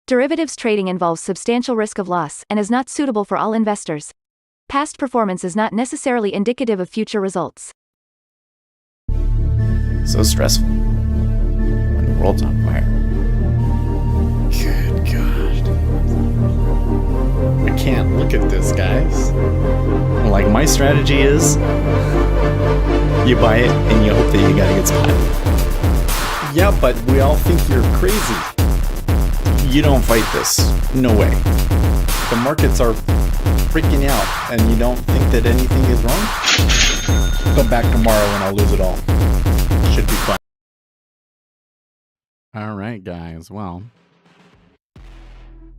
Derivatives trading involves substantial risk of loss and is not suitable for all investors. Past performance is not necessarily indicative of future results. So stressful when the world's on fire. Good God. We can't look at this, guys. Like, my strategy is you buy it and you hope that you got a good spot. Yeah, but we all think you're crazy. You don't fight this. No way. The markets are freaking out, and you don't think that anything is wrong? Come back tomorrow and I'll lose it all. Should be fun. All right, guys. Well,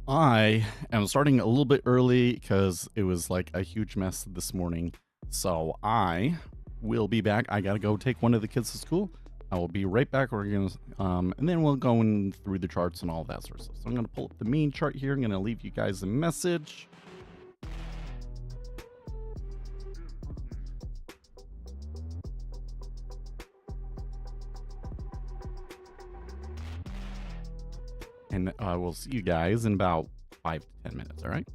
I am starting a little bit early because it was like a huge mess this morning. So I will be back. I got to go take one of the kids to school. I will be right back. We're going to, and then we'll go in through the charts and all that sort of stuff. So I'm going to pull up the mean chart here. I'm going to leave you guys a message. And I will see you guys in about 5 to 10 minutes. All right.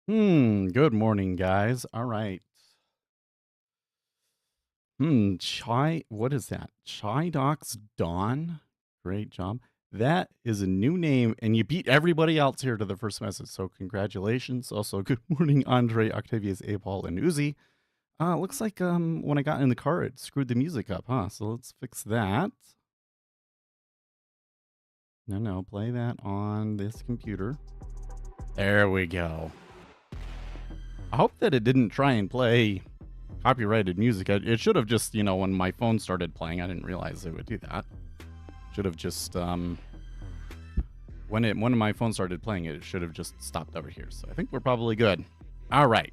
Good morning, guys. All right. What is that? Chai Docs Dawn? Great job. That is a new name, and you beat everybody else here to the first message, so congratulations. Also, good morning, Andre, Octavius, Paul, and Uzi. Looks like when I got in the car, it screwed the music up, huh? So let's fix that. No, play that on this computer. There we go. I hope that it didn't try and play copyrighted music. It should have just, when my phone started playing, I didn't realize it would do that. Should have just, when my phone started playing it should have just stopped over here. So I think we're probably good. All right.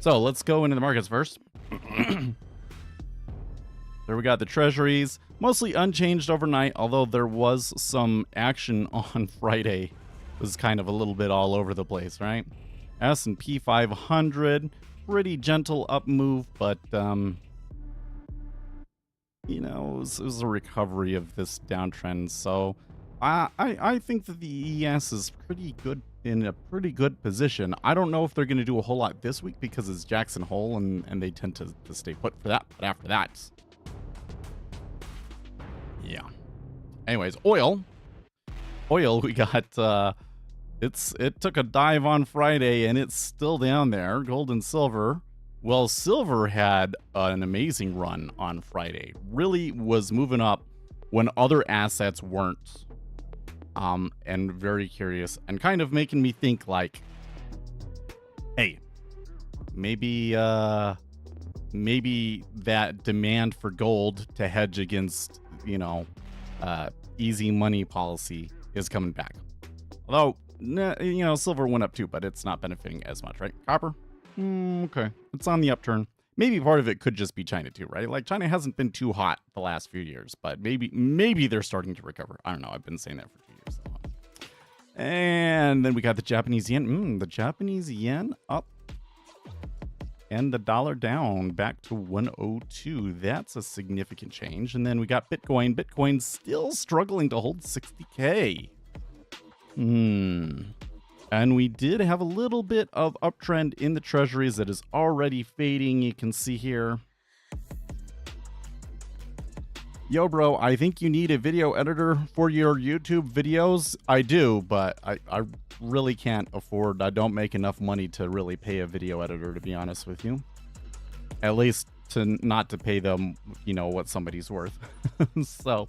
So let's go into the markets first. There we got the treasuries, mostly unchanged overnight, although there was some action on Friday. It was kind of a little bit all over the place, right? S&P 500, pretty gentle up move, but it was a recovery of this downtrend. So I think that the ES is pretty good, in a pretty good position. I don't know if they're going to do a whole lot this week because it's Jackson Hole and they tend to stay put for that. But after that, yeah. Anyways, oil, we got it took a dive on Friday and it's still down there. Gold and silver. Well, silver had an amazing run on Friday. Really was moving up when other assets weren't. And very curious and kind of making me think like, hey, maybe that demand for gold to hedge against, easy money policy is coming back. Although, silver went up too, but it's not benefiting as much, right? Copper? Okay. It's on the upturn. Maybe part of it could just be China too, right? Like China hasn't been too hot the last few years, but maybe they're starting to recover. I don't know. I've been saying that for 2 years. So. And then we got the Japanese yen. The Japanese yen up and the dollar down back to 102. That's a significant change. And then we got Bitcoin. Bitcoin still struggling to hold 60K. And we did have a little bit of uptrend in the treasuries that is already fading. You can see here. Yo, bro, I think you need a video editor for your YouTube videos. I do, but I really can't afford. I don't make enough money to really pay a video editor, to be honest with you. At least not to pay them, what somebody's worth. So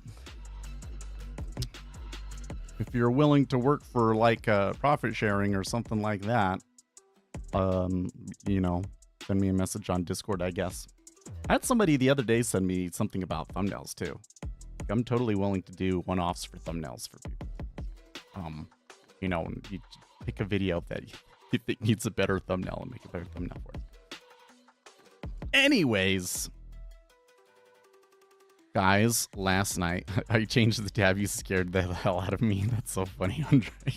if you're willing to work for like profit sharing or something like that, send me a message on Discord, I guess. I had somebody the other day send me something about thumbnails too. I'm totally willing to do one-offs for thumbnails for people. You pick a video that you think needs a better thumbnail and make a better thumbnail for it. Anyways, guys, last night I changed the tab. You scared the hell out of me. That's so funny, Andre.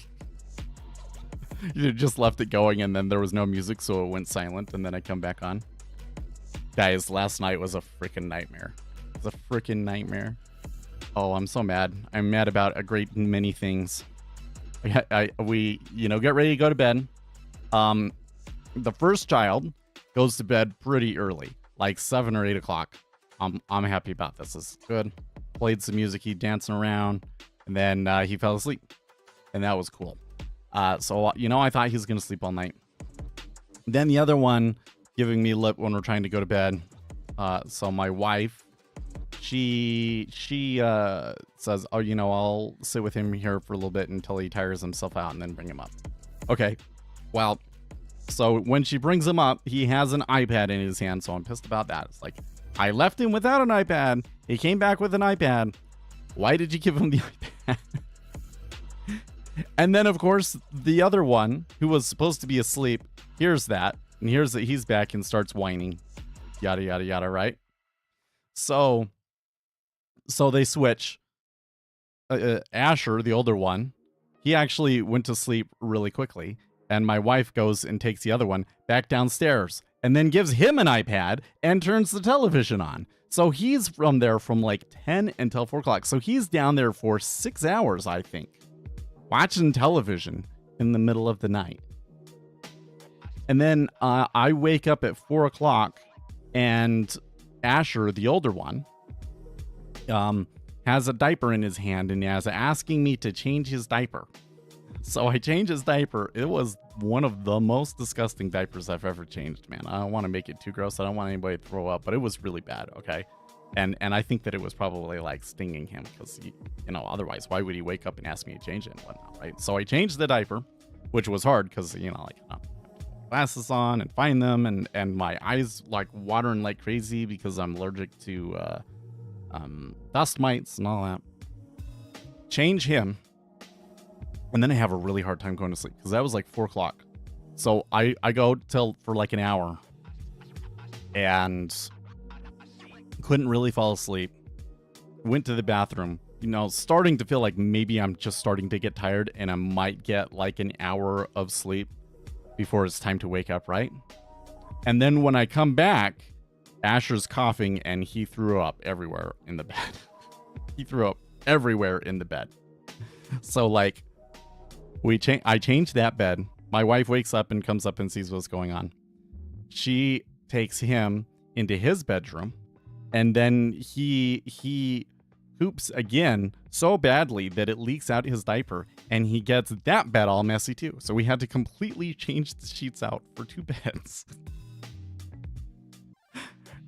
You just left it going and then there was no music, so it went silent, and then I come back on. Guys, last night was a freaking nightmare. It was a freaking nightmare. Oh, I'm so mad. I'm mad about a great many things. We get ready to go to bed. The first child goes to bed pretty early, like 7 or 8 o'clock. I'm happy about this. This is good. Played some music, he dancing around, and then he fell asleep, and that was cool. So I thought he was gonna sleep all night. Then the other one giving me lip when we're trying to go to bed. So my wife, she says, oh, I'll sit with him here for a little bit until he tires himself out and then bring him up. Okay, well, so when she brings him up, he has an iPad in his hand, so I'm pissed about that. It's like, I left him without an iPad. He came back with an iPad. Why did you give him the iPad? And then, of course, the other one, who was supposed to be asleep, hears that, and hears that he's back and starts whining. Yada, yada, yada, right? So they switch. Asher, the older one, he actually went to sleep really quickly, and my wife goes and takes the other one back downstairs and then gives him an iPad and turns the television on. So he's from there from like 10 until 4 o'clock. So he's down there for 6 hours, I think, watching television in the middle of the night. And then I wake up at 4 o'clock, and Asher, the older one, has a diaper in his hand and is asking me to change his diaper. So I change his diaper. It was one of the most disgusting diapers I've ever changed, man. I don't want to make it too gross. I don't want anybody to throw up, but it was really bad, okay? And I think that it was probably like stinging him because, otherwise, why would he wake up and ask me to change it and whatnot, right? So I changed the diaper, which was hard because, glasses on and find them, and my eyes like watering like crazy because I'm allergic to dust mites and all that. Change him, and then I have a really hard time going to sleep because that was like 4 o'clock. So I go for like an hour and couldn't really fall asleep. Went to the bathroom, starting to feel like maybe I'm just starting to get tired and I might get like an hour of sleep before it's time to wake up, right? And then when I come back, Asher's coughing and he threw up everywhere in the bed. He threw up everywhere in the bed. So like I changed that bed. My wife wakes up and comes up and sees what's going on. She takes him into his bedroom, and then he poops again so badly that it leaks out his diaper, and he gets that bed all messy too. So we had to completely change the sheets out for 2 beds.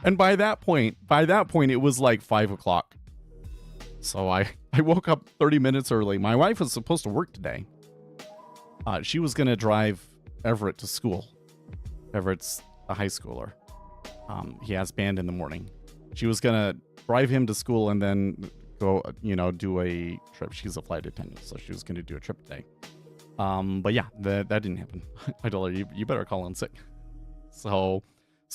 And by that point, it was like 5 o'clock. So I woke up 30 minutes early. My wife was supposed to work today. She was going to drive Everett to school. Everett's a high schooler. He has band in the morning. She was going to drive him to school and then go, do a trip. She's a flight attendant, so she was going to do a trip today. But yeah, that didn't happen. I told her, you better call in sick. So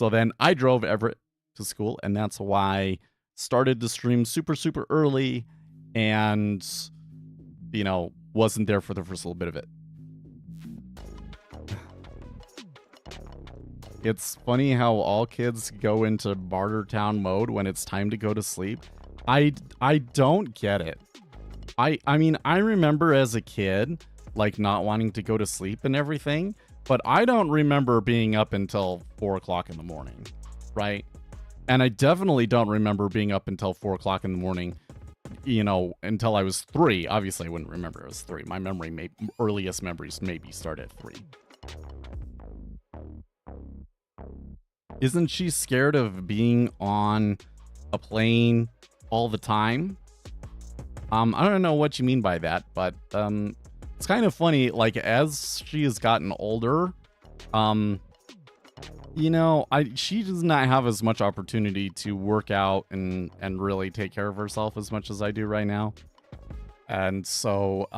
then I drove Everett to school, and that's why I started the stream super, super early and, wasn't there for the first little bit of it. It's funny how all kids go into barter town mode when it's time to go to sleep. I don't get it. I mean, I remember as a kid, like not wanting to go to sleep and everything, but I don't remember being up until 4 o'clock in the morning, right? And I definitely don't remember being up until 4 o'clock in the morning, until I was 3. Obviously, I wouldn't remember it was 3. My earliest memories maybe start at 3. Isn't she scared of being on a plane all the time? I don't know what you mean by that, but it's kind of funny. Like, as she has gotten older, she does not have as much opportunity to work out and really take care of herself as much as I do right now. And so,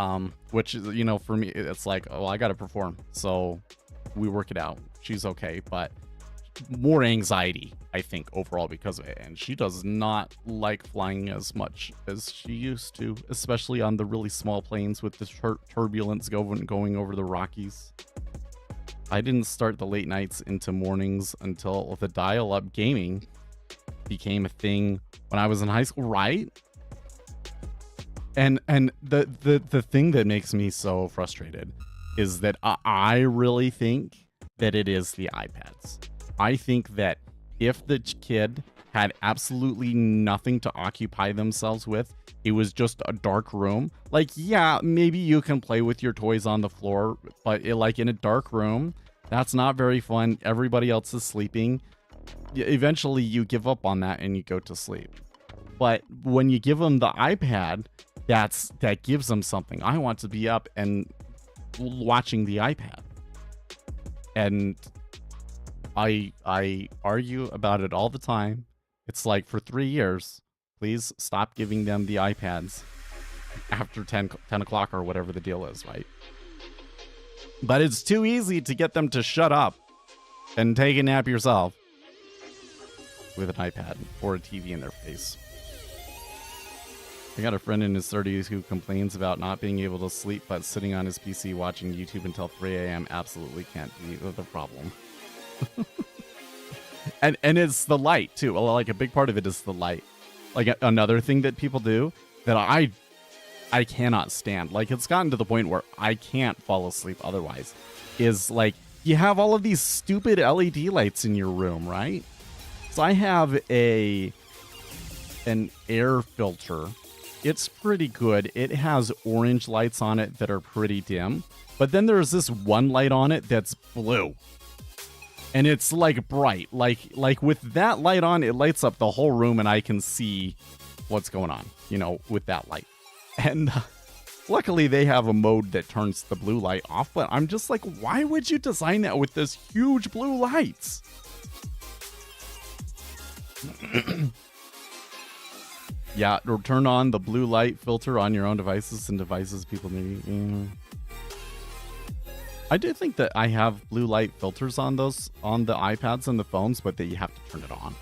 which is, for me, it's like, oh, I got to perform. So we work it out. She's okay, but more anxiety, I think, overall because of it. And she does not like flying as much as she used to, especially on the really small planes with the turbulence going over the Rockies. I didn't start the late nights into mornings until the dial-up gaming became a thing when I was in high school, right? And the thing that makes me so frustrated is that I really think that it is the iPads. I think that if the kid had absolutely nothing to occupy themselves with, it was just a dark room. Like, yeah, maybe you can play with your toys on the floor, but like in a dark room, that's not very fun. Everybody else is sleeping. Eventually, you give up on that and you go to sleep. But when you give them the iPad, that gives them something. I want to be up and watching the iPad. And I argue about it all the time. It's like, for 3 years, please stop giving them the iPads after 10 o'clock or whatever the deal is, right? But it's too easy to get them to shut up and take a nap yourself with an iPad or a TV in their face. I got a friend in his 30s who complains about not being able to sleep, but sitting on his PC watching YouTube until 3 a.m. absolutely can't be the problem. and it's the light too. Well, like, a big part of it is the light. Like, another thing that people do that I cannot stand, like, it's gotten to the point where I can't fall asleep otherwise, is like you have all of these stupid LED lights in your room, right? So I have an air filter. It's pretty good. It has orange lights on it that are pretty dim. But then there's this one light on it that's blue. And it's like bright. Like with that light on, it lights up the whole room and I can see what's going on, you know, with that light. And luckily they have a mode that turns the blue light off, but I'm just like, why would you design that with this huge blue lights? Yeah, or turn on the blue light filter on your own devices and devices people need. I do think that I have blue light filters on those, on the iPads and the phones, but that you have to turn it on.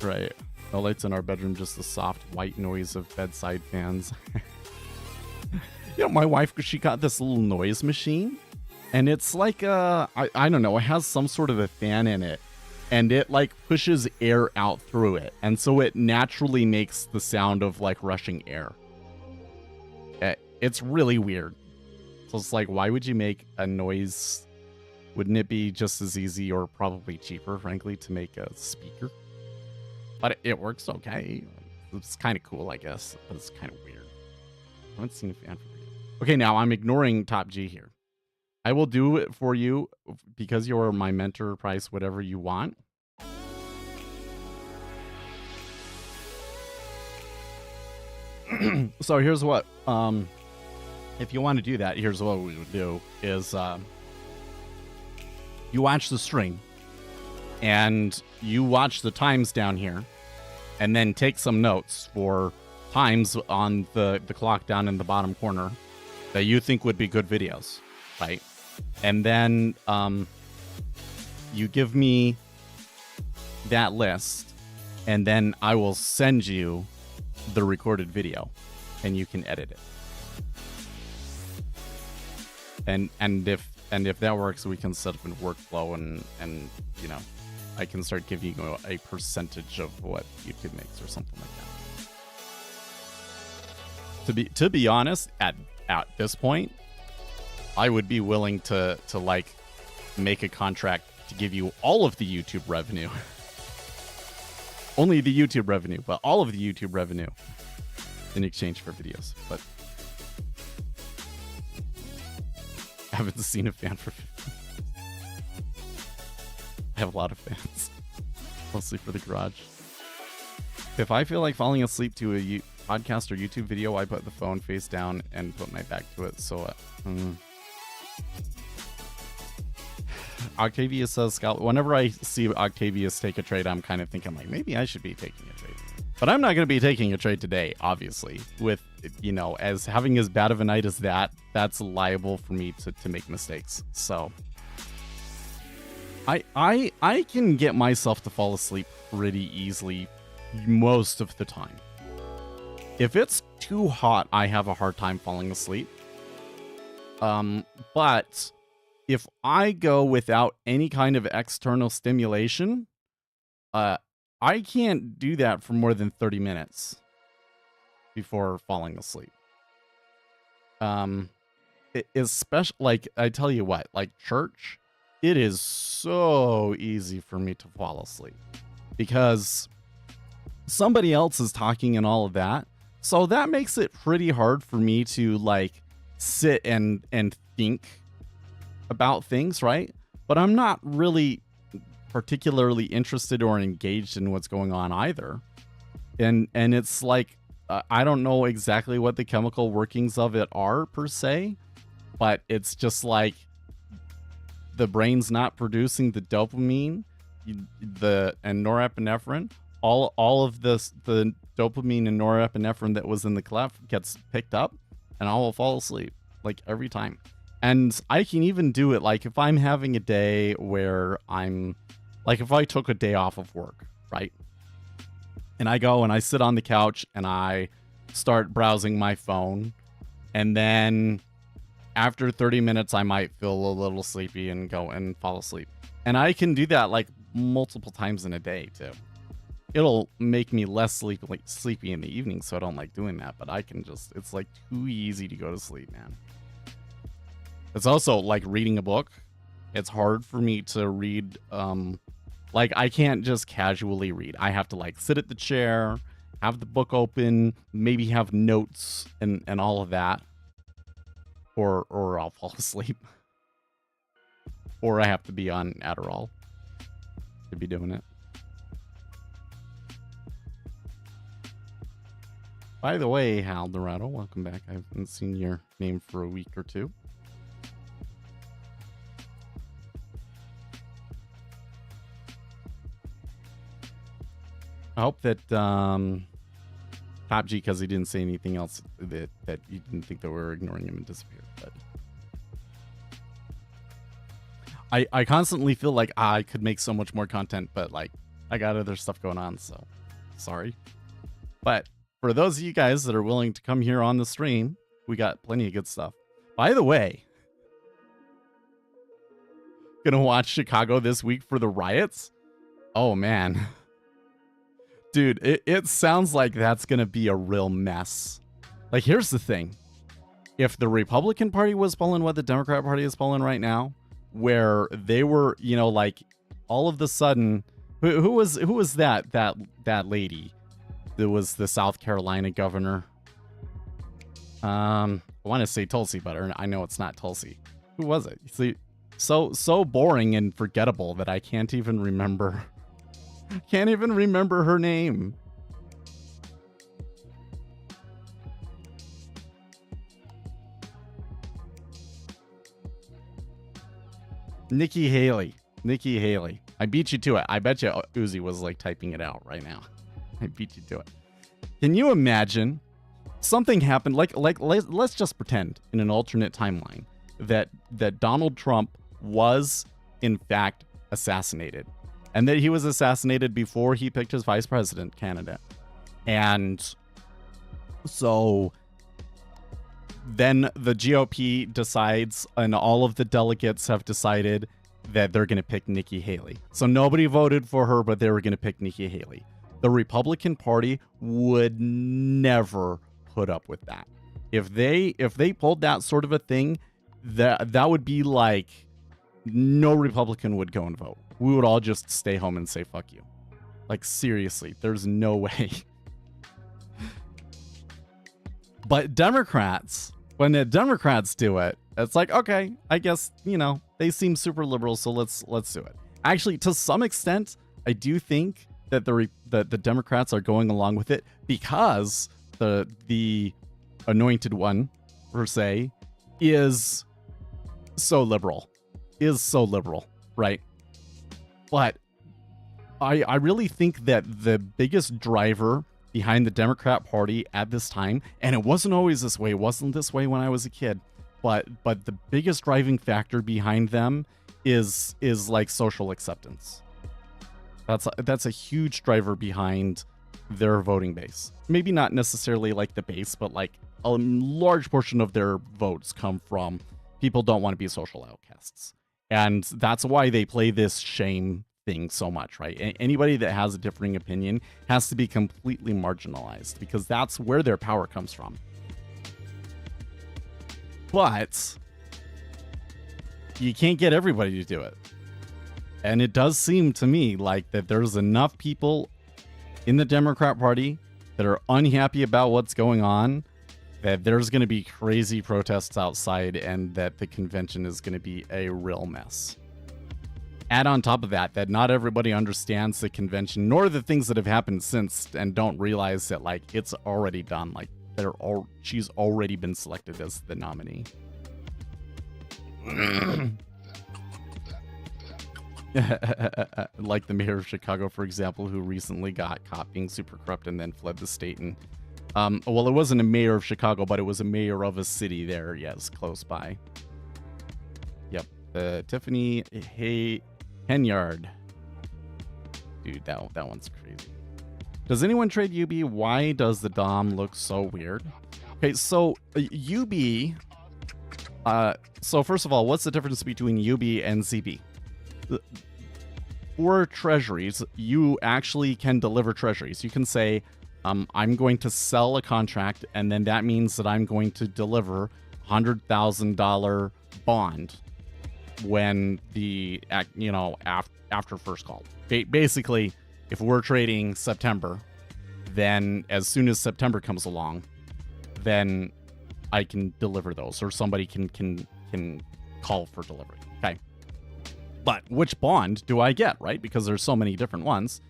Right. No lights in our bedroom, just the soft white noise of bedside fans. You know, my wife, she got this little noise machine, and it's like, I don't know, it has some sort of a fan in it, and it like pushes air out through it, and so it naturally makes the sound of like rushing air. It's really weird. So it's like, why would you make a noise? Wouldn't it be just as easy or probably cheaper, frankly, to make a speaker? But it works okay. It's kind of cool, I guess, but it's kind of weird. I haven't seen a fan for you. Okay, now I'm ignoring Top G here. I will do it for you because you're my mentor, price whatever you want. So here's what, if you want to do that, here's what we would do is you watch the stream and you watch the times down here and then take some notes for times on the clock down in the bottom corner that you think would be good videos, right? And then you give me that list and then I will send you the recorded video and you can edit it. And if that works, we can set up a workflow and you know, I can start giving you a percentage of what YouTube makes or something like that. To be honest, at this point, I would be willing to like make a contract to give you all of the YouTube revenue. Only the YouTube revenue, but all of the YouTube revenue in exchange for videos. But I haven't seen a fan for 50. I have a lot of fans, mostly for the garage. If I feel like falling asleep to a podcast or YouTube video, I put the phone face down and put my back to it. So, Octavius says, Scout, whenever I see Octavius take a trade, I'm kind of thinking like, maybe I should be taking a trade. But I'm not going to be taking a trade today, obviously. With, you know, as having as bad of a night as that, that's liable for me to make mistakes. So I can get myself to fall asleep pretty easily most of the time. If it's too hot, I have a hard time falling asleep. But if I go without any kind of external stimulation, I can't do that for more than 30 minutes before falling asleep. Especially, like, I tell you what, like church, it is so easy for me to fall asleep because somebody else is talking and all of that. So that makes it pretty hard for me to like sit and think about things, right? But I'm not really particularly interested or engaged in what's going on either. And it's like, I don't know exactly what the chemical workings of it are per se, but it's just like the brain's not producing the dopamine, and norepinephrine. All of this, the dopamine and norepinephrine that was in the cleft gets picked up, and I will fall asleep like every time. And I can even do it like if I'm having a day where I'm like, if I took a day off of work, right? And I go and I sit on the couch and I start browsing my phone. And then after 30 minutes, I might feel a little sleepy and go and fall asleep. And I can do that like multiple times in a day too. It'll make me less sleepy in the evening, so I don't like doing that. But I can just, it's like too easy to go to sleep, man. It's also like reading a book. It's hard for me to read. Like, I can't just casually read. I have to, like, sit at the chair, have the book open, maybe have notes and all of that. Or I'll fall asleep. Or I have to be on Adderall to be doing it. By the way, Hal Dorado, welcome back. I haven't seen your name for a week or two. I hope that Top G, because he didn't say anything else, that you didn't think that we were ignoring him and disappeared. But I constantly feel like I could make so much more content, but like I got other stuff going on, so sorry. But for those of you guys that are willing to come here on the stream, we got plenty of good stuff. By the way, gonna watch Chicago this week for the riots? Oh man. Dude, it sounds like that's gonna be a real mess. Like, here's the thing. If the Republican Party was pulling what the Democrat Party is pulling right now, where they were, you know, like, all of the sudden, who was that lady? That was the South Carolina governor. I want to say Tulsi, but I know it's not Tulsi. Who was it? See, so boring and forgettable that I can't even remember. Can't even remember her name. Nikki Haley. Nikki Haley. I beat you to it. I bet you Uzi was like typing it out right now. I beat you to it. Can you imagine something happened? Like let's just pretend in an alternate timeline that Donald Trump was in fact assassinated, and that he was assassinated before he picked his vice president candidate. And so then the GOP decides, and all of the delegates have decided that they're going to pick Nikki Haley. So nobody voted for her, but they were going to pick Nikki Haley. The Republican Party would never put up with that. If they pulled that sort of a thing, that would be like no Republican would go and vote. We would all just stay home and say fuck you. Like, seriously, there's no way. But Democrats, when the Democrats do it, it's like, okay, I guess, you know, they seem super liberal, so let's do it. Actually, to some extent, I do think that the Democrats are going along with it because the anointed one, per se, is so liberal. Right? But I really think that the biggest driver behind the Democrat Party at this time, and it wasn't always this way, it wasn't this way when I was a kid, but the biggest driving factor behind them is like social acceptance. That's a huge driver behind their voting base. Maybe not necessarily like the base, but like a large portion of their votes come from people don't want to be social outcasts. And that's why they play this shame thing so much, right? Anybody that has a differing opinion has to be completely marginalized because that's where their power comes from. But you can't get everybody to do it. And it does seem to me like that there's enough people in the Democrat Party that are unhappy about what's going on, that there's going to be crazy protests outside and that the convention is going to be a real mess. Add on top of that not everybody understands the convention nor the things that have happened since and don't realize that like it's already done. Like she's already been selected as the nominee. Like the mayor of Chicago, for example, who recently got caught being super corrupt and then fled the state. And well, it wasn't a mayor of Chicago, but it was a mayor of a city there, yes, close by. Yep. Tiffany Henyard. Dude, that one's crazy. Does anyone trade UB? Why does the Dom look so weird? Okay, so UB. So first of all, what's the difference between UB and ZB? For treasuries, you actually can deliver treasuries. You can say, I'm going to sell a contract, and then that means that I'm going to deliver $100,000 bond. when after first call. Basically, if we're trading September, then as soon as September comes along, then I can deliver those, or somebody can call for delivery. Okay. But which bond do I get, right? Because there's so many different ones,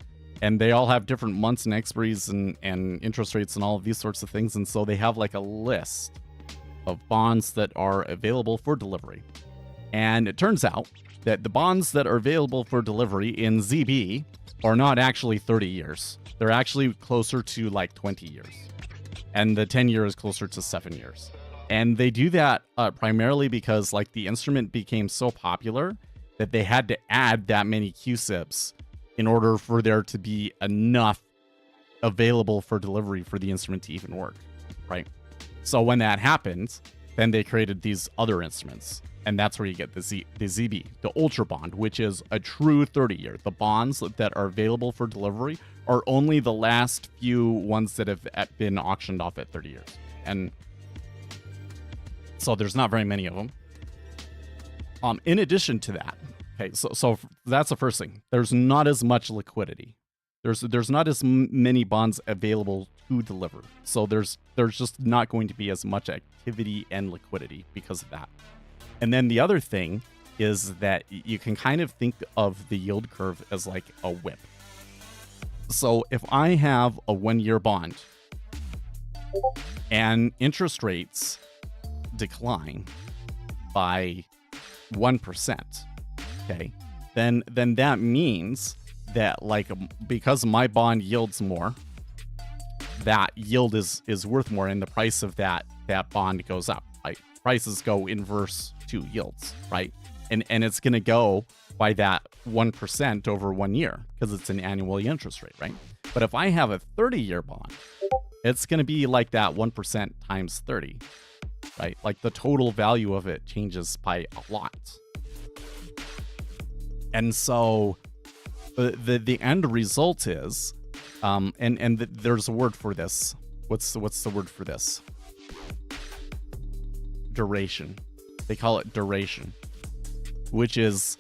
and they all have different months and expiries and interest rates and all of these sorts of things. And so they have like a list of bonds that are available for delivery. And it turns out that the bonds that are available for delivery in ZB are not actually 30 years. They're actually closer to like 20 years. And the 10-year is closer to 7 years. And they do that primarily because like the instrument became so popular that they had to add that many QSIPs in order for there to be enough available for delivery for the instrument to even work, right? So when that happened, then they created these other instruments. And that's where you get the ZB, the Ultra Bond, which is a true 30-year. The bonds that are available for delivery are only the last few ones that have been auctioned off at 30 years. And so there's not very many of them. In addition to that, okay, so that's the first thing. There's not as much liquidity. There's not as many bonds available to deliver. So there's just not going to be as much activity and liquidity because of that. And then the other thing is that you can kind of think of the yield curve as like a whip. So if I have a 1-year bond and interest rates decline by 1%, okay, then that means that like because my bond yields more, that yield is worth more, and the price of that bond goes up. Right? Prices go inverse to yields, right? And it's going to go by that 1% over 1 year because it's an annual interest rate, right? But if I have a 30-year bond, it's going to be like that 1% times 30, right? Like the total value of it changes by a lot. And so the end result is, there's a word for this. What's the word for this? Duration. They call it duration, which is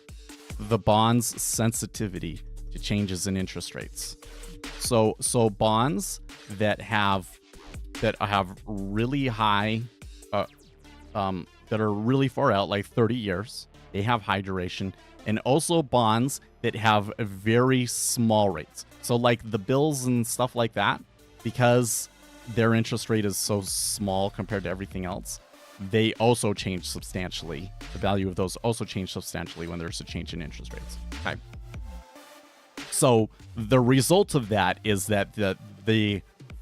the bond's sensitivity to changes in interest rates. So bonds that have really high, that are really far out, like 30 years, they have high duration, and also bonds that have very small rates. So like the bills and stuff like that, because their interest rate is so small compared to everything else, they also change substantially. The value of those also change substantially when there's a change in interest rates. Okay. So the result of that is that the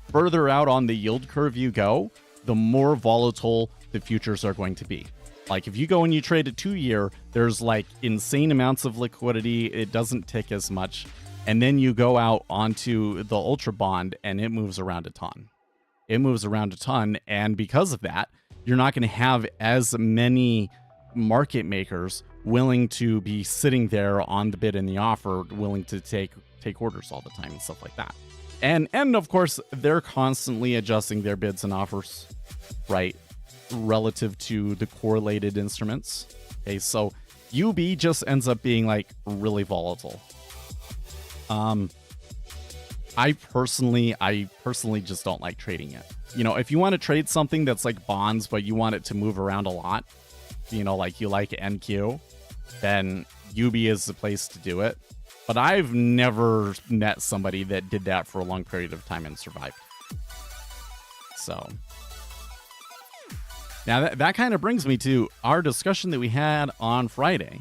further out on the yield curve you go, the more volatile the futures are going to be. Like if you go and you trade a 2-year, there's like insane amounts of liquidity. It doesn't tick as much. And then you go out onto the Ultra Bond and it moves around a ton. It moves around a ton. And because of that, you're not going to have as many market makers willing to be sitting there on the bid and the offer, willing to take orders all the time and stuff like that. And of course, they're constantly adjusting their bids and offers, right, relative to the correlated instruments. Okay, so UB just ends up being like really volatile. I personally just don't like trading it. You know, if you want to trade something that's like bonds, but you want it to move around a lot, you know, like you like NQ, then UB is the place to do it. But I've never met somebody that did that for a long period of time and survived. So now that kind of brings me to our discussion that we had on Friday.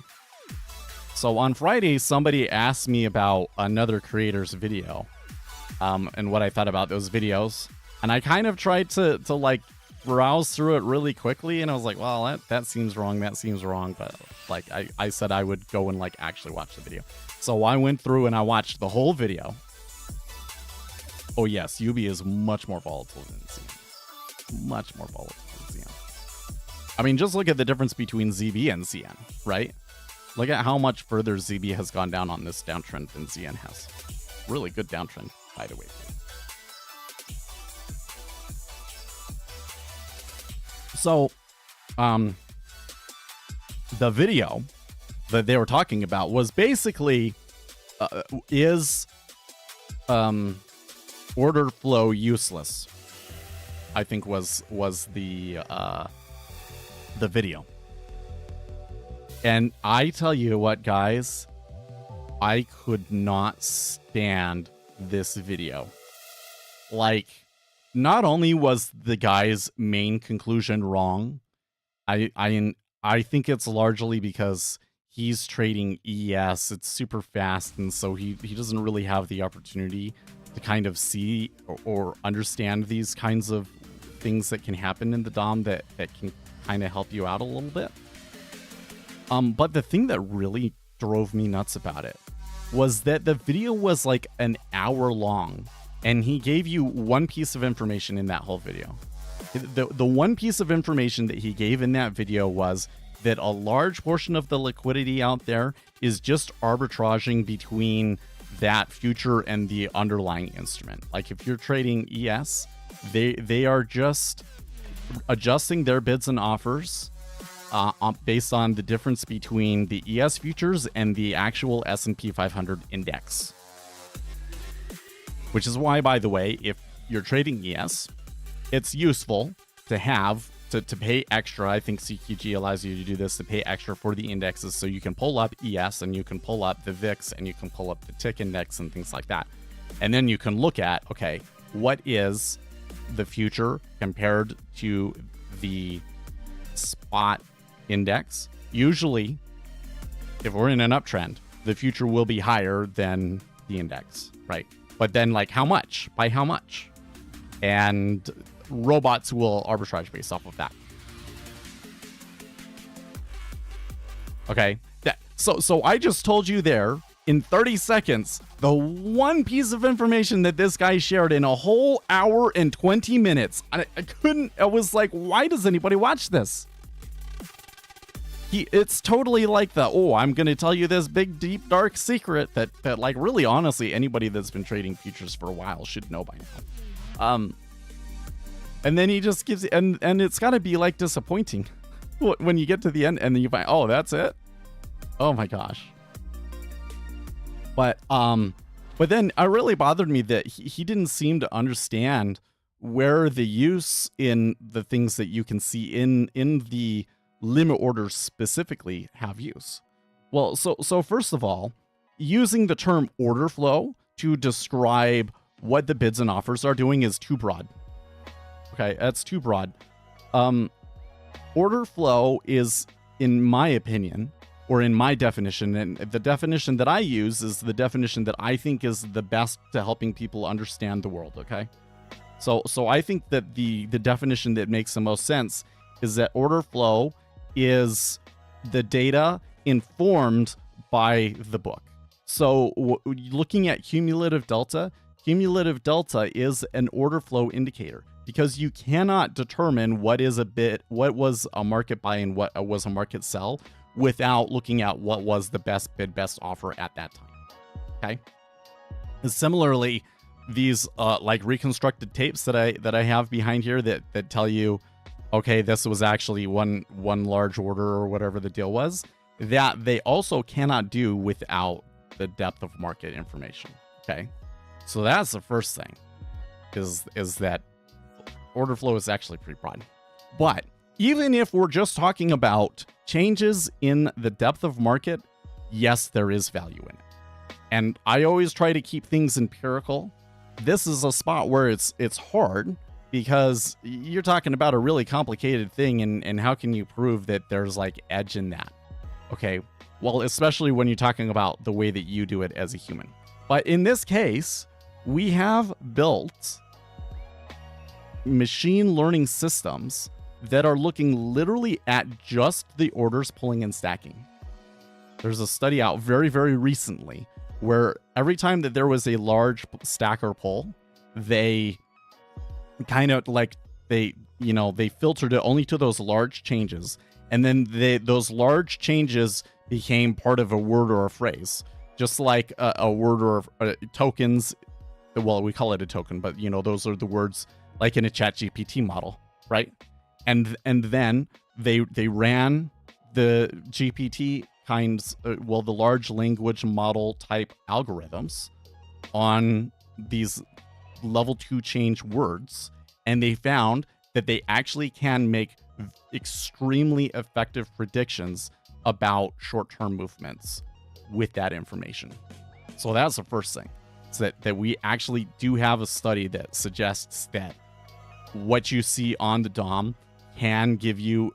So on Friday, somebody asked me about another creator's video, and what I thought about those videos. And I kind of tried to like browse through it really quickly, and I was like, well, that seems wrong, but like I said I would go and like actually watch the video. So I went through and I watched the whole video. Oh yes, UB is much more volatile than CN. Much more volatile than CN. I mean, just look at the difference between ZB and CN, right? Look at how much further ZB has gone down on this downtrend than CN has. Really good downtrend, by the way. So, the video that they were talking about was basically is order flow useless? I think was the video. And I tell you what, guys, I could not stand this video. Like, not only was the guy's main conclusion wrong, I think it's largely because he's trading ES. It's super fast, and so he doesn't really have the opportunity to kind of see or understand these kinds of things that can happen in the DOM that can kind of help you out a little bit. But the thing that really drove me nuts about it was that the video was like an hour long, and he gave you one piece of information in that whole video. The one piece of information that he gave in that video was that a large portion of the liquidity out there is just arbitraging between that future and the underlying instrument. Like if you're trading ES, they are just adjusting their bids and offers based on the difference between the ES futures and the actual S&P 500 index. Which is why, by the way, if you're trading ES, it's useful to have to pay extra. I think CQG allows you to do this, to pay extra for the indexes, so you can pull up ES and you can pull up the VIX and you can pull up the tick index and things like that. And then you can look at, okay, what is the future compared to the spot index? Usually, if we're in an uptrend, the future will be higher than the index, right? But then, like, how much? By how much? And robots will arbitrage based off of that. Okay, so I just told you there in 30 seconds the one piece of information that this guy shared in a whole hour and 20 minutes. I was like, why does anybody watch this? It's totally like I'm going to tell you this big, deep, dark secret that like really honestly anybody that's been trading futures for a while should know by now. And then he just gives, and it's got to be like disappointing when you get to the end and then you find, oh, that's it. Oh my gosh. But then it really bothered me that he didn't seem to understand where the use in the things that you can see in the limit orders specifically have use. Well, so first of all, using the term order flow to describe what the bids and offers are doing is too broad. Okay, that's too broad. Order flow is, in my opinion, or in my definition, and the definition that I use is the definition that I think is the best to helping people understand the world, okay? So I think that the definition that makes the most sense is that order flow is the data informed by the book. So looking at cumulative delta is an order flow indicator, because you cannot determine what was a market buy and what was a market sell without looking at what was the best bid, best offer at that time. Okay. And similarly, these like reconstructed tapes that I have behind here that tell you, okay, this was actually one large order or whatever the deal was, that they also cannot do without the depth of market information. Okay. So that's the first thing, is that order flow is actually pretty broad. But even if we're just talking about changes in the depth of market, yes, there is value in it. And I always try to keep things empirical. This is a spot where it's hard, because you're talking about a really complicated thing, and how can you prove that there's like edge in that? Okay, well, especially when you're talking about the way that you do it as a human. But in this case, we have built machine learning systems that are looking literally at just the orders pulling and stacking. There's a study out very, very recently where every time that there was a large stacker pull, they kind of like, they filtered it only to those large changes. And then those large changes became part of a word or a phrase, just like a word or tokens. Well, we call it a token, but those are the words like in a ChatGPT model, right? And then they ran the GPT the large language model type algorithms on these level 2 change words, and they found that they actually can make extremely effective predictions about short-term movements with that information. So that's the first thing. So that we actually do have a study that suggests that what you see on the DOM can give you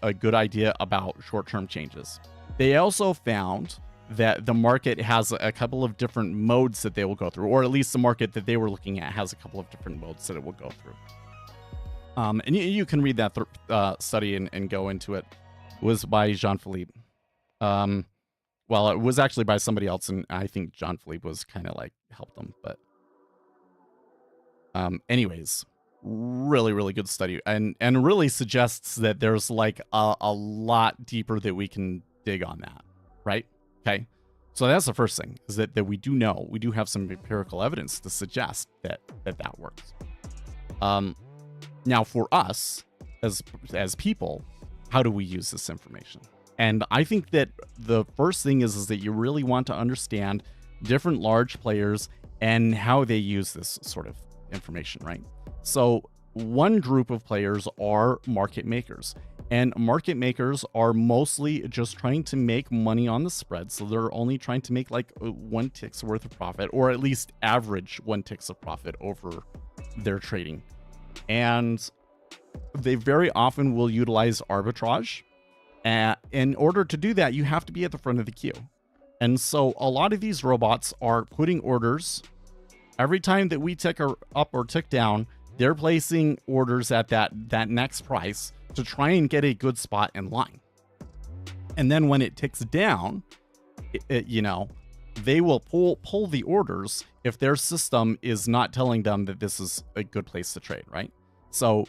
a good idea about short-term changes. They also found that the market has a couple of different modes that they will go through, or at least the market that they were looking at has a couple of different modes that it will go through. And you can read that study and go into it. It was by Jean-Philippe. Well, it was actually by somebody else, and I think Jean-Philippe was kind of like helped them. But anyways, really, really good study, and really suggests that there's like a lot deeper that we can dig on that, right? Okay, so that's the first thing, is that we do have some empirical evidence to suggest that works. Now for us as people, how do we use this information? And I think that the first thing is that you really want to understand different large players and how they use this sort of information, right? So one group of players are market makers. And market makers are mostly just trying to make money on the spread. So they're only trying to make like 1 tick's worth of profit, or at least average 1 tick's of profit over their trading. And they very often will utilize arbitrage. In order to do that, you have to be at the front of the queue. And so a lot of these robots are putting orders. Every time that we tick up or tick down, they're placing orders at that next price to try and get a good spot in line. And then when it ticks down, they will pull the orders if their system is not telling them that this is a good place to trade, right? So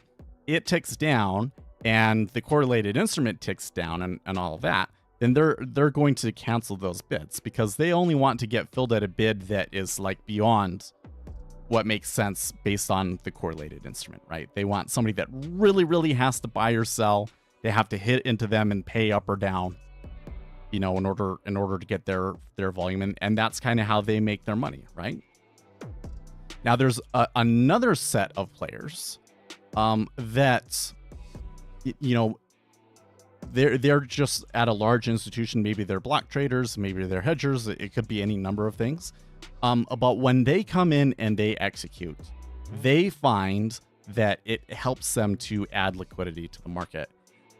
it ticks down and the correlated instrument ticks down and all of that, then they're going to cancel those bids because they only want to get filled at a bid that is like beyond what makes sense based on the correlated instrument, right? They want somebody that really, really has to buy or sell. They have to hit into them and pay up or down, in order to get their volume. And that's kind of how they make their money, right? Now there's another set of players that, they're just at a large institution. Maybe they're block traders, maybe they're hedgers. It could be any number of things. But when they come in and they execute, they find that it helps them to add liquidity to the market.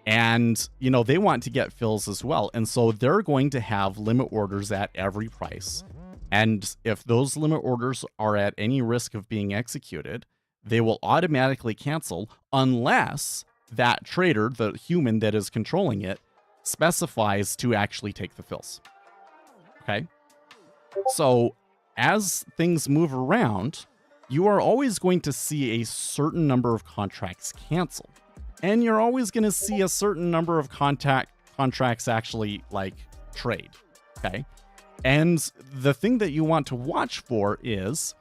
And, they want to get fills as well. And so they're going to have limit orders at every price. And if those limit orders are at any risk of being executed, they will automatically cancel unless that trader, the human that is controlling it, specifies to actually take the fills. Okay? So as things move around, you are always going to see a certain number of contracts cancel. And you're always going to see a certain number of contracts actually trade. Okay? And the thing that you want to watch for is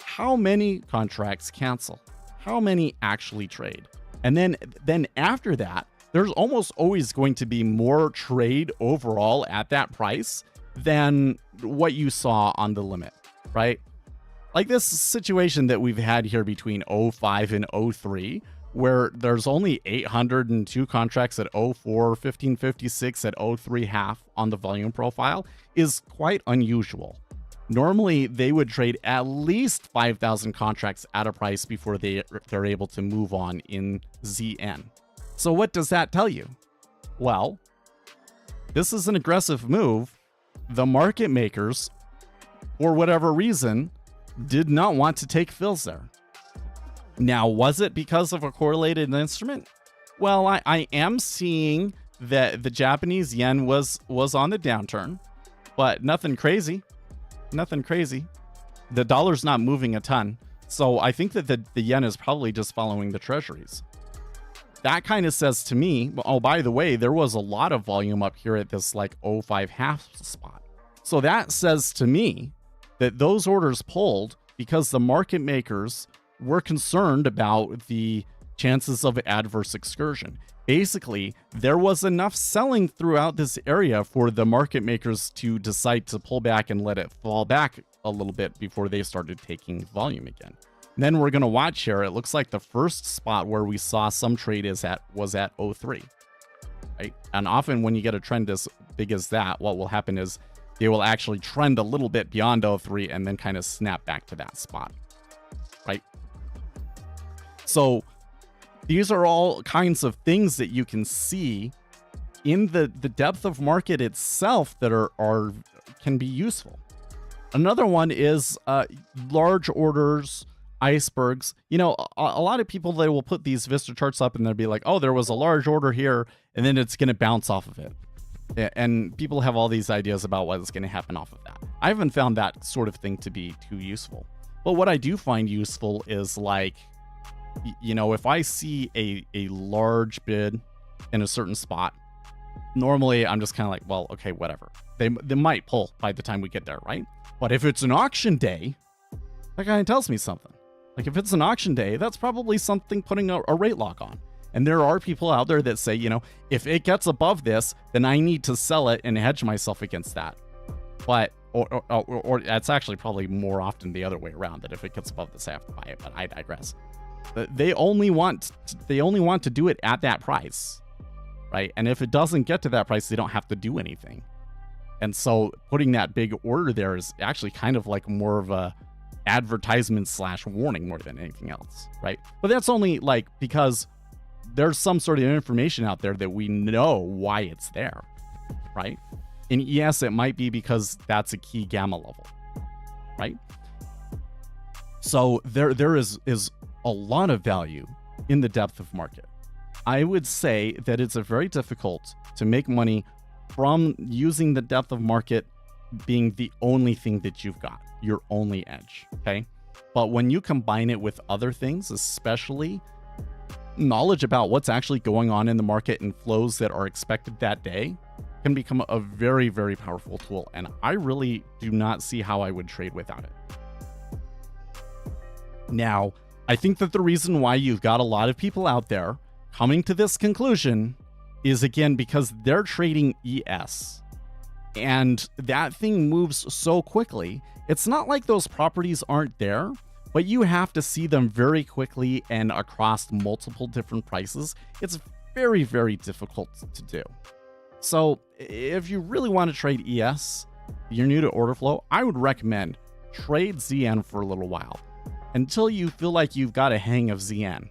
how many contracts cancel, how many actually trade. And then after that, there's almost always going to be more trade overall at that price than what you saw on the limit, right? Like this situation that we've had here between 05 and 03, where there's only 802 contracts at 04, 1556 at 03 half on the volume profile is quite unusual. Normally, they would trade at least 5,000 contracts at a price before they're able to move on in ZN. So what does that tell you? Well, this is an aggressive move. The market makers, for whatever reason, did not want to take fills there. Now, was it because of a correlated instrument? Well, I am seeing that the Japanese yen was on the downturn, but nothing crazy. Nothing crazy. The dollar's not moving a ton. So I think that the yen is probably just following the treasuries. That kind of says to me, oh, by the way, there was a lot of volume up here at this 05 half spot. So that says to me that those orders pulled because the market makers were concerned about the chances of adverse excursion. Basically, there was enough selling throughout this area for the market makers to decide to pull back and let it fall back a little bit before they started taking volume again. And then we're going to watch here. It looks like the first spot where we saw some trade was at 03. Right? And often when you get a trend as big as that, what will happen is they will actually trend a little bit beyond 03 and then kind of snap back to that spot. Right? So these are all kinds of things that you can see in the depth of market itself that are can be useful. Another one is large orders, icebergs. You know, a lot of people, they will put these Vista charts up and they'll be like, oh, there was a large order here, and then it's going to bounce off of it. And people have all these ideas about what's going to happen off of that. I haven't found that sort of thing to be too useful. But what I do find useful is, like, you know, if I see a large bid in a certain spot, normally I'm just kind of like, well, okay, whatever. They might pull by the time we get there, right? But if it's an auction day, that kind of tells me something. Like, if it's an auction day, that's probably something putting a rate lock on. And there are people out there that say, you know, if it gets above this, then I need to sell it and hedge myself against that. But, or that's actually probably more often the other way around, that if it gets above this, I have to buy it, but I digress. They only want to do it at that price, right? And if it doesn't get to that price, they don't have to do anything. And so putting that big order there is actually kind of like more of a advertisement / warning more than anything else, right? But that's only like because there's some sort of information out there that we know why it's there, right? In ES, it might be because that's a key gamma level, right? So there is a lot of value in the depth of market. I would say that it's very difficult to make money from using the depth of market being the only thing that you've got, your only edge, okay? But when you combine it with other things, especially knowledge about what's actually going on in the market and flows that are expected that day, can become a very, very powerful tool. And I really do not see how I would trade without it. Now, I think that the reason why you've got a lot of people out there coming to this conclusion is, again, because they're trading ES. And that thing moves so quickly. It's not like those properties aren't there, but you have to see them very quickly and across multiple different prices. It's very, very difficult to do. So if you really want to trade ES, you're new to order flow, I would recommend trade ZN for a little while until you feel like you've got a hang of ZN.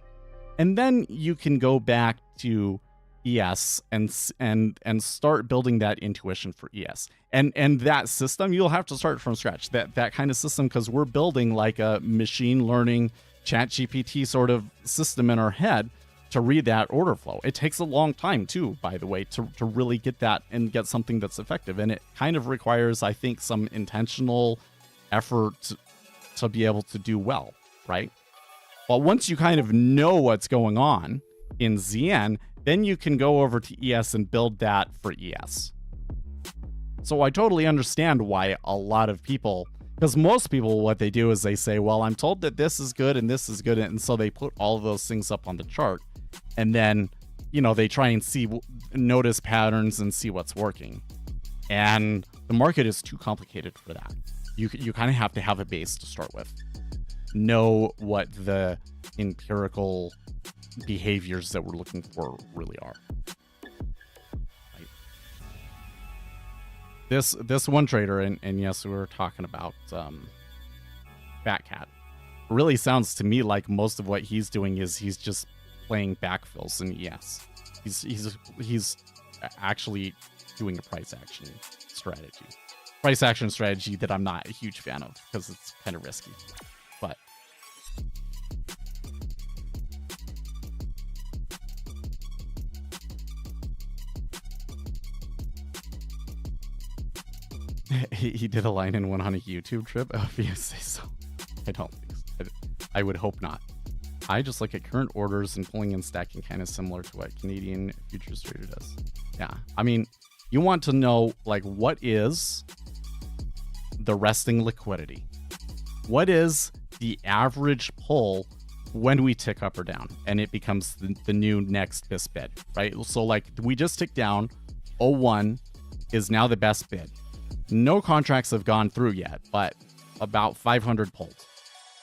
And then you can go back to ES and start building that intuition for ES. And that system, you'll have to start from scratch. That kind of system, because we're building like a machine learning ChatGPT sort of system in our head to read that order flow. It takes a long time too, by the way, to really get that and get something that's effective. And it kind of requires, I think, some intentional effort to be able to do well, right? But once you kind of know what's going on in ZN, then you can go over to ES and build that for ES. So I totally understand why a lot of people, because most people, what they do is they say, well, I'm told that this is good and this is good. And so they put all of those things up on the chart. And then, you know, they try and notice patterns and see what's working. And the market is too complicated for that. You kind of have to have a base to start with. Know what the empirical behaviors that we're looking for really are. Right. This one trader, and yes, we were talking about Fat Cat. Really sounds to me like most of what he's doing is he's just playing backfills in ES. He's actually doing a price action strategy. Price action strategy that I'm not a huge fan of because it's kind of risky. But he did a line in one on a YouTube trip. Oh, if you say so. I don't think so. I would hope not. I just look at current orders and pulling and stacking, kind of similar to what Canadian futures trader does. Yeah, I mean, you want to know, like, what is the resting liquidity? What is the average pull when we tick up or down, and it becomes the new next best bid, right? So like we just ticked down, 01 is now the best bid. No contracts have gone through yet, but about 500 pulled.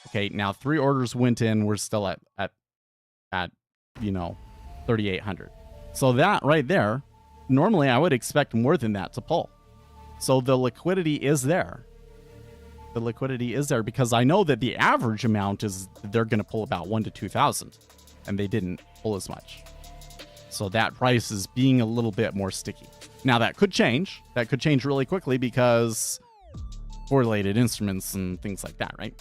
Okay, now 3 orders went in. We're still at 3,800. So that right there, normally I would expect more than that to pull. So the liquidity is there. The liquidity is there because I know that the average amount is they're going to pull about 1,000 to 2,000, and they didn't pull as much. So that price is being a little bit more sticky. Now that could change. That could change really quickly because correlated instruments and things like that, right?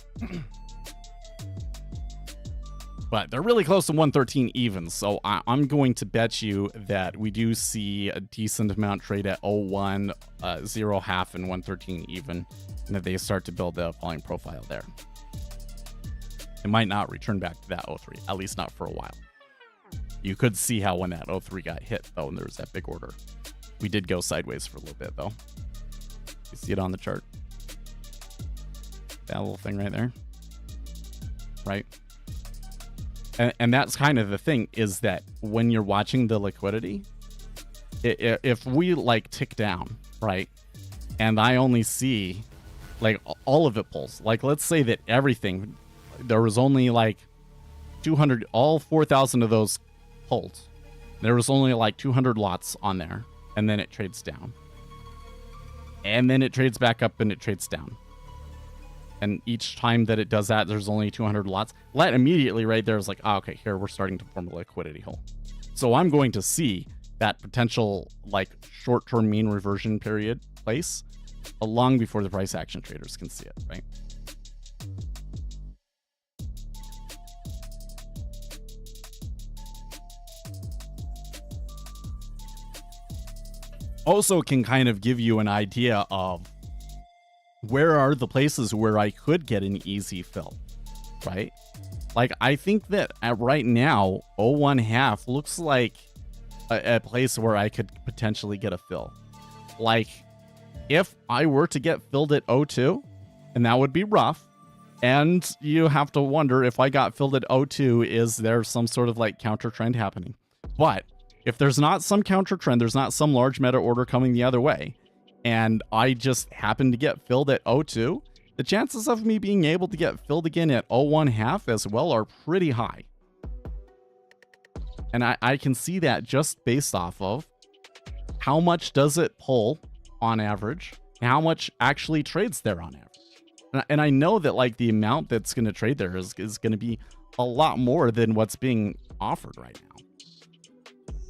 But they're really close to 113 even, so I'm going to bet you that we do see a decent amount trade at 01, 0 half, and 113 even, and that they start to build a volume profile there. It might not return back to that 03, at least not for a while. You could see how when that 03 got hit, though, and there was that big order. We did go sideways for a little bit, though. You see it on the chart? That little thing right there? Right? And that's kind of the thing, is that when you're watching the liquidity, if we like tick down, right, and I only see like all of it pulls, like let's say that everything, there was only like 200, all 4,000 of those pulled. There was only like 200 lots on there, and then it trades down. And then it trades back up and it trades down. And each time that it does that, there's only 200 lots. That immediately right there is like, oh, okay, here we're starting to form a liquidity hole. So I'm going to see that potential like short-term mean reversion period place long before the price action traders can see it, right? Also can kind of give you an idea of where are the places where I could get an easy fill, right? Like, I think that right now, 01 half looks like a place where I could potentially get a fill. Like, if I were to get filled at 02, and that would be rough, and you have to wonder if I got filled at 02, is there some sort of like counter trend happening? But if there's not some counter trend, there's not some large meta order coming the other way, and I just happen to get filled at 02, the chances of me being able to get filled again at 01 half as well are pretty high. And I can see that just based off of how much does it pull on average, and how much actually trades there on average. And I know that like the amount that's going to trade there is going to be a lot more than what's being offered right now.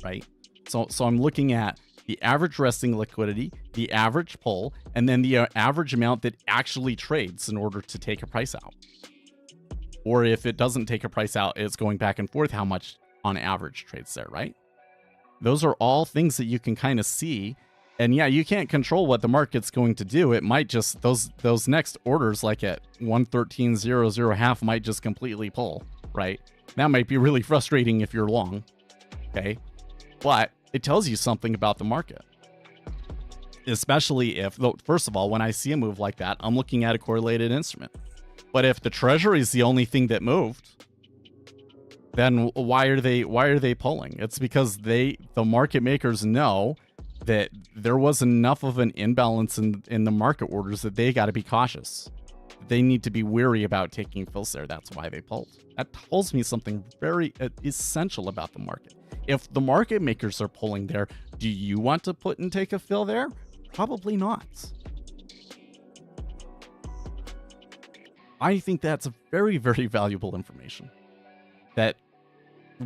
Right? So I'm looking at the average resting liquidity, the average pull, and then the average amount that actually trades in order to take a price out. Or if it doesn't take a price out, it's going back and forth how much on average trades there, right? Those are all things that you can kind of see. And yeah, you can't control what the market's going to do. It might just, those next orders like at 113.00 half might just completely pull, right? That might be really frustrating if you're long, okay? But it tells you something about the market. Especially if, first of all, when I see a move like that, I'm looking at a correlated instrument. But if the treasury is the only thing that moved, then why are they pulling? It's because the market makers know that there was enough of an imbalance in the market orders that they got to be cautious. They need to be wary about taking fills there. That's why they pulled. That tells me something very essential about the market. If the market makers are pulling there, do you want to put and take a fill there? Probably not. I think that's very, very valuable information that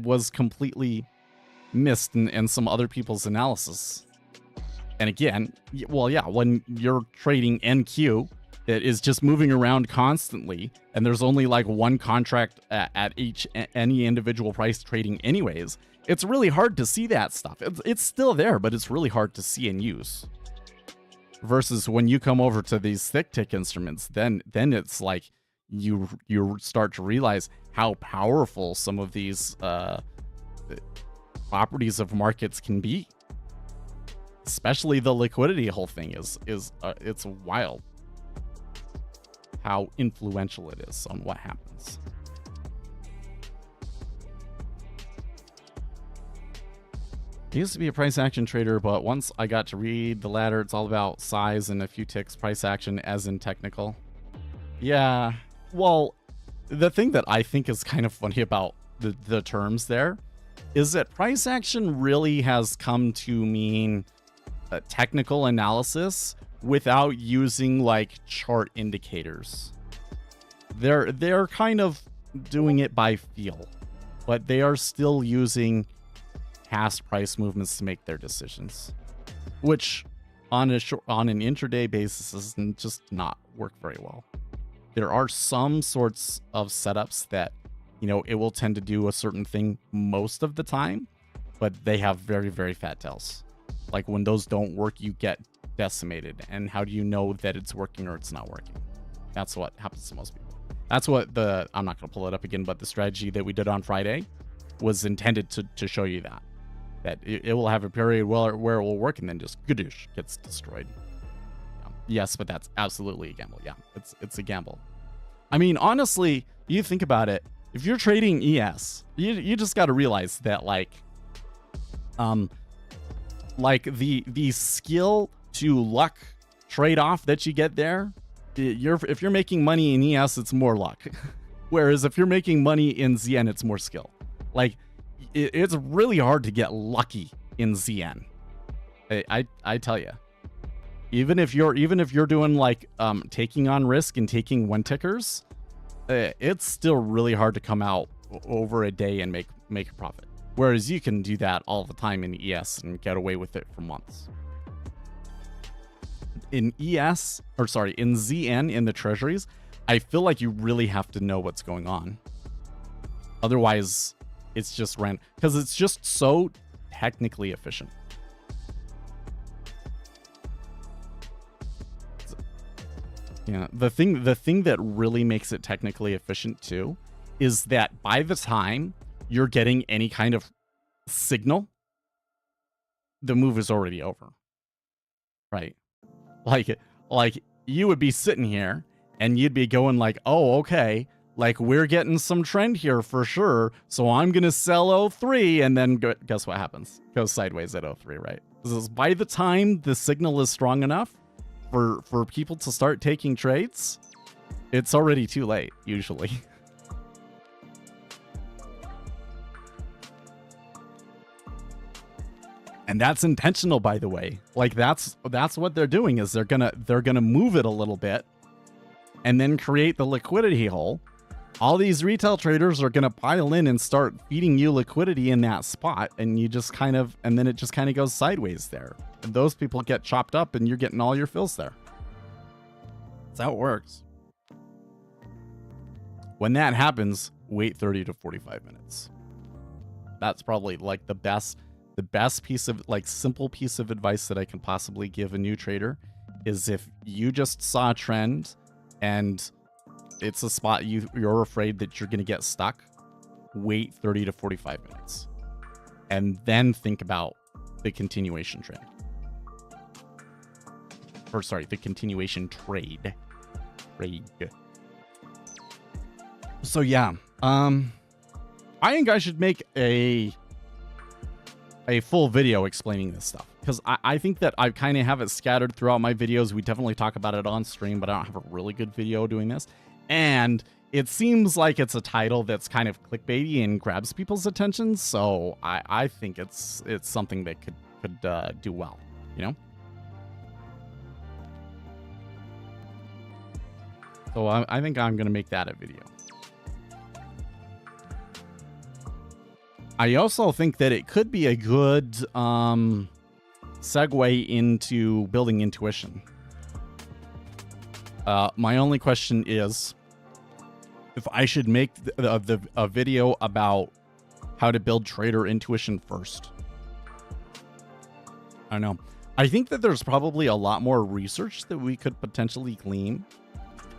was completely missed in some other people's analysis. And again, well, yeah, when you're trading NQ that is just moving around constantly, and there's only like one contract at any individual price trading anyways, it's really hard to see that stuff. It's still there, but it's really hard to see and use. Versus when you come over to these thick tick instruments, then it's like you start to realize how powerful some of these properties of markets can be. Especially the liquidity whole thing is it's wild how influential it is on what happens. I used to be a price action trader, but once I got to read the ladder, it's all about size and a few ticks, price action as in technical. Yeah, well, the thing that I think is kind of funny about the terms there is that price action really has come to mean technical analysis without using like chart indicators. They're kind of doing it by feel, but they are still using past price movements to make their decisions, which on an intraday basis doesn't just not work very well. There are some sorts of setups that, you know, it will tend to do a certain thing most of the time, but they have very, very fat tails. Like when those don't work, you get decimated. And how do you know that it's working or it's not working? That's what happens to most people. That's what I'm not going to pull it up again, but the strategy that we did on Friday was intended to show you that it will have a period where it will work and then just gadoosh, gets destroyed. Yes, but that's absolutely a gamble. Yeah, it's a gamble. I mean, honestly, you think about it. If you're trading ES, you just got to realize that like the skill to luck trade-off that you get there, if you're making money in ES, it's more luck. Whereas if you're making money in ZN, it's more skill. Like it's really hard to get lucky in ZN. I tell you. Even if you're doing like taking on risk and taking one tickers, it's still really hard to come out over a day and make a profit. Whereas you can do that all the time in ES and get away with it for months. In ES, or sorry, in ZN, in the treasuries, I feel like you really have to know what's going on. Otherwise, it's just random, because it's just so technically efficient. Yeah, the thing that really makes it technically efficient too is that by the time you're getting any kind of signal, the move is already over. Right? Like you would be sitting here and you'd be going like, "Oh, okay, like we're getting some trend here for sure, so I'm going to sell 03," and then guess what happens? Goes sideways at 03, right? Because by the time the signal is strong enough for people to start taking trades, it's already too late, usually. And that's intentional, by the way. Like that's what they're doing, is they're gonna move it a little bit and then create the liquidity hole. All these retail traders are gonna pile in and start feeding you liquidity in that spot, and you just and then it just kind of goes sideways there. And those people get chopped up and you're getting all your fills there. That's how it works. When that happens, wait 30 to 45 minutes. That's probably like the best piece of like simple piece of advice that I can possibly give a new trader is if you just saw a trend and it's a spot you're afraid that you're going to get stuck, wait 30 to 45 minutes and then think about the continuation trend. Or sorry, the continuation trade. So yeah, I think I should make a full video explaining this stuff, because I think that I kind of have it scattered throughout my videos. We definitely talk about it on stream, but I don't have a really good video doing this. And it seems like it's a title that's kind of clickbaity and grabs people's attention. So I think it's something that could do well, you know? So I think I'm going to make that a video. I also think that it could be a good segue into building intuition. My only question is if I should make a video about how to build trader intuition first. I don't know. I think that there's probably a lot more research that we could potentially glean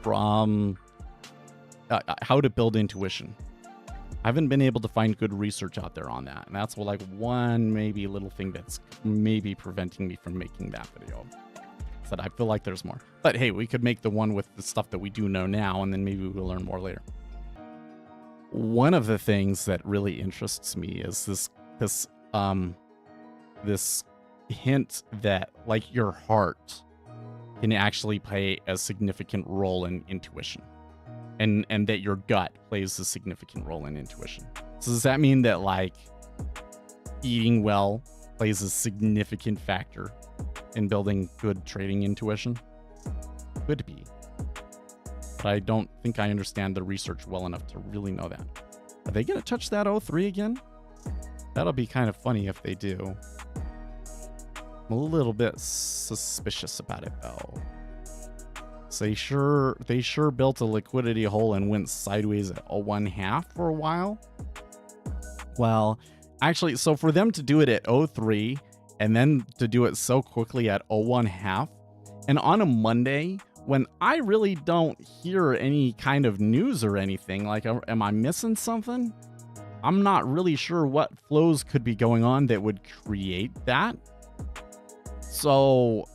from how to build intuition. I haven't been able to find good research out there on that. And that's like one maybe little thing that's maybe preventing me from making that video. So I feel like there's more. But hey, we could make the one with the stuff that we do know now, and then maybe we'll learn more later. One of the things that really interests me is this this hint that like your heart can actually play a significant role in intuition, and that your gut plays a significant role in intuition. So does that mean that like eating well plays a significant factor in building good trading intuition? Could be. But I don't think I understand the research well enough to really know that. Are they going to touch that O3 again? That'll be kind of funny if they do. I'm a little bit suspicious about it though. So they sure built a liquidity hole and went sideways at 0.5 for a while. Well, actually, so for them to do it at 0.3 and then to do it so quickly at 0.5 and on a Monday when I really don't hear any kind of news or anything, like, am I missing something? I'm not really sure what flows could be going on that would create that. So,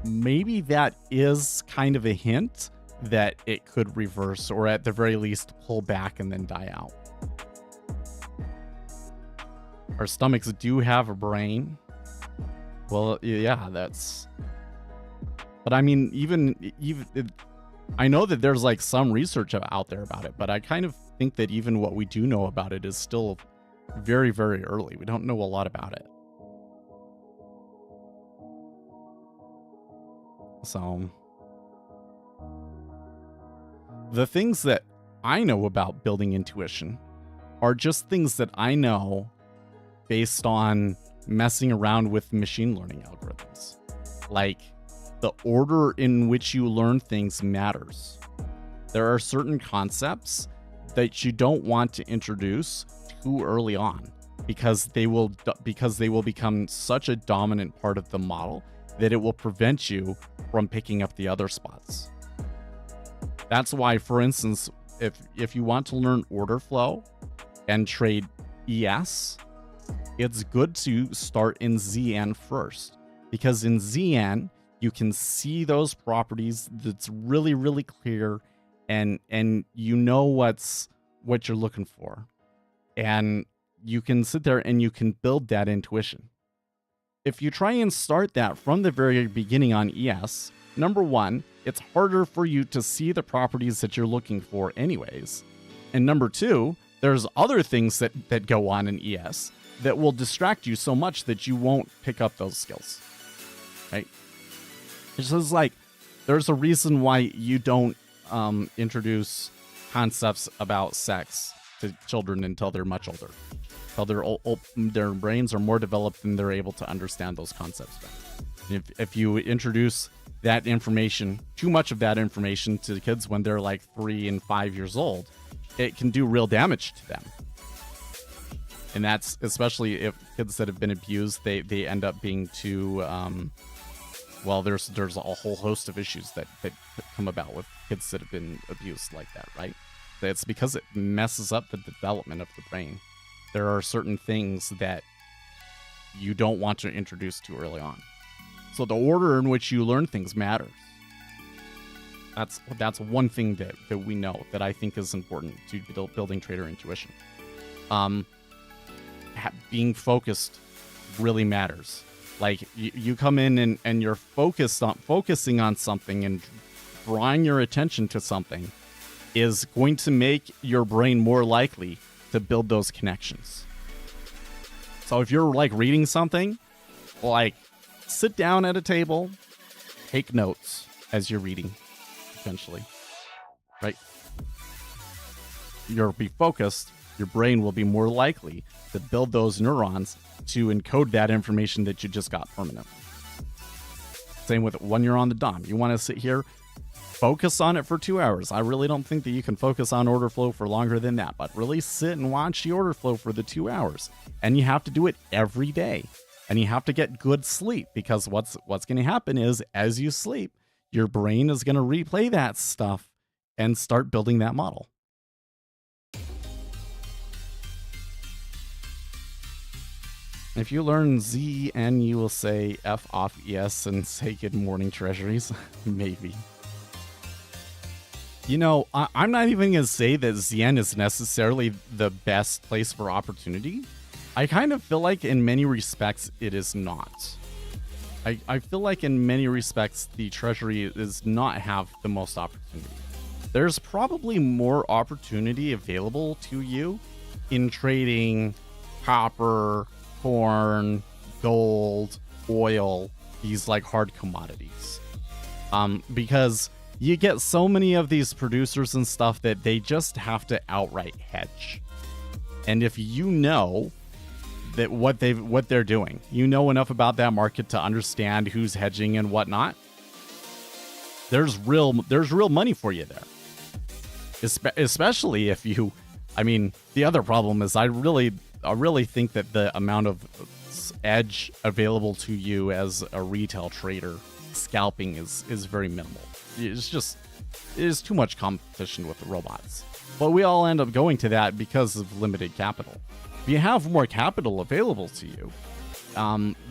maybe that is kind of a hint that it could reverse, or at the very least pull back and then die out. Our stomachs do have a brain. Well, yeah, that's... But I mean, even I know that there's like some research out there about it, but I kind of think that even what we do know about it is still very, very early. We don't know a lot about it. So the things that I know about building intuition are just things that I know based on messing around with machine learning algorithms. Like, the order in which you learn things matters. There are certain concepts that you don't want to introduce too early on because they will become such a dominant part of the model that it will prevent you from picking up the other spots. That's why, for instance, if you want to learn order flow and trade ES, it's good to start in ZN first, because in ZN you can see those properties that's really, really clear, and you know what you're looking for, and you can sit there and you can build that intuition. If you try and start that from the very beginning on ES, number one, it's harder for you to see the properties that you're looking for anyways. And number two, there's other things that go on in ES that will distract you so much that you won't pick up those skills, right? It's just like, there's a reason why you don't introduce concepts about sex to children until they're much older. Until their brains are more developed and they're able to understand those concepts better. If you introduce that information, too much of that information to kids when they're like 3 and 5 years old, it can do real damage to them. And that's especially if kids that have been abused, they end up being too, well, there's a whole host of issues that come about with kids that have been abused like that, right? It's because it messes up the development of the brain. There are certain things that you don't want to introduce too early on. So the order in which you learn things matters. That's one thing that we know that I think is important to building trader intuition. Being focused really matters. Like you come in and you're focusing on something and drawing your attention to something is going to make your brain more likely to build those connections. So if you're like reading something, like sit down at a table, take notes as you're reading, potentially, right? You'll be focused. Your brain will be more likely to build those neurons to encode that information that you just got permanently. Same with when you're on the DOM. You want to sit here, focus on it for 2 hours. I really don't think that you can focus on order flow for longer than that, but really sit and watch the order flow for the 2 hours. And you have to do it every day. And you have to get good sleep, because what's going to happen is as you sleep, your brain is going to replay that stuff and start building that model. If you learn ZN, you will say F off ES and say good morning, treasuries. Maybe. You know, I'm not even going to say that ZN is necessarily the best place for opportunity, I kind of feel like in many respects it is not. I feel like in many respects the treasury does not have the most opportunity. There's probably more opportunity available to you in trading copper, corn, gold, oil, these like hard commodities. Because you get so many of these producers and stuff that they just have to outright hedge. And if you know that what they're doing, you know enough about that market to understand who's hedging and whatnot, there's real money for you there. Especially if you, I mean, the other problem is I really think that the amount of edge available to you as a retail trader scalping is very minimal. It is too much competition with the robots. But we all end up going to that because of limited capital. If you have more capital available to you,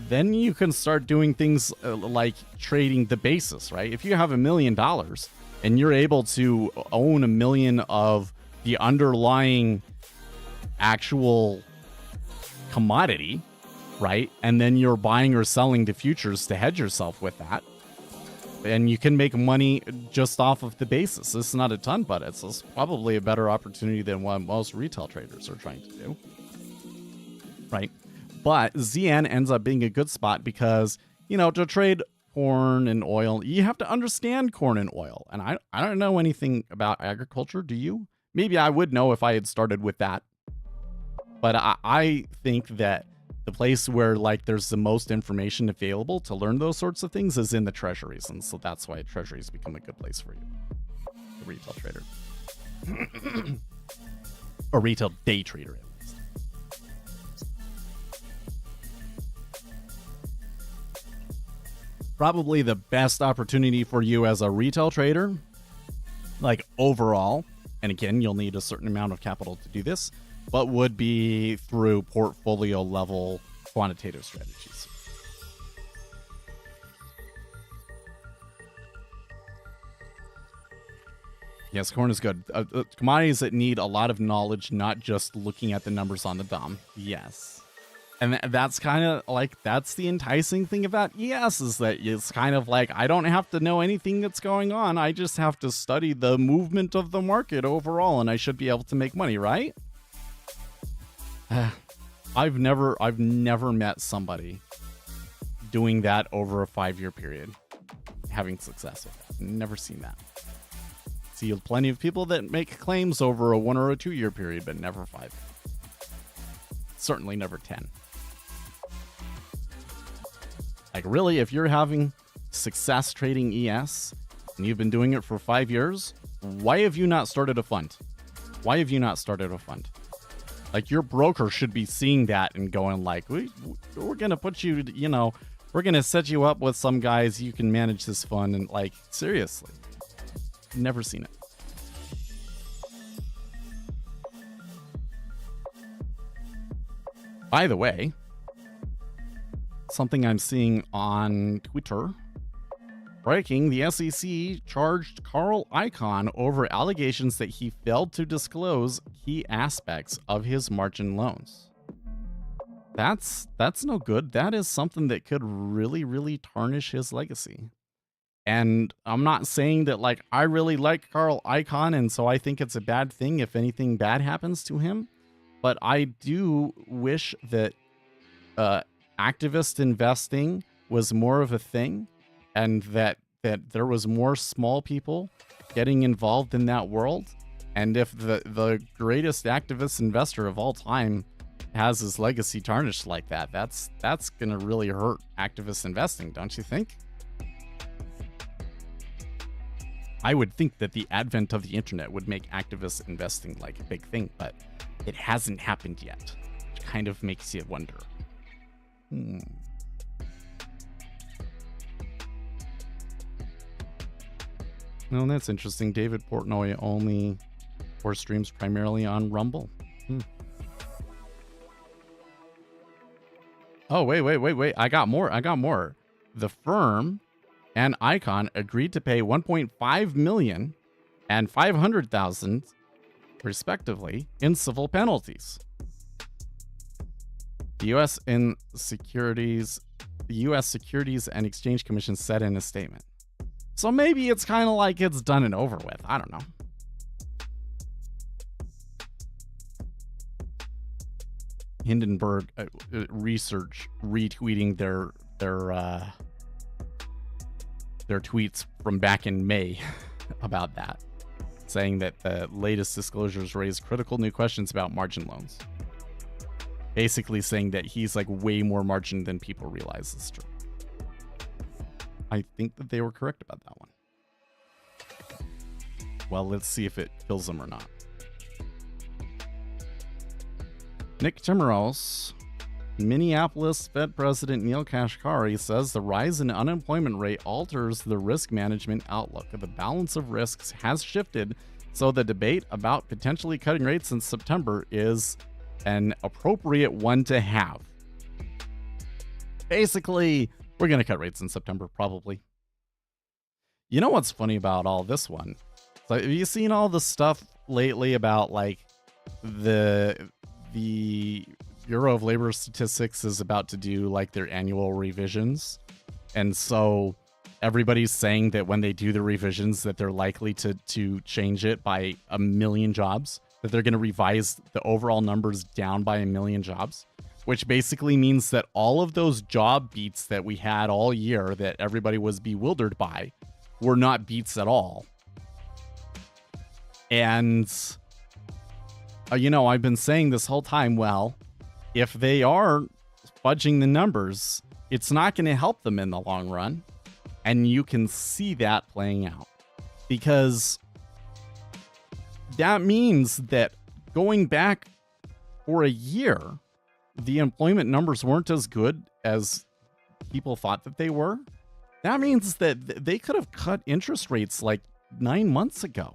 then you can start doing things like trading the basis, right? If you have $1 million and you're able to own 1 million of the underlying actual commodity, right? And then you're buying or selling the futures to hedge yourself with that. And you can make money just off of the basis. This is not a ton, but it's probably a better opportunity than what most retail traders are trying to do. Right? But ZN ends up being a good spot because, you know, to trade corn and oil, you have to understand corn and oil. And I don't know anything about agriculture. Do you? Maybe I would know if I had started with that. But I think that the place where like there's the most information available to learn those sorts of things is in the treasuries. And so that's why treasuries become a good place for you. A retail trader. A retail day trader, at least. Probably the best opportunity for you as a retail trader, like overall, and again, you'll need a certain amount of capital to do this, but would be through portfolio level quantitative strategies. Yes, corn is good. Commodities that need a lot of knowledge, not just looking at the numbers on the DOM. Yes. And that's kind of like, that's the enticing thing about ES, is that it's kind of like, I don't have to know anything that's going on. I just have to study the movement of the market overall, and I should be able to make money, right? I've never met somebody doing that over a 5-year period, having success with that. Never seen that. See plenty of people that make claims over a 1 or a 2-year period, but never 5. Certainly never 10. Like really, if you're having success trading ES and you've been doing it for 5 years, why have you not started a fund? Why have you not started a fund? Like your broker should be seeing that and going like, we're going to put you, you know, we're going to set you up with some guys, you can manage this fund. And like, seriously, never seen it. By the way, something I'm seeing on Twitter. Breaking, the SEC charged Carl Icahn over allegations that he failed to disclose key aspects of his margin loans. That's no good. That is something that could really, really tarnish his legacy. And I'm not saying that like I really like Carl Icahn and so I think it's a bad thing if anything bad happens to him. But I do wish that activist investing was more of a thing, and that there was more small people getting involved in that world. And if the greatest activist investor of all time has his legacy tarnished like that, that's gonna really hurt activist investing, don't you think? I would think that the advent of the internet would make activist investing like a big thing, but it hasn't happened yet, which kind of makes you wonder. No, that's interesting. David Portnoy only streams primarily on Rumble. Oh, wait. I got more. The firm and Icahn agreed to pay $1.5 million and $500,000 respectively in civil penalties. The U.S. Securities and Exchange Commission said in a statement. So maybe it's kind of like it's done and over with. I don't know. Hindenburg Research retweeting their tweets from back in May about that, saying that the latest disclosures raise critical new questions about margin loans. Basically saying that he's like way more margin than people realize is true. I think that they were correct about that one. Well, let's see if it kills them or not. Nick Timiraos, Minneapolis Fed President Neil Kashkari says the rise in unemployment rate alters the risk management outlook. The balance of risks has shifted, so the debate about potentially cutting rates in September is an appropriate one to have. Basically, we're going to cut rates in September, probably. You know what's funny about all this one? So have you seen all the stuff lately about like the Bureau of Labor Statistics is about to do like their annual revisions, and so everybody's saying that when they do the revisions that they're likely to change it by 1 million jobs, that they're going to revise the overall numbers down by 1 million jobs, which basically means that all of those job beats that we had all year that everybody was bewildered by were not beats at all. And you know, I've been saying this whole time, well, if they are fudging the numbers, it's not going to help them in the long run. And you can see that playing out, because that means that going back for a year, the employment numbers weren't as good as people thought that they were. That means that they could have cut interest rates like 9 months ago,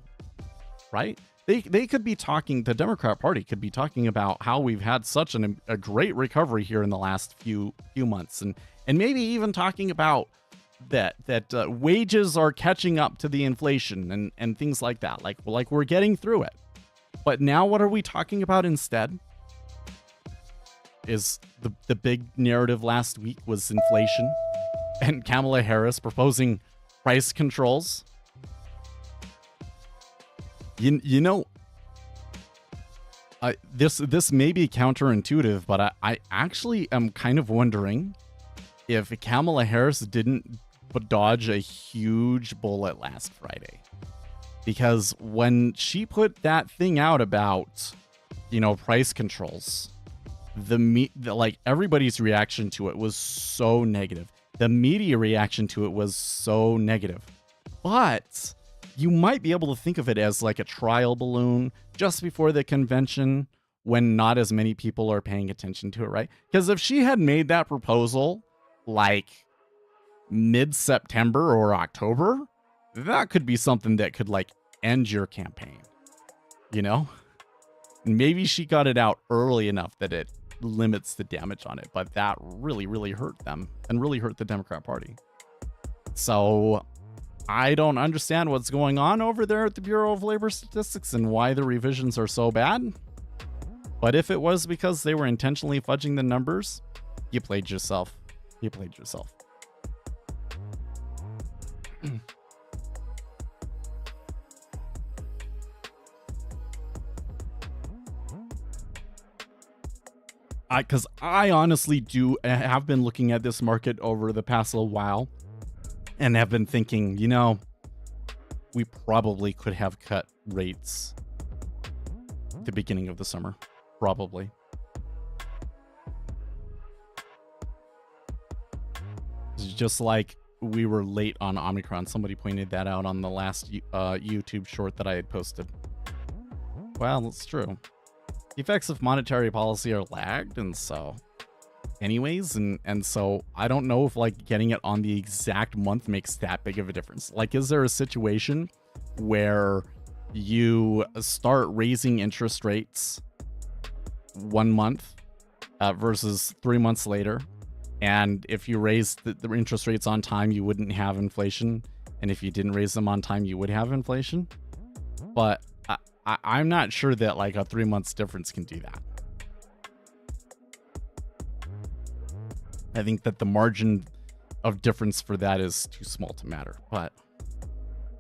right? They could be talking, the Democrat Party could be talking about how we've had such a great recovery here in the last few months, and maybe even talking about that wages are catching up to the inflation and things like that, like we're getting through it. But now what are we talking about instead? Is the big narrative last week was inflation and Kamala Harris proposing price controls. You know, this may be counterintuitive, but I actually am kind of wondering if Kamala Harris didn't dodge a huge bullet last Friday. Because when she put that thing out about, you know, price controls, like everybody's reaction to it was so negative. The media reaction to it was so negative. But you might be able to think of it as like a trial balloon just before the convention when not as many people are paying attention to it, right? Because if she had made that proposal like mid-September or October, that could be something that could like end your campaign, you know? Maybe she got it out early enough that it limits the damage on it, but that really, really hurt them and really hurt the Democrat Party. So I don't understand what's going on over there at the Bureau of Labor Statistics and why the revisions are so bad. But if it was because they were intentionally fudging the numbers, you played yourself. You played yourself. Because I honestly have been looking at this market over the past little while and have been thinking, you know, we probably could have cut rates at the beginning of the summer. Probably. It's just like we were late on Omicron. Somebody pointed that out on the last YouTube short that I had posted. Well, it's true. The effects of monetary policy are lagged, and so anyways, and so I don't know if like getting it on the exact month makes that big of a difference. Like, is there a situation where you start raising interest rates 1 month versus 3 months later, and if you raise the interest rates on time, you wouldn't have inflation, and if you didn't raise them on time, you would have inflation? But I'm not sure that like a 3 months difference can do that. I think that the margin of difference for that is too small to matter, but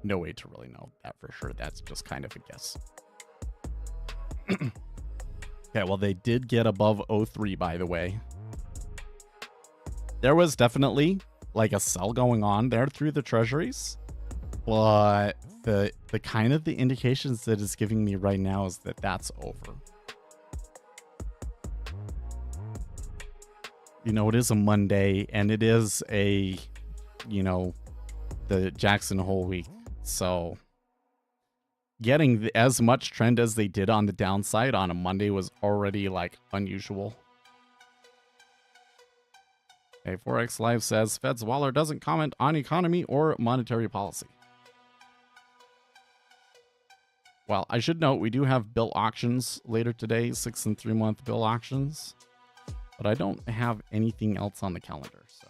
no way to really know that for sure. That's just kind of a guess. Okay, well, they did get above 03, by the way. There was definitely like a sell going on there through the treasuries, but the kind of the indications that it's giving me right now is that that's over. You know, it is a Monday, and it is a, you know, the Jackson Hole week. So getting as much trend as they did on the downside on a Monday was already like unusual. Okay, Forex Live says Fed's Waller doesn't comment on economy or monetary policy. Well, I should note we do have bill auctions later today, 6 and 3 month bill auctions, but I don't have anything else on the calendar, so.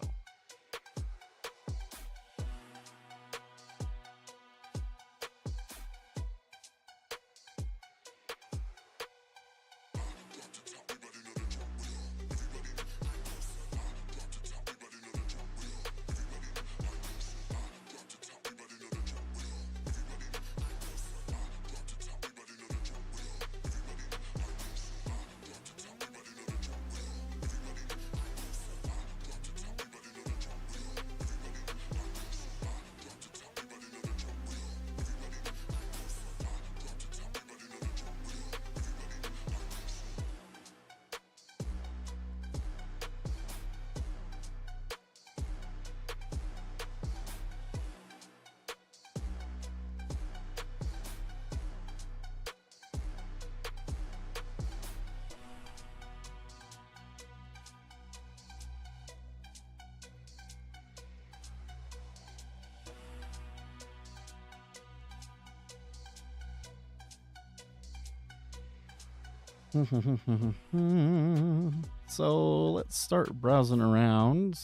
So let's start browsing around.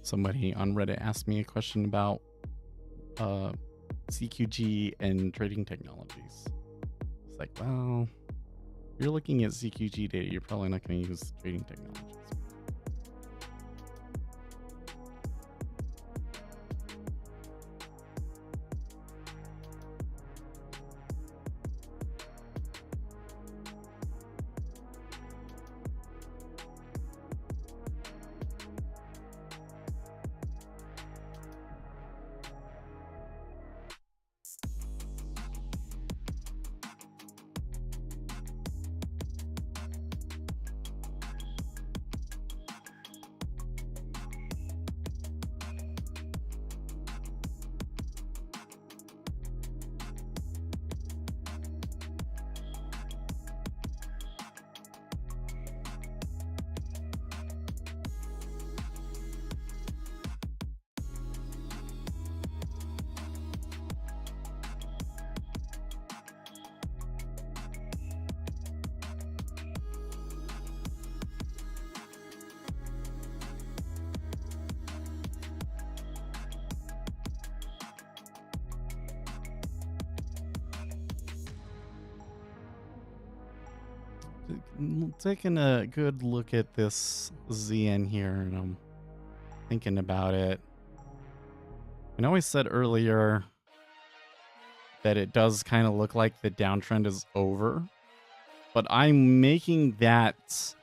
Somebody on Reddit asked me a question about CQG and trading technologies. It's like, well, if you're looking at CQG data, you're probably not going to use trading technologies. taking a good look at this ZN here, and I'm thinking about it. I know I said earlier that it does kind of look like the downtrend is over, but I'm making that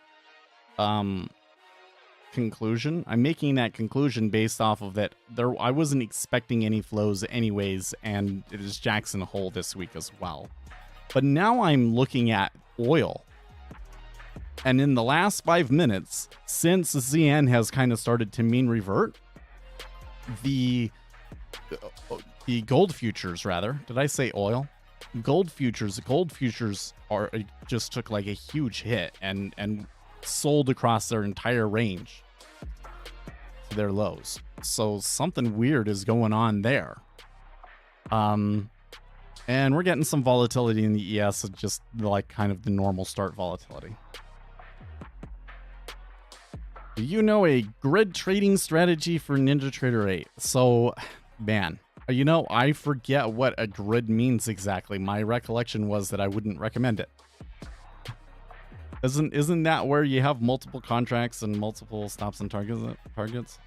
conclusion. I'm making that conclusion based off of that I wasn't expecting any flows anyways, and it is Jackson Hole this week as well. But now I'm looking at oil. And in the last 5 minutes, since ZN has kind of started to mean revert, the gold futures, rather. Did I say oil? Gold futures are just took like a huge hit and sold across their entire range to their lows. So something weird is going on there. And we're getting some volatility in the ES, just like kind of the normal start volatility. Do you know a grid trading strategy for NinjaTrader 8? So, man, I forget what a grid means exactly. My recollection was that I wouldn't recommend it. Isn't that where you have multiple contracts and multiple stops and targets?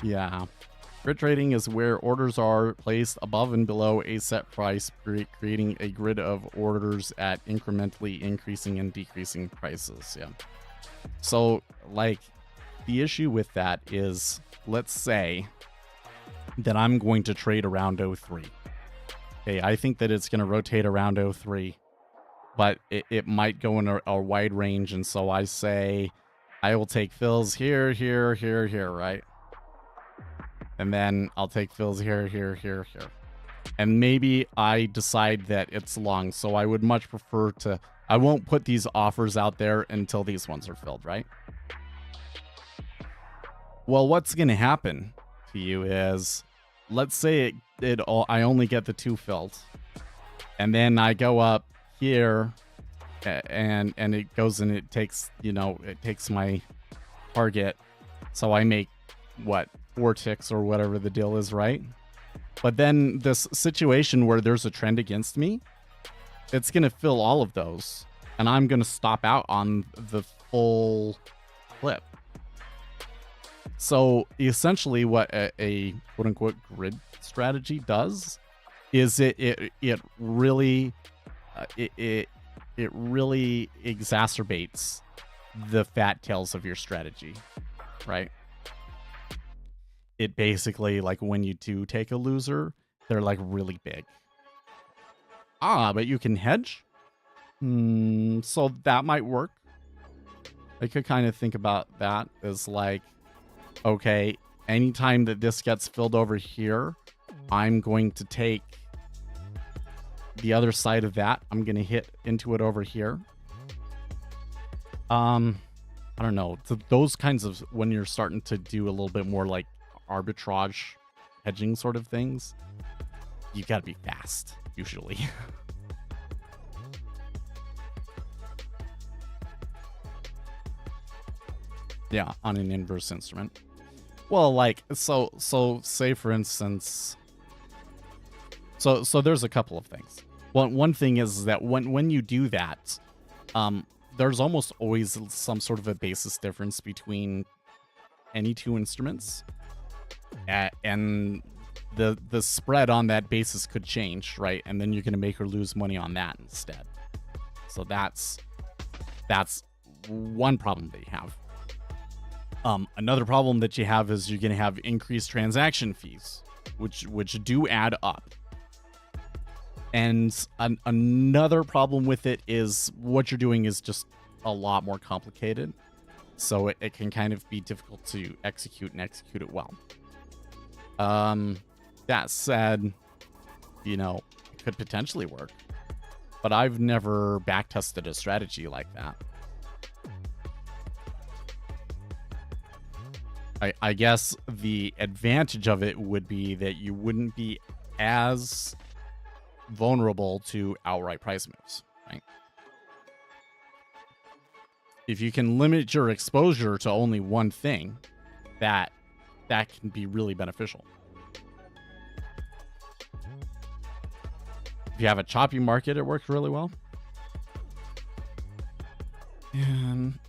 Yeah. Grid trading is where orders are placed above and below a set price, creating a grid of orders at incrementally increasing and decreasing prices. Yeah. So, like, the issue with that is, let's say that I'm going to trade around 03. Okay, I think that it's going to rotate around 03, but it might go in a wide range, and so I say I will take fills here, here, here, here, right? And then I'll take fills here, here, here, here. And maybe I decide that it's long, so I would much prefer to... I won't put these offers out there until these ones are filled, right? Well, what's going to happen to you is, let's say I only get the 2 filled, and then I go up here, and it goes and it takes, it takes my target, so I make, what, 4 ticks or whatever the deal is, right? But then this situation where there's a trend against me, it's going to fill all of those, and I'm going to stop out on the full clip. So essentially what a quote-unquote grid strategy does is it really exacerbates the fat tails of your strategy, right? It basically, like, when you do take a loser, they're like really big. But you can hedge? So that might work. I could kind of think about that as like, okay, anytime that this gets filled over here, I'm going to take the other side of that. I'm going to hit into it over here. I don't know. Those kinds of, when you're starting to do a little bit more like arbitrage hedging sort of things, you got to be fast, usually. Yeah, on an inverse instrument. Well, like, so say for instance, so there's a couple of things. One thing is that when you do that, there's almost always some sort of a basis difference between any 2 instruments, and the spread on that basis could change, right? And then you're going to make or lose money on that instead. So that's one problem that you have. Another problem that you have is you're going to have increased transaction fees, which do add up. And another problem with it is what you're doing is just a lot more complicated. So it can kind of be difficult to execute and execute it well. That said, it could potentially work. But I've never back-tested a strategy like that. I guess the advantage of it would be that you wouldn't be as vulnerable to outright price moves, right? If you can limit your exposure to only one thing, that can be really beneficial. If you have a choppy market, it works really well. And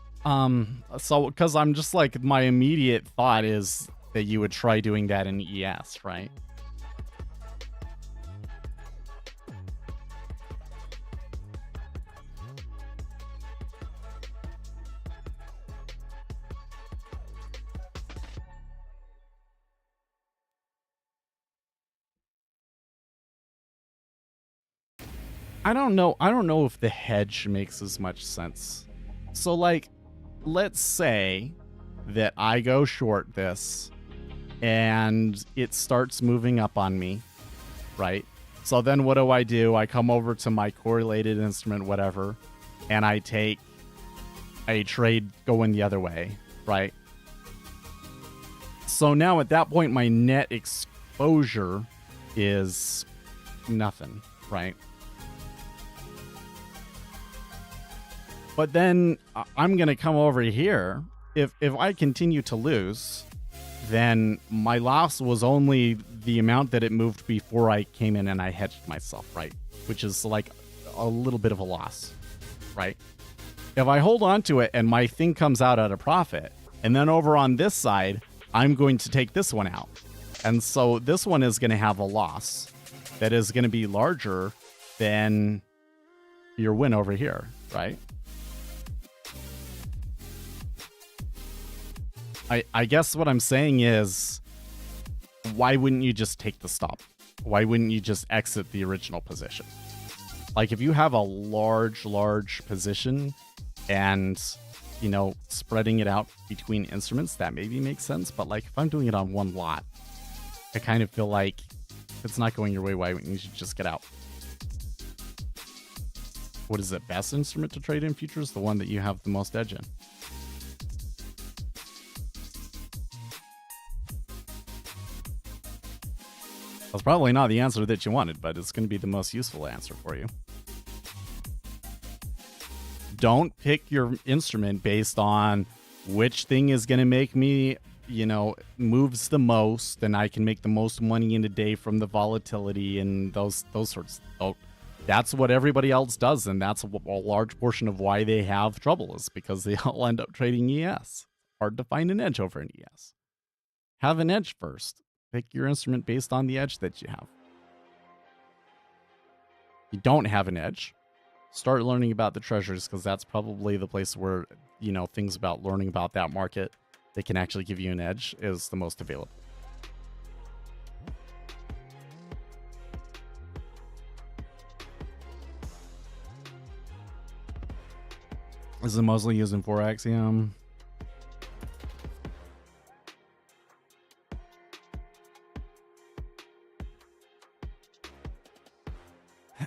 so because I'm just like, my immediate thought is that you would try doing that in ES, right? I don't know if the hedge makes as much sense. So like, let's say that I go short this and it starts moving up on me, right? So then what do? I come over to my correlated instrument, whatever, and I take a trade going the other way, right? So now at that point, my net exposure is nothing, right? But then I'm going to come over here. If I continue to lose, then my loss was only the amount that it moved before I came in and I hedged myself, right? Which is like a little bit of a loss, right? If I hold on to it and my thing comes out at a profit, and then over on this side, I'm going to take this one out. And so this one is going to have a loss that is going to be larger than your win over here, right? I guess what I'm saying is, why wouldn't you just take the stop? Why wouldn't you just exit the original position? Like if you have a large position and, you know, spreading it out between instruments, that maybe makes sense. But like if I'm doing it on one lot, I kind of feel like if it's not going your way, why wouldn't you just get out? What is the best instrument to trade in futures? The one that you have the most edge in. That's probably not the answer that you wanted, but it's going to be the most useful answer for you. Don't pick your instrument based on which thing is going to make me, you know, moves the most, and I can make the most money in a day from the volatility and those sorts. So that's what everybody else does, and that's a large portion of why they have trouble, is because they all end up trading ES. Hard to find an edge over an ES. Have an edge first. Pick your instrument based on the edge that you have. You don't have an edge, start learning about the treasuries, because that's probably the place where, you know, things about learning about that market that can actually give you an edge is the most available. This is mostly used in Forex, yeah.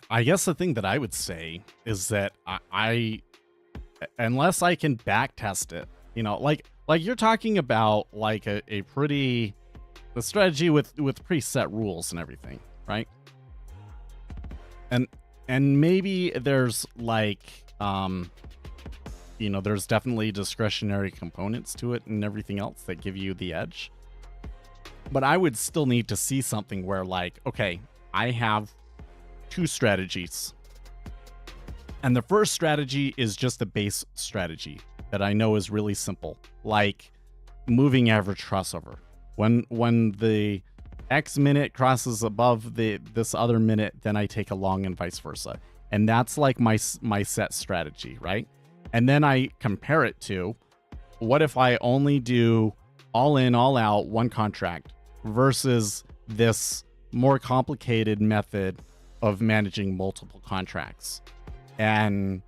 I guess the thing that I would say is that I unless I can back test it, you know, like you're talking about like a strategy with preset rules and everything, right? And maybe there's like you know, there's definitely discretionary components to it and everything else that give you the edge. But I would still need to see something where like, okay, I have two strategies. And the first strategy is just a base strategy that I know is really simple, like moving average crossover. When the X minute crosses above this other minute, then I take a long and vice versa. And that's like my set strategy, right? And then I compare it to, what if I only do all in, all out, one contract versus this more complicated method of managing multiple contracts? And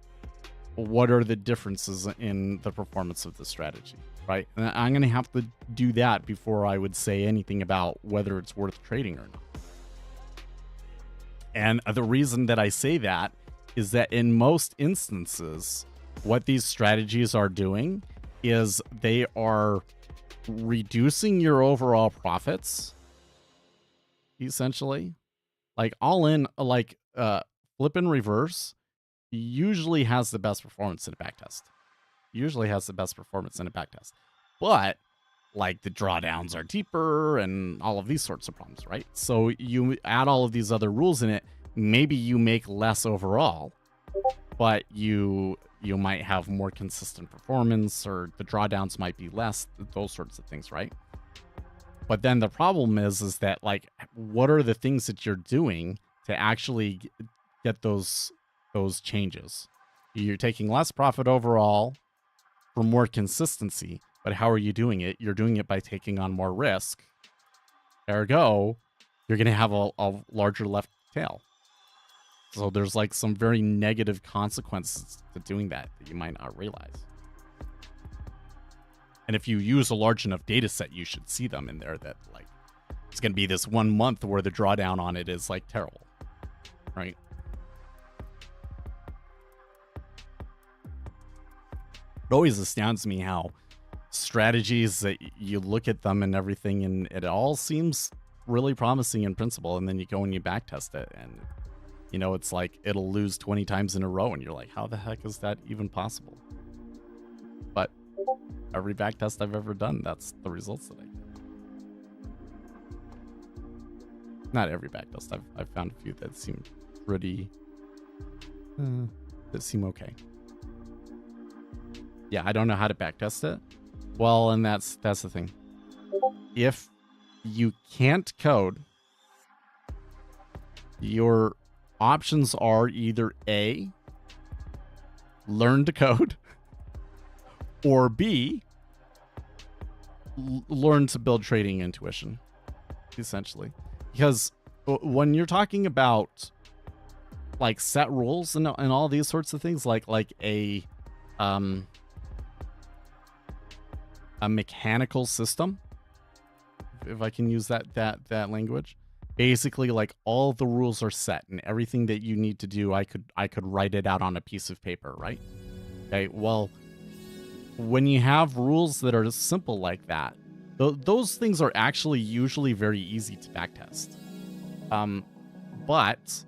what are the differences in the performance of the strategy, right? And I'm going to have to do that before I would say anything about whether it's worth trading or not. And the reason that I say that is that in most instances, what these strategies are doing is they are reducing your overall profits, essentially. Like all in, like flip and reverse usually has the best performance in a backtest. But like the drawdowns are deeper and all of these sorts of problems, right? So you add all of these other rules in it, maybe you make less overall, but you might have more consistent performance, or the drawdowns might be less, those sorts of things, right? But then the problem is that, like, what are the things that you're doing to actually get those changes? You're taking less profit overall for more consistency, but how are you doing it? You're doing it by taking on more risk. Ergo, you're going to have a larger left tail. So there's like some very negative consequences to doing that you might not realize. And if you use a large enough data set, you should see them in there, that like it's going to be this 1 month where the drawdown on it is like terrible, right? It always astounds me how strategies that you look at them and everything, and it all seems really promising in principle, and then you go and you backtest it, and you know, it's like it'll lose 20 times in a row, and you're like, how the heck is that even possible? But every backtest I've ever done, that's the results that I get. Not every backtest. I've found a few that seem pretty that seem okay. Yeah, I don't know how to backtest it. Well, and that's the thing. If you can't code, your options are either A, learn to code, or B, learn to build trading intuition, essentially. Because when you're talking about like set rules and all these sorts of things, like a mechanical system, if I can use that language, basically like all the rules are set, and everything that you need to do, I could write it out on a piece of paper, right? Okay, well, when you have rules that are simple like that, those things are actually usually very easy to backtest. But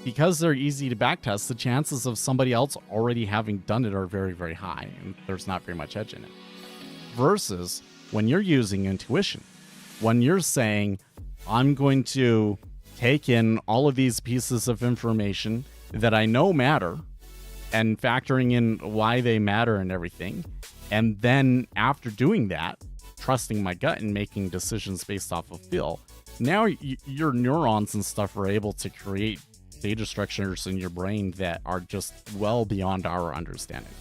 because they're easy to backtest, the chances of somebody else already having done it are very, very high, and there's not very much edge in it. Versus when you're using intuition, when you're saying, I'm going to take in all of these pieces of information that I know matter, and factoring in why they matter and everything, and then after doing that, trusting my gut and making decisions based off of feel, now your neurons and stuff are able to create data structures in your brain that are just well beyond our understanding.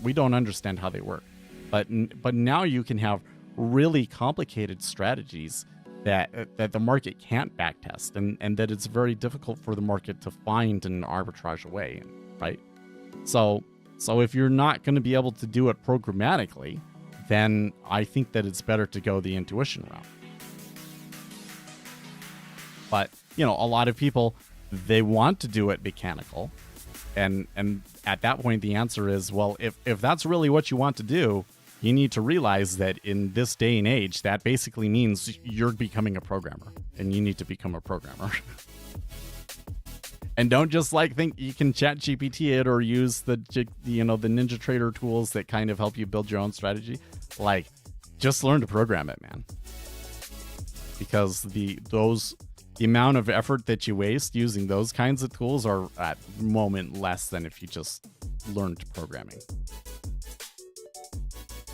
We don't understand how they work. But now you can have really complicated strategies that the market can't backtest, and that it's very difficult for the market to find and arbitrage away, right? So if you're not going to be able to do it programmatically, then I think that it's better to go the intuition route. But, you know, a lot of people, they want to do it mechanical. And at that point, the answer is, well, if that's really what you want to do, you need to realize that in this day and age, that basically means you're becoming a programmer, and you need to become a programmer. And don't just like think you can chat GPT it or use the Ninja Trader tools that kind of help you build your own strategy. Like, just learn to program it, man. Because the amount of effort that you waste using those kinds of tools are at the moment less than if you just learned programming.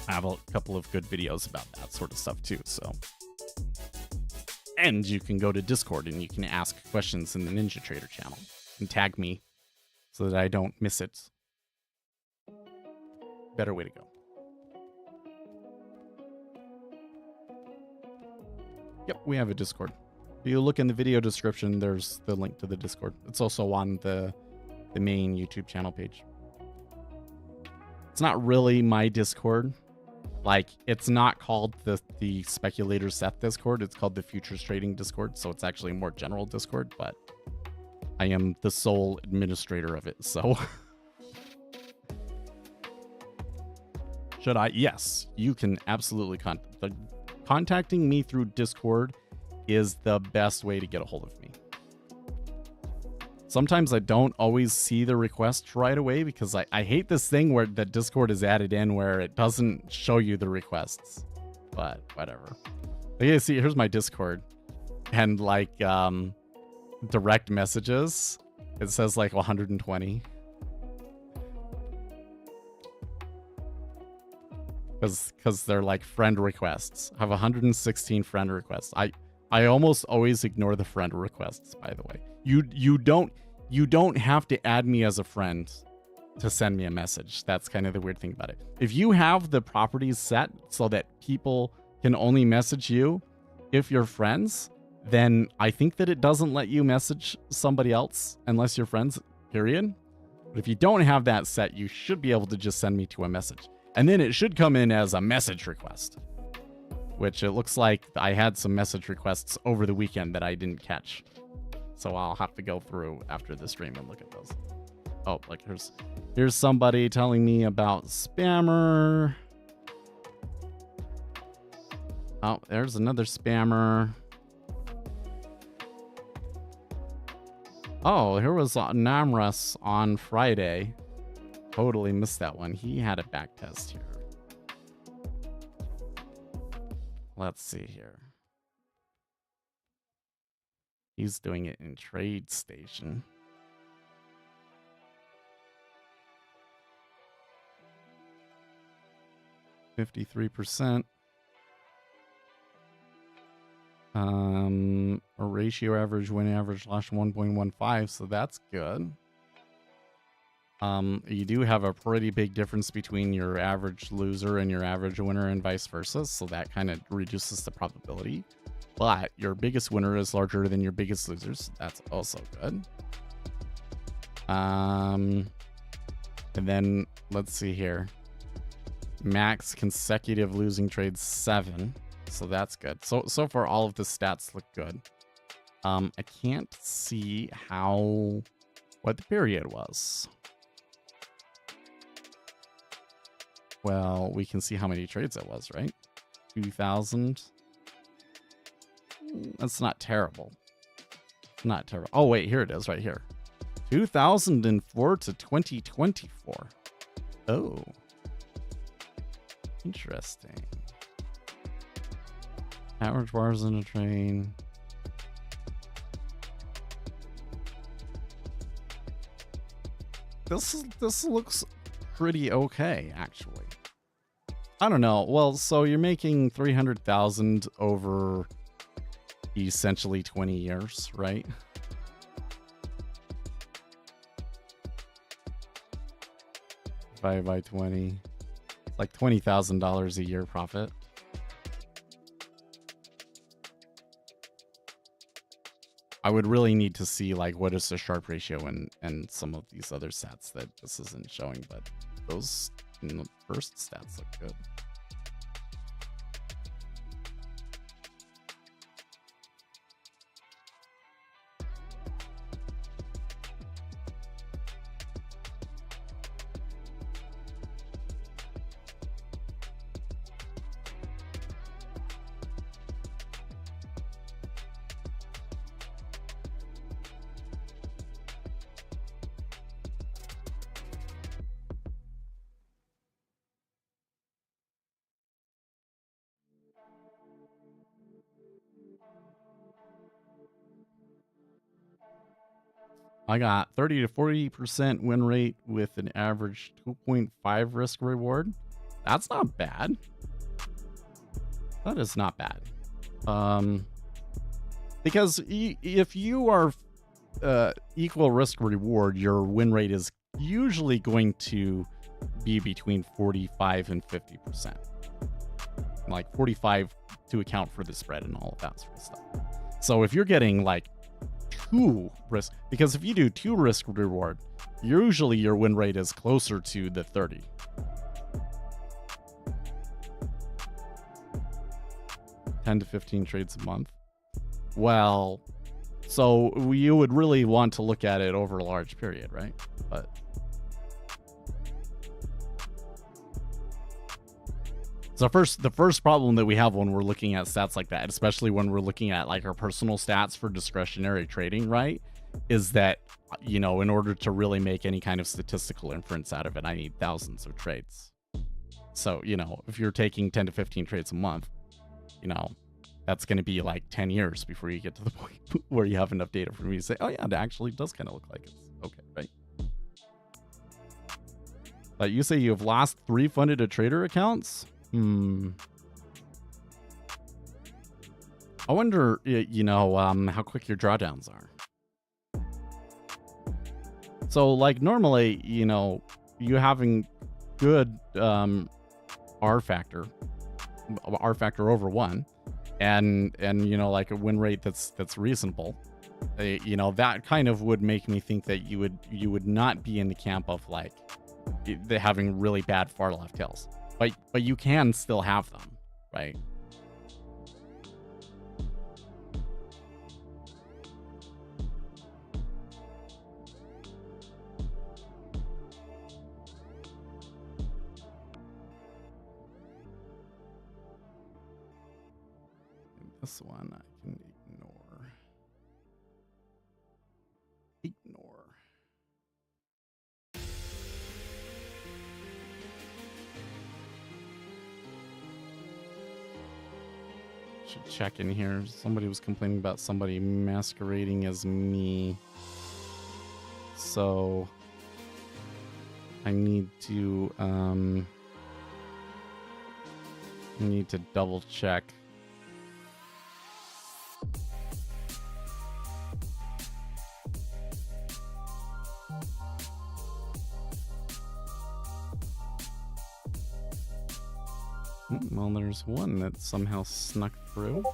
I have a couple of good videos about that sort of stuff too, so. And you can go to Discord and you can ask questions in the Ninja Trader channel and tag me so that I don't miss it. Better way to go. Yep, we have a Discord. If you look in the video description, there's the link to the Discord. It's also on the main YouTube channel page. It's not really my Discord. Like, it's not called the Speculator Seth Discord. It's called the Futures Trading Discord. So it's actually a more general Discord, but I am the sole administrator of it. So should I? Yes, you can absolutely contacting me through Discord is the best way to get a hold of me. Sometimes I don't always see the request right away because I hate this thing where the Discord is added in where it doesn't show you the requests, but whatever. Okay, see, here's my Discord. And like, direct messages, it says like 120. Because they're like friend requests. I have 116 friend requests. I almost always ignore the friend requests, by the way. You don't have to add me as a friend to send me a message. That's kind of the weird thing about it. If you have the properties set so that people can only message you if you're friends, then I think that it doesn't let you message somebody else unless you're friends, period. But if you don't have that set, you should be able to just send me to a message. And then it should come in as a message request, which it looks like I had some message requests over the weekend that I didn't catch. So I'll have to go through after the stream and look at those. Oh, like here's somebody telling me about spammer. Oh, there's another spammer. Oh, here was Namras on Friday. Totally missed that one. He had a back test here. Let's see here. He's doing it in Trade Station. %. A ratio average win average loss 1.15, so that's good. You do have a pretty big difference between your average loser and your average winner and vice versa, so that kind of reduces the probability. But your biggest winner is larger than your biggest losers. That's also good. And then let's see here. Max consecutive losing trades 7. So that's good. So far all of the stats look good. I can't see what the period was. Well, we can see how many trades it was, right? 2,000. That's not terrible. Not terrible. Oh, wait, here it is right here. 2004 to 2024. Oh. Interesting. Average bars in a train. This looks pretty okay, actually. I don't know. Well, so you're making 300,000 over essentially 20 years, right? Divided by 20. It's like $20,000 a year profit. I would really need to see like what is the Sharpe ratio and some of these other stats that this isn't showing, but those first stats look good. I got 30 to 40% win rate with an average 2.5 risk reward. That's not bad. That is not bad. Because if you are equal risk reward, your win rate is usually going to be between 45 and 50%. Like 45 to account for the spread and all of that sort of stuff. So if you're getting like 2 risk, because if you do 2 risk reward, usually your win rate is closer to the 30. $10 to 15 trades a month. Well, so you would really want to look at it over a large period, right? But so the first problem that we have when we're looking at stats like that, especially when we're looking at like our personal stats for discretionary trading, right, is that, you know, in order to really make any kind of statistical inference out of it, I need thousands of trades. So, you know, if you're taking 10 to 15 trades a month, you know, that's going to be like 10 years before you get to the point where you have enough data for me to say, oh yeah, it actually does kind of look like it's okay, right? You say you have lost 3 funded to trader accounts? I wonder, how quick your drawdowns are. So, like, normally, you having good R factor over 1, and like a win rate that's reasonable, that kind of would make me think that you would not be in the camp of like having really bad far left tails, but you can still have them, right? This one I can ignore. Should check in here. Somebody was complaining about somebody masquerading as me. So I need to double check. Well, there's one that somehow snuck through.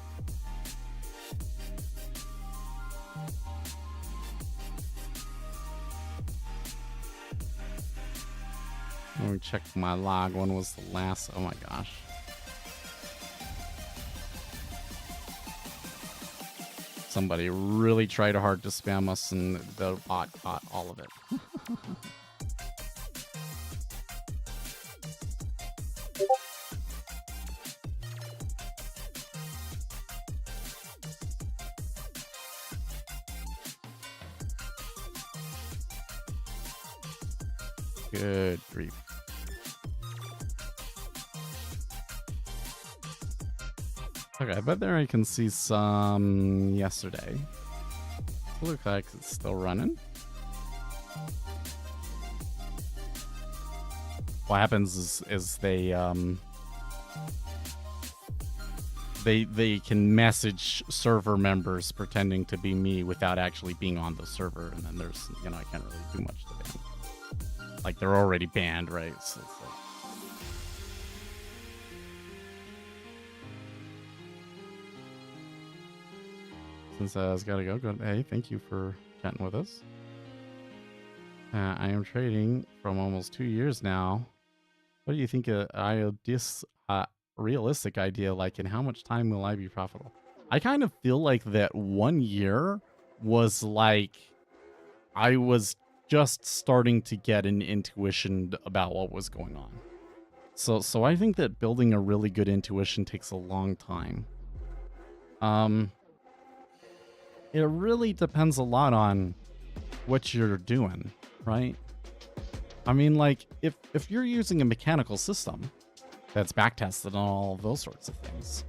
Let me check my log. When was the last? Oh my gosh. Somebody really tried hard to spam us and the bot caught all of it. Good grief. Okay, I bet there I can see some yesterday. Looks like it's still running. What happens is they can message server members pretending to be me without actually being on the server, and then there's, I can't really do much to them. Like, they're already banned, right? So it's like... Since I've got to go, hey, thank you for chatting with us. I am trading from almost 2 years now. What do you think this realistic idea like, and how much time will I be profitable? I kind of feel like that 1 year was like I was just starting to get an intuition about what was going on. So I think that building a really good intuition takes a long time. It really depends a lot on what you're doing, right? I mean, like, if you're using a mechanical system that's backtested and all of those sorts of things,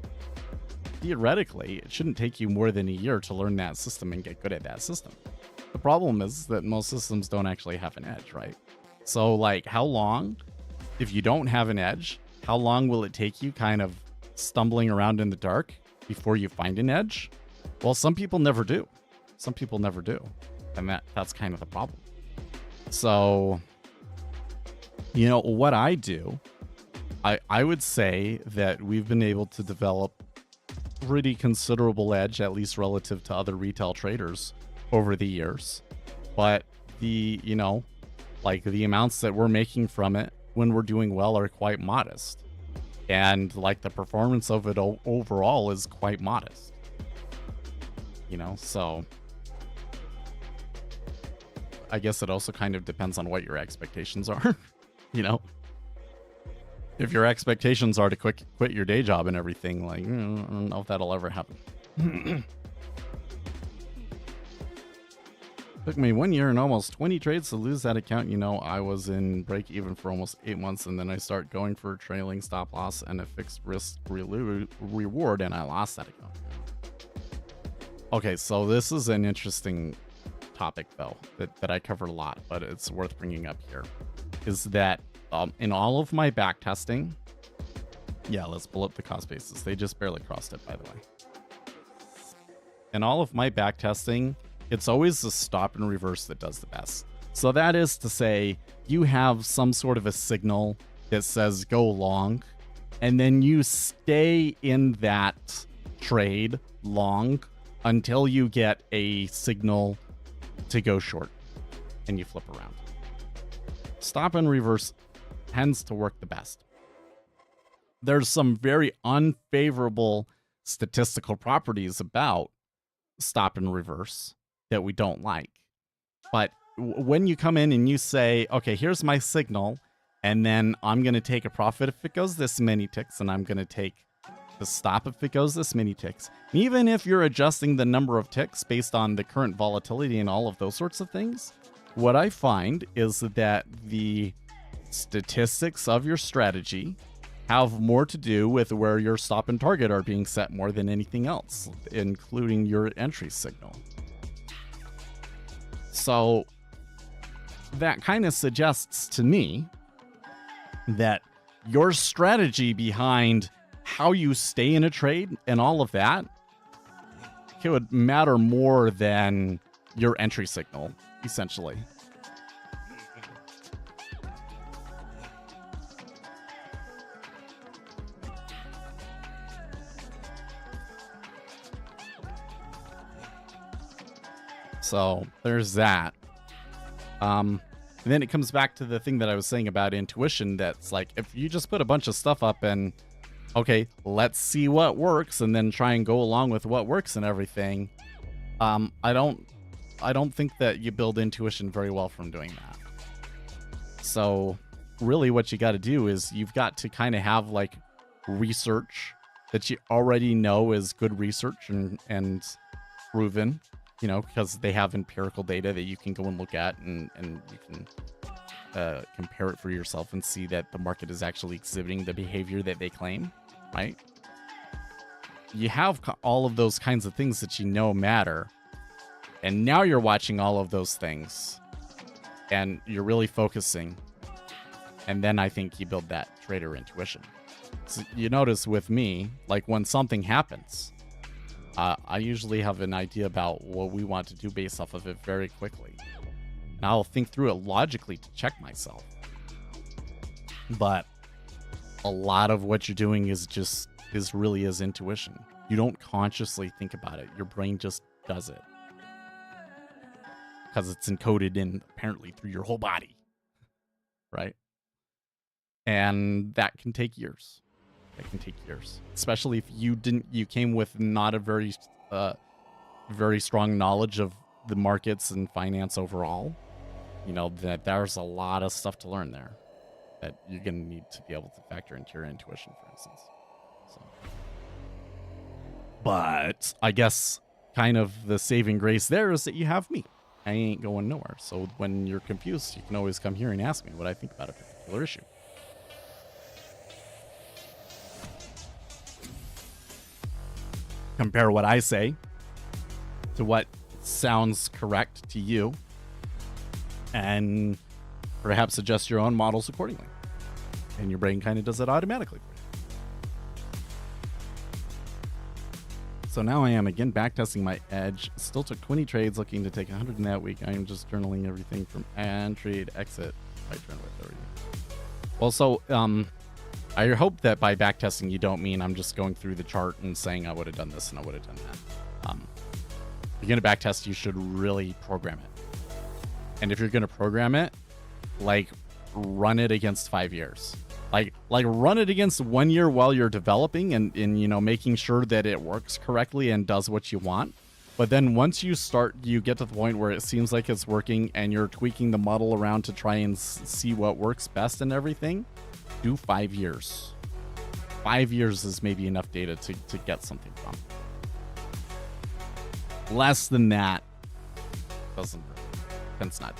theoretically, it shouldn't take you more than a year to learn that system and get good at that system. The problem is that most systems don't actually have an edge, right? So, like, how long, if you don't have an edge, how long will it take you kind of stumbling around in the dark before you find an edge? Well, some people never do. Some people never do. And that's kind of the problem. So, what I do, I would say that we've been able to develop pretty considerable edge, at least relative to other retail traders over the years. But the amounts that we're making from it when we're doing well are quite modest. And like the performance of it overall is quite modest. So I guess it also kind of depends on what your expectations are. If your expectations are to quit your day job and everything, like, I don't know if that'll ever happen. Took me 1 year and almost 20 trades to lose that account. You know, I was in break even for almost 8 months, and then I start going for a trailing stop loss and a fixed risk reward, and I lost that account. Okay, so this is an interesting topic, though, that I cover a lot, but it's worth bringing up here. Is that in all of my back testing, yeah, let's pull up the cost basis. They just barely crossed it, by the way. In all of my back testing, it's always the stop and reverse that does the best. So that is to say, you have some sort of a signal that says go long, and then you stay in that trade long until you get a signal to go short, and you flip around. Stop and reverse tends to work the best. There's some very unfavorable statistical properties about stop and reverse that we don't like. But when you come in and you say, okay, here's my signal, and then I'm going to take a profit if it goes this many ticks, and I'm going to take the stop if it goes this many ticks. Even if you're adjusting the number of ticks based on the current volatility and all of those sorts of things, what I find is that the statistics of your strategy have more to do with where your stop and target are being set more than anything else, including your entry signal. So that kind of suggests to me that your strategy behind how you stay in a trade and all of that, it would matter more than your entry signal, essentially. So there's that. And then it comes back to the thing that I was saying about intuition. That's like, if you just put a bunch of stuff up and, okay, let's see what works, and then try and go along with what works and everything. I don't think that you build intuition very well from doing that. So really what you got to do is you've got to kind of have like research that you already know is good research and proven, you know, because they have empirical data that you can go and look at, and you can compare it for yourself and see that the market is actually exhibiting the behavior that they claim, right? You have all of those kinds of things that you know matter, and now you're watching all of those things, and you're really focusing, and then I think you build that trader intuition. So you notice with me, like when something happens, I usually have an idea about what we want to do based off of it very quickly. And I'll think through it logically to check myself. But a lot of what you're doing is really intuition. You don't consciously think about it. Your brain just does it. Because it's encoded in apparently through your whole body. Right? And that can take years. It can take years, especially if you came with not a very strong knowledge of the markets and finance overall. You know, that there's a lot of stuff to learn there that you're going to need to be able to factor into your intuition, for instance. So. But I guess kind of the saving grace there is that you have me. I ain't going nowhere. So when you're confused, you can always come here and ask me what I think about a particular issue. Compare what I say to what sounds correct to you, and perhaps adjust your own models accordingly. And your brain kind of does it automatically for you. So now I am again backtesting my edge. Still took 20 trades, looking to take 100 in that week. I am just journaling everything from trade, exit, I turn with everything. Well, so I hope that by backtesting you don't mean I'm just going through the chart and saying I would have done this and I would have done that. If you're going to backtest, you should really program it. And if you're going to program it, like run it against 5 years. Like run it against 1 year while you're developing and you know, making sure that it works correctly and does what you want. But then once you get to the point where it seems like it's working and you're tweaking the model around to try and see what works best and everything, do 5 years. 5 years is maybe enough data to get something from. Less than that doesn't really. Pence not.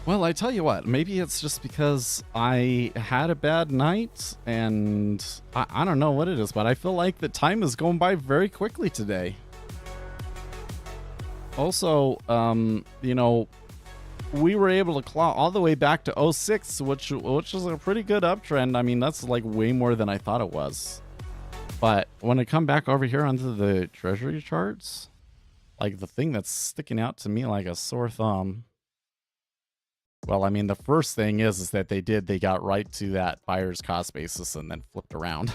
Well, I tell you what, maybe it's just because I had a bad night and I don't know what it is, but I feel like the time is going by very quickly today. Also, you know, we were able to claw all the way back to 06, which is a pretty good uptrend. I mean, that's like way more than I thought it was. But when I come back over here onto the treasury charts, like the thing that's sticking out to me like a sore thumb. Well, I mean, the first thing is that they got right to that buyer's cost basis and then flipped around.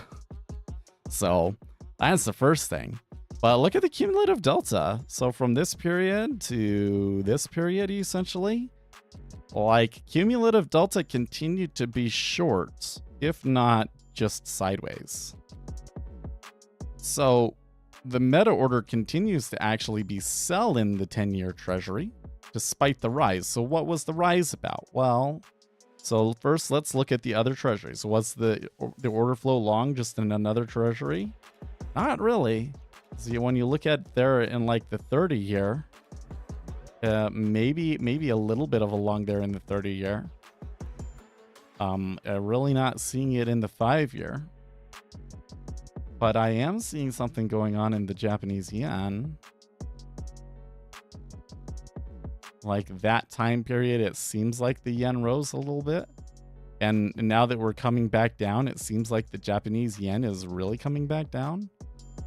So that's the first thing. But look at the cumulative delta. So from this period to this period, essentially, like cumulative delta continued to be short, if not just sideways. So the meta order continues to actually be sell in the 10-year treasury, despite the rise. So what was the rise about? Well, so first let's look at the other treasuries. Was the order flow long just in another treasury? Not really. See, when you look at there in like the 30 year, maybe a little bit of a long there in the 30 year. Really not seeing it in the 5 year. But I am seeing something going on in the Japanese yen. Like that time period, it seems like the yen rose a little bit. And now that we're coming back down, it seems like the Japanese yen is really coming back down.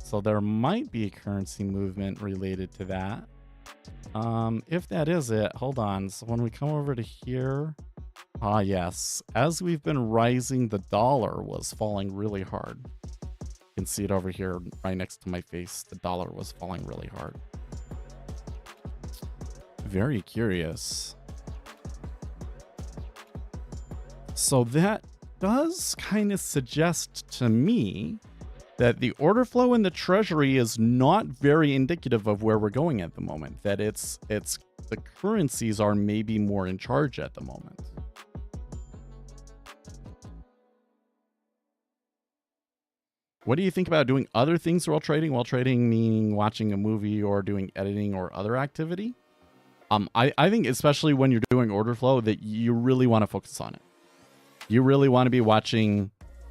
So there might be a currency movement related to that. If that is it, hold on. So when we come over to here, yes, as we've been rising, the dollar was falling really hard. You can see it over here right next to my face. The dollar was falling really hard. Very curious. So that does kind of suggest to me that the order flow in the treasury is not very indicative of where we're going at the moment. That it's the currencies are maybe more in charge at the moment. What do you think about doing other things while trading? While trading meaning watching a movie or doing editing or other activity? I think especially when you're doing order flow that you really want to focus on it. You really want to be watching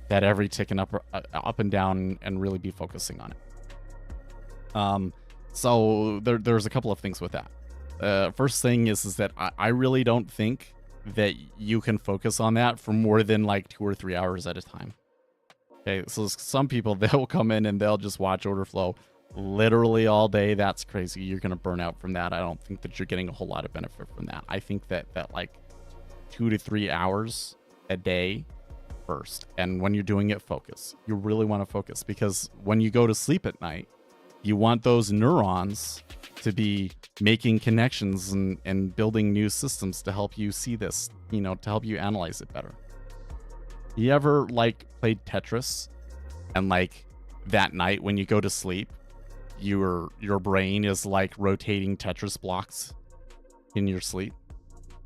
that every ticking up and down and really be focusing on it. So there's a couple of things with that. First thing is that I really don't think that you can focus on that for more than like 2 or 3 hours at a time. Okay, so some people, they'll come in and they'll just watch order flow literally all day. That's crazy. You're going to burn out from that. I don't think that you're getting a whole lot of benefit from that. I think that like 2 to 3 hours a day first. And when you're doing it, focus. You really want to focus, because when you go to sleep at night, you want those neurons to be making connections and building new systems to help you see this, to help you analyze it better. You ever like played Tetris and like that night when you go to sleep, your brain is like rotating Tetris blocks in your sleep,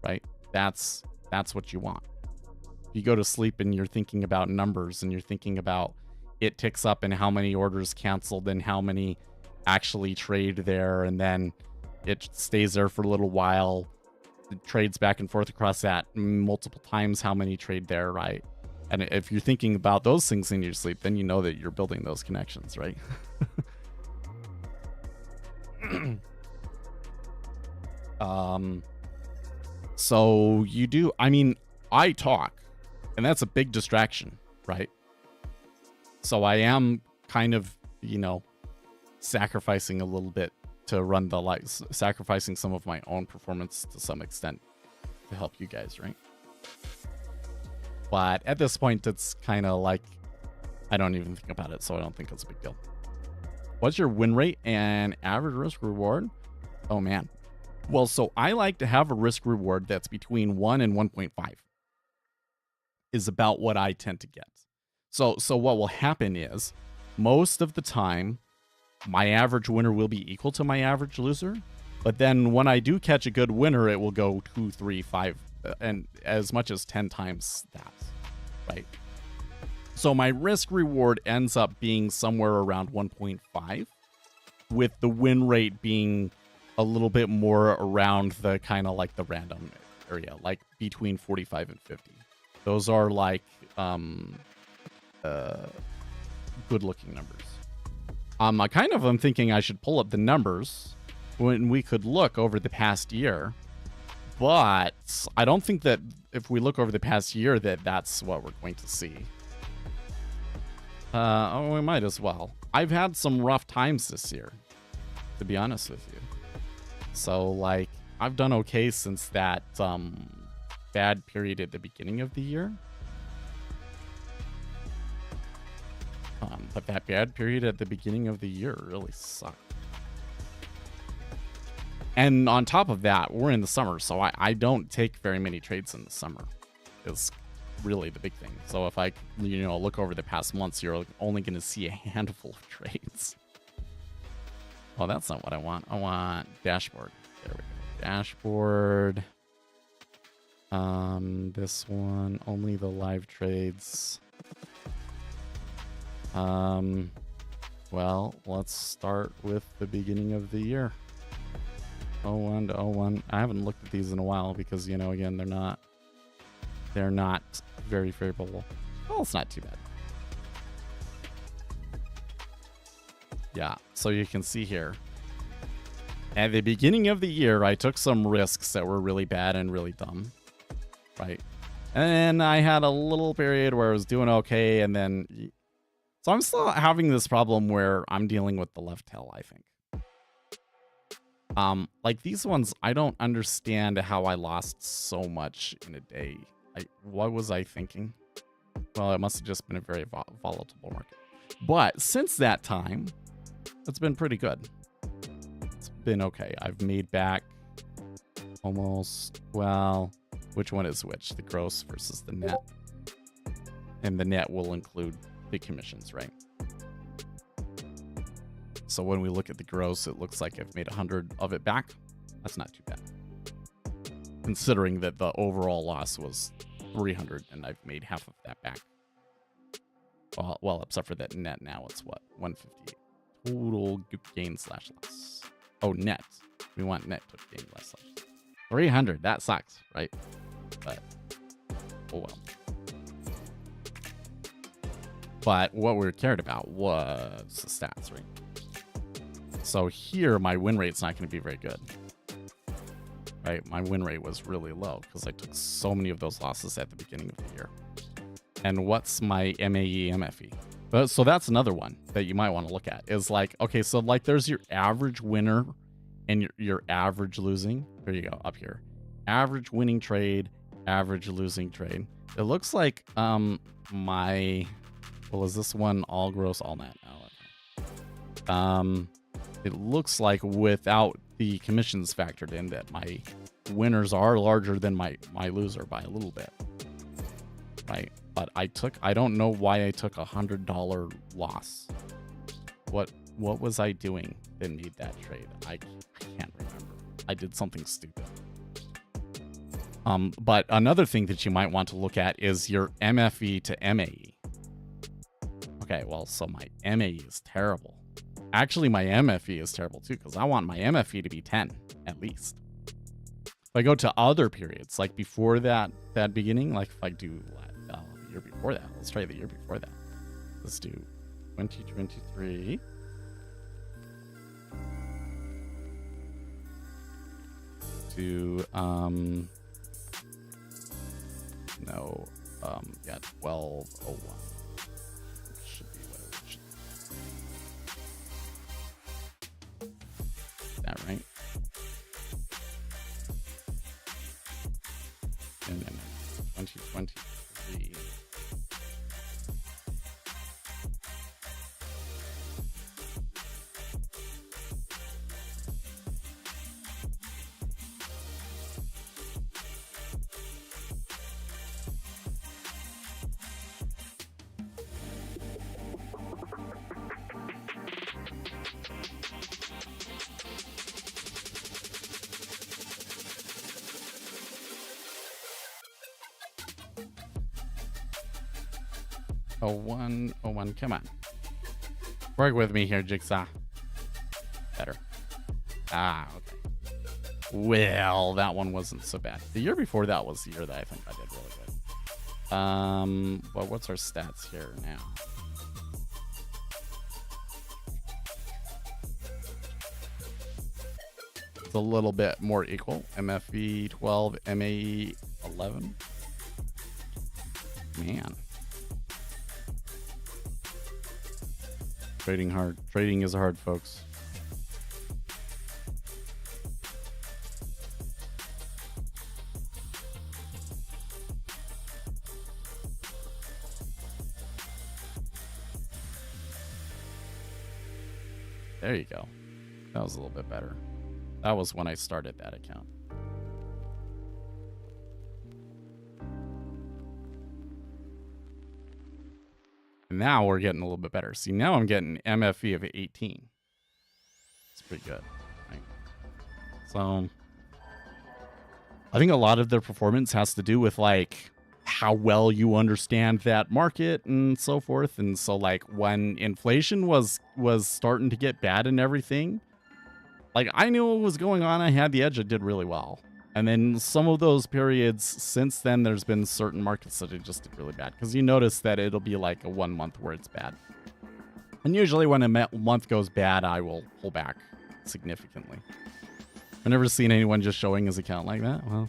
right? That's what you want. You go to sleep and you're thinking about numbers and you're thinking about it ticks up and how many orders canceled and how many actually trade there, and then it stays there for a little while. It trades back and forth across that multiple times, how many trade there, right? And if you're thinking about those things in your sleep, then you know that you're building those connections, right? So you do, I talk, and that's a big distraction, right? So I am kind of, sacrificing a little bit to run the lights, sacrificing some of my own performance to some extent to help you guys, right? But at this point, it's kind of like, I don't even think about it, so I don't think it's a big deal. What's your win rate and average risk reward? Oh, man. Well, so I like to have a risk reward that's between 1 and 1.5 is about what I tend to get. So what will happen is most of the time, my average winner will be equal to my average loser. But then when I do catch a good winner, it will go 2, 3, 5, and as much as 10 times that, right? So my risk reward ends up being somewhere around 1.5. with the win rate being a little bit more around the kind of like the random area, like between 45 and 50. Those are like good looking numbers. I kind of am thinking I should pull up the numbers when we could look over the past year, but I don't think that if we look over the past year that that's what we're going to see. We might as well. I've had some rough times this year, to be honest with you. So, like, I've done okay since that bad period at the beginning of the year. But that bad period at the beginning of the year really sucked. And on top of that, we're in the summer, so I don't take very many trades in the summer. It's really the big thing. So if I, look over the past months, you're only going to see a handful of trades. Well, that's not what I want. I want dashboard. There we go. Dashboard. This one, only the live trades. Well, let's start with the beginning of the year. 01 to 01. I haven't looked at these in a while because, again, they're not very favorable. Well, it's not too bad. Yeah, so you can see here. At the beginning of the year, I took some risks that were really bad and really dumb, right? And I had a little period where I was doing okay, and then... So I'm still having this problem where I'm dealing with the left tail, I think. Like these ones, I don't understand how I lost so much in a day. What was I thinking? Well, it must have just been a very volatile market. But since that time, it's been pretty good. It's been okay. I've made back almost, well, which one is which? The gross versus the net. And the net will include the commissions, right? So when we look at the gross, it looks like I've made 100 of it back. That's not too bad. Considering that the overall loss was 300 and I've made half of that back. Well, except for that net now, it's what? 158. Total gain / loss. Oh, net. We want net to gain / loss. 300. That sucks, right? But, oh well. But what we cared about was the stats, right? So here, my win rate's not going to be very good. Right? My win rate was really low because I took so many of those losses at the beginning of the year. And what's my MAE, MFE? So that's another one that you might want to look at. Is like, okay, so like there's your average winner and your average losing. Here you go, up here. Average winning trade, average losing trade. It looks like my... Well, is this one all gross, all net? Oh, okay. It looks like without the commissions factored in that my winners are larger than my loser by a little bit. Right? But I don't know why I took $100 loss. What was I doing that made that trade? I can't remember. I did something stupid. But another thing that you might want to look at is your MFE to MAE. Okay, well, so my MAE is terrible. Actually, my MFE is terrible too, because I want my MFE to be 10, at least. If I go to other periods, like before that beginning, like if I do the year before that, let's try the year before that. Let's do 2023. Yeah, 1201. Should be what it should be. Is that right? And then 2023. Oh one, come on. Work with me here, Jigsaw. Better. Ah, okay. Well, that one wasn't so bad. The year before that was the year that I think I did really good. But what's our stats here now? It's a little bit more equal. MFV 12, MAE 11. Man. Trading hard. Trading is hard, folks. There you go. That was a little bit better. That was when I started that account. Now we're getting a little bit better. See, now I'm getting MFE of 18. It's pretty good. Right? So I think a lot of their performance has to do with like how well you understand that market and so forth. And so like when inflation was starting to get bad and everything, like I knew what was going on. I had the edge. I did really well. And then some of those periods since then, there's been certain markets that just did really bad because you notice that it'll be like a 1 month where it's bad. And usually when a month goes bad, I will pull back significantly. I've never seen anyone just showing his account like that. Well,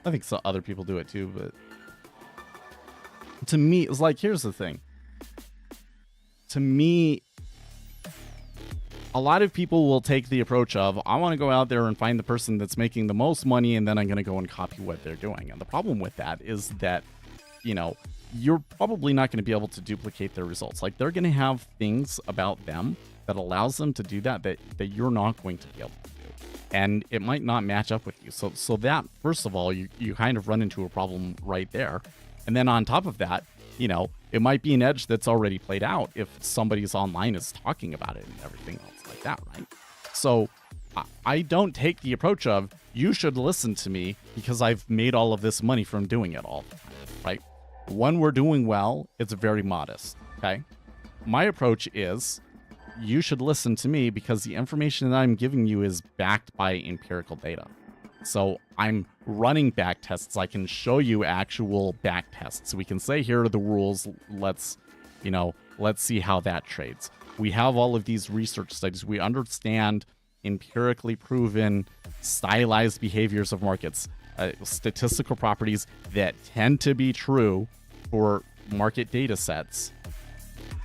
I think so. Other people do it too, but to me, it's like, here's the thing. To me, a lot of people will take the approach of, I want to go out there and find the person that's making the most money, and then I'm going to go and copy what they're doing. And the problem with that is that, you know, you're probably not going to be able to duplicate their results. Like, they're going to have things about them that allows them to do that you're not going to be able to do. And it might not match up with you. So that, first of all, you kind of run into a problem right there. And then on top of that, you know, it might be an edge that's already played out if somebody's online is talking about it and everything else like that, right? So I don't take the approach of, you should listen to me because I've made all of this money from doing it all the time, right? When we're doing well, it's very modest, okay? My approach is, you should listen to me because the information that I'm giving you is backed by empirical data. So I'm running back tests. I can show you actual back tests. We can say, here are the rules. Let's see how that trades. We have all of these research studies. We understand empirically proven stylized behaviors of markets, statistical properties that tend to be true for market data sets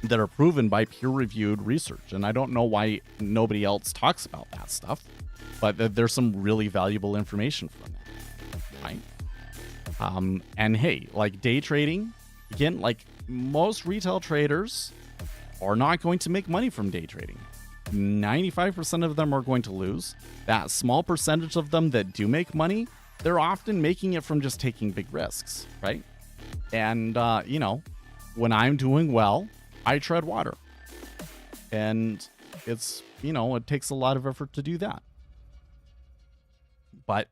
that are proven by peer-reviewed research. And I don't know why nobody else talks about that stuff, but there's some really valuable information from that, right? And hey, like day trading, again, like most retail traders are not going to make money from day trading. 95% of them are going to lose. That small percentage of them that do make money, they're often making it from just taking big risks, right? And, you know, when I'm doing well, I tread water. And it's, you know, it takes a lot of effort to do that. But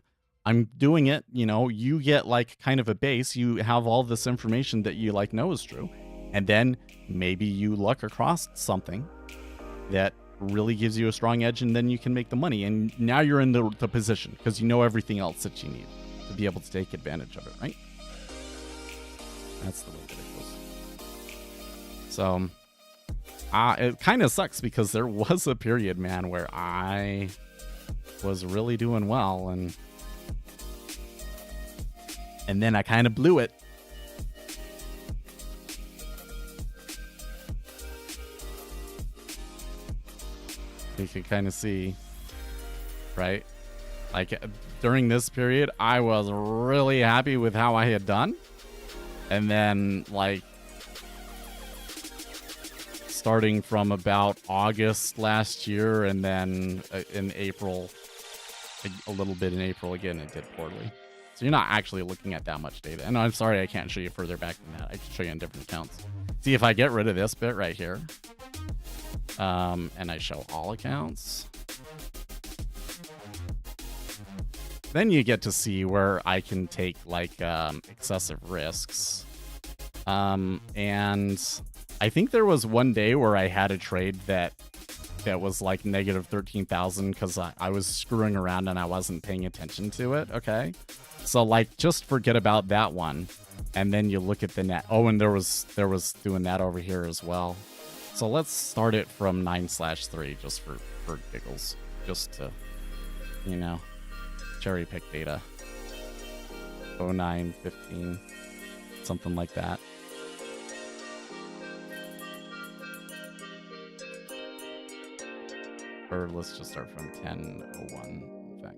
I'm doing it, you know, you get like kind of a base. You have all this information that you like know is true. And then maybe you luck across something that really gives you a strong edge, and then you can make the money. And now you're in the position because you know everything else that you need to be able to take advantage of it, right? That's the way that it goes. So it kind of sucks because there was a period, man, where I was really doing well, and then I kind of blew it. You can kind of see, right? Like during this period, I was really happy with how I had done. And then like starting from about August last year, and then in April, a little bit in April again, it did poorly. So you're not actually looking at that much data. And I'm sorry, I can't show you further back than that. I can show you on different accounts. See, if I get rid of this bit right here, and I show all accounts, then you get to see where I can take like excessive risks. And I think there was one day where I had a trade that that was like negative 13,000 because I was screwing around and I wasn't paying attention to it. Okay. So like, just forget about that one. And then you look at the net. Oh, and there was doing that over here as well. So let's start it from 9/3 just for giggles. Just to, you know, cherry pick data. 09, 15, something like that. Or let's just start from 10:01, in fact.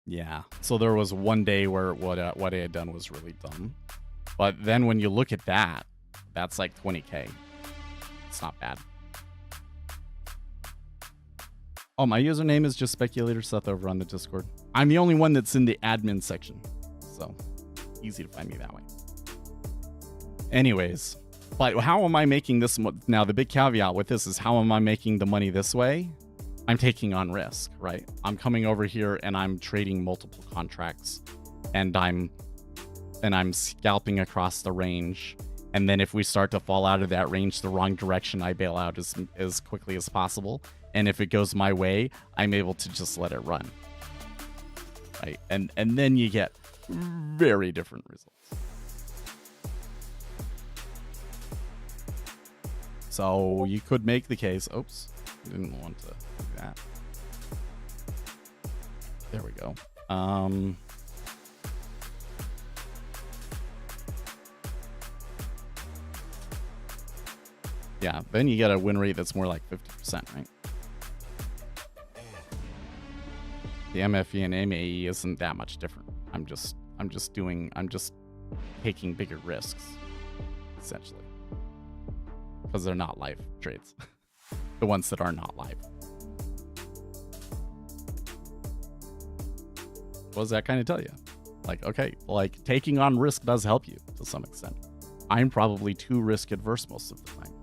Yeah, so there was one day where what I had done was really dumb. But then when you look at that, that's like 20K. It's not bad. Oh, my username is just Speculator Seth over on the Discord. I'm the only one that's in the admin section, so easy to find me that way. Anyways, but how am I making this? Now, the big caveat with this is how am I making the money this way? I'm taking on risk, right? I'm coming over here and I'm trading multiple contracts, and I'm scalping across the range. And then if we start to fall out of that range the wrong direction, I bail out as quickly as possible. And if it goes my way, I'm able to just let it run, right? And then you get very different results. So you could make the case. Oops, didn't want to do that. There we go. Yeah, then you get a win rate that's more like 50%, right? The MFE and MAE isn't that much different. I'm just taking bigger risks, essentially. Because they're not live trades. The ones that are not live. What does that kind of tell you? Like, okay, like taking on risk does help you to some extent. I'm probably too risk adverse most of the time.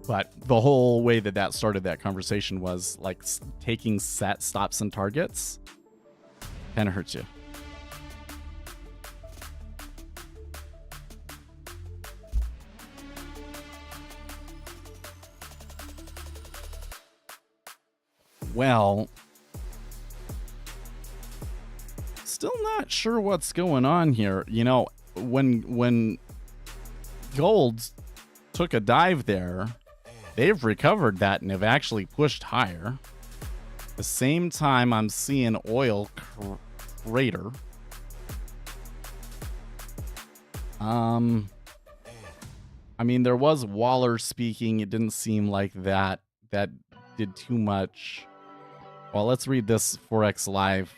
But the whole way that started that conversation was like taking set stops and targets kind of hurts you. Well, still not sure what's going on here. You know, when gold took a dive there, they've recovered that and have actually pushed higher. At the same time, I'm seeing oil crater. I mean, there was Waller speaking. It didn't seem like that did too much. Well, let's read this Forex Live.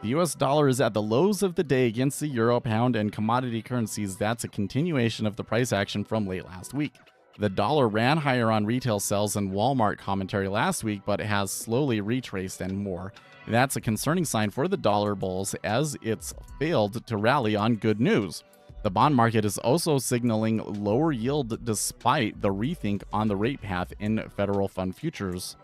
The US dollar is at the lows of the day against the euro, pound, and commodity currencies. That's a continuation of the price action from late last week. The dollar ran higher on retail sales and Walmart commentary last week, but it has slowly retraced and more. That's a concerning sign for the dollar bulls as it's failed to rally on good news. The bond market is also signaling lower yield despite the rethink on the rate path in federal fund futures.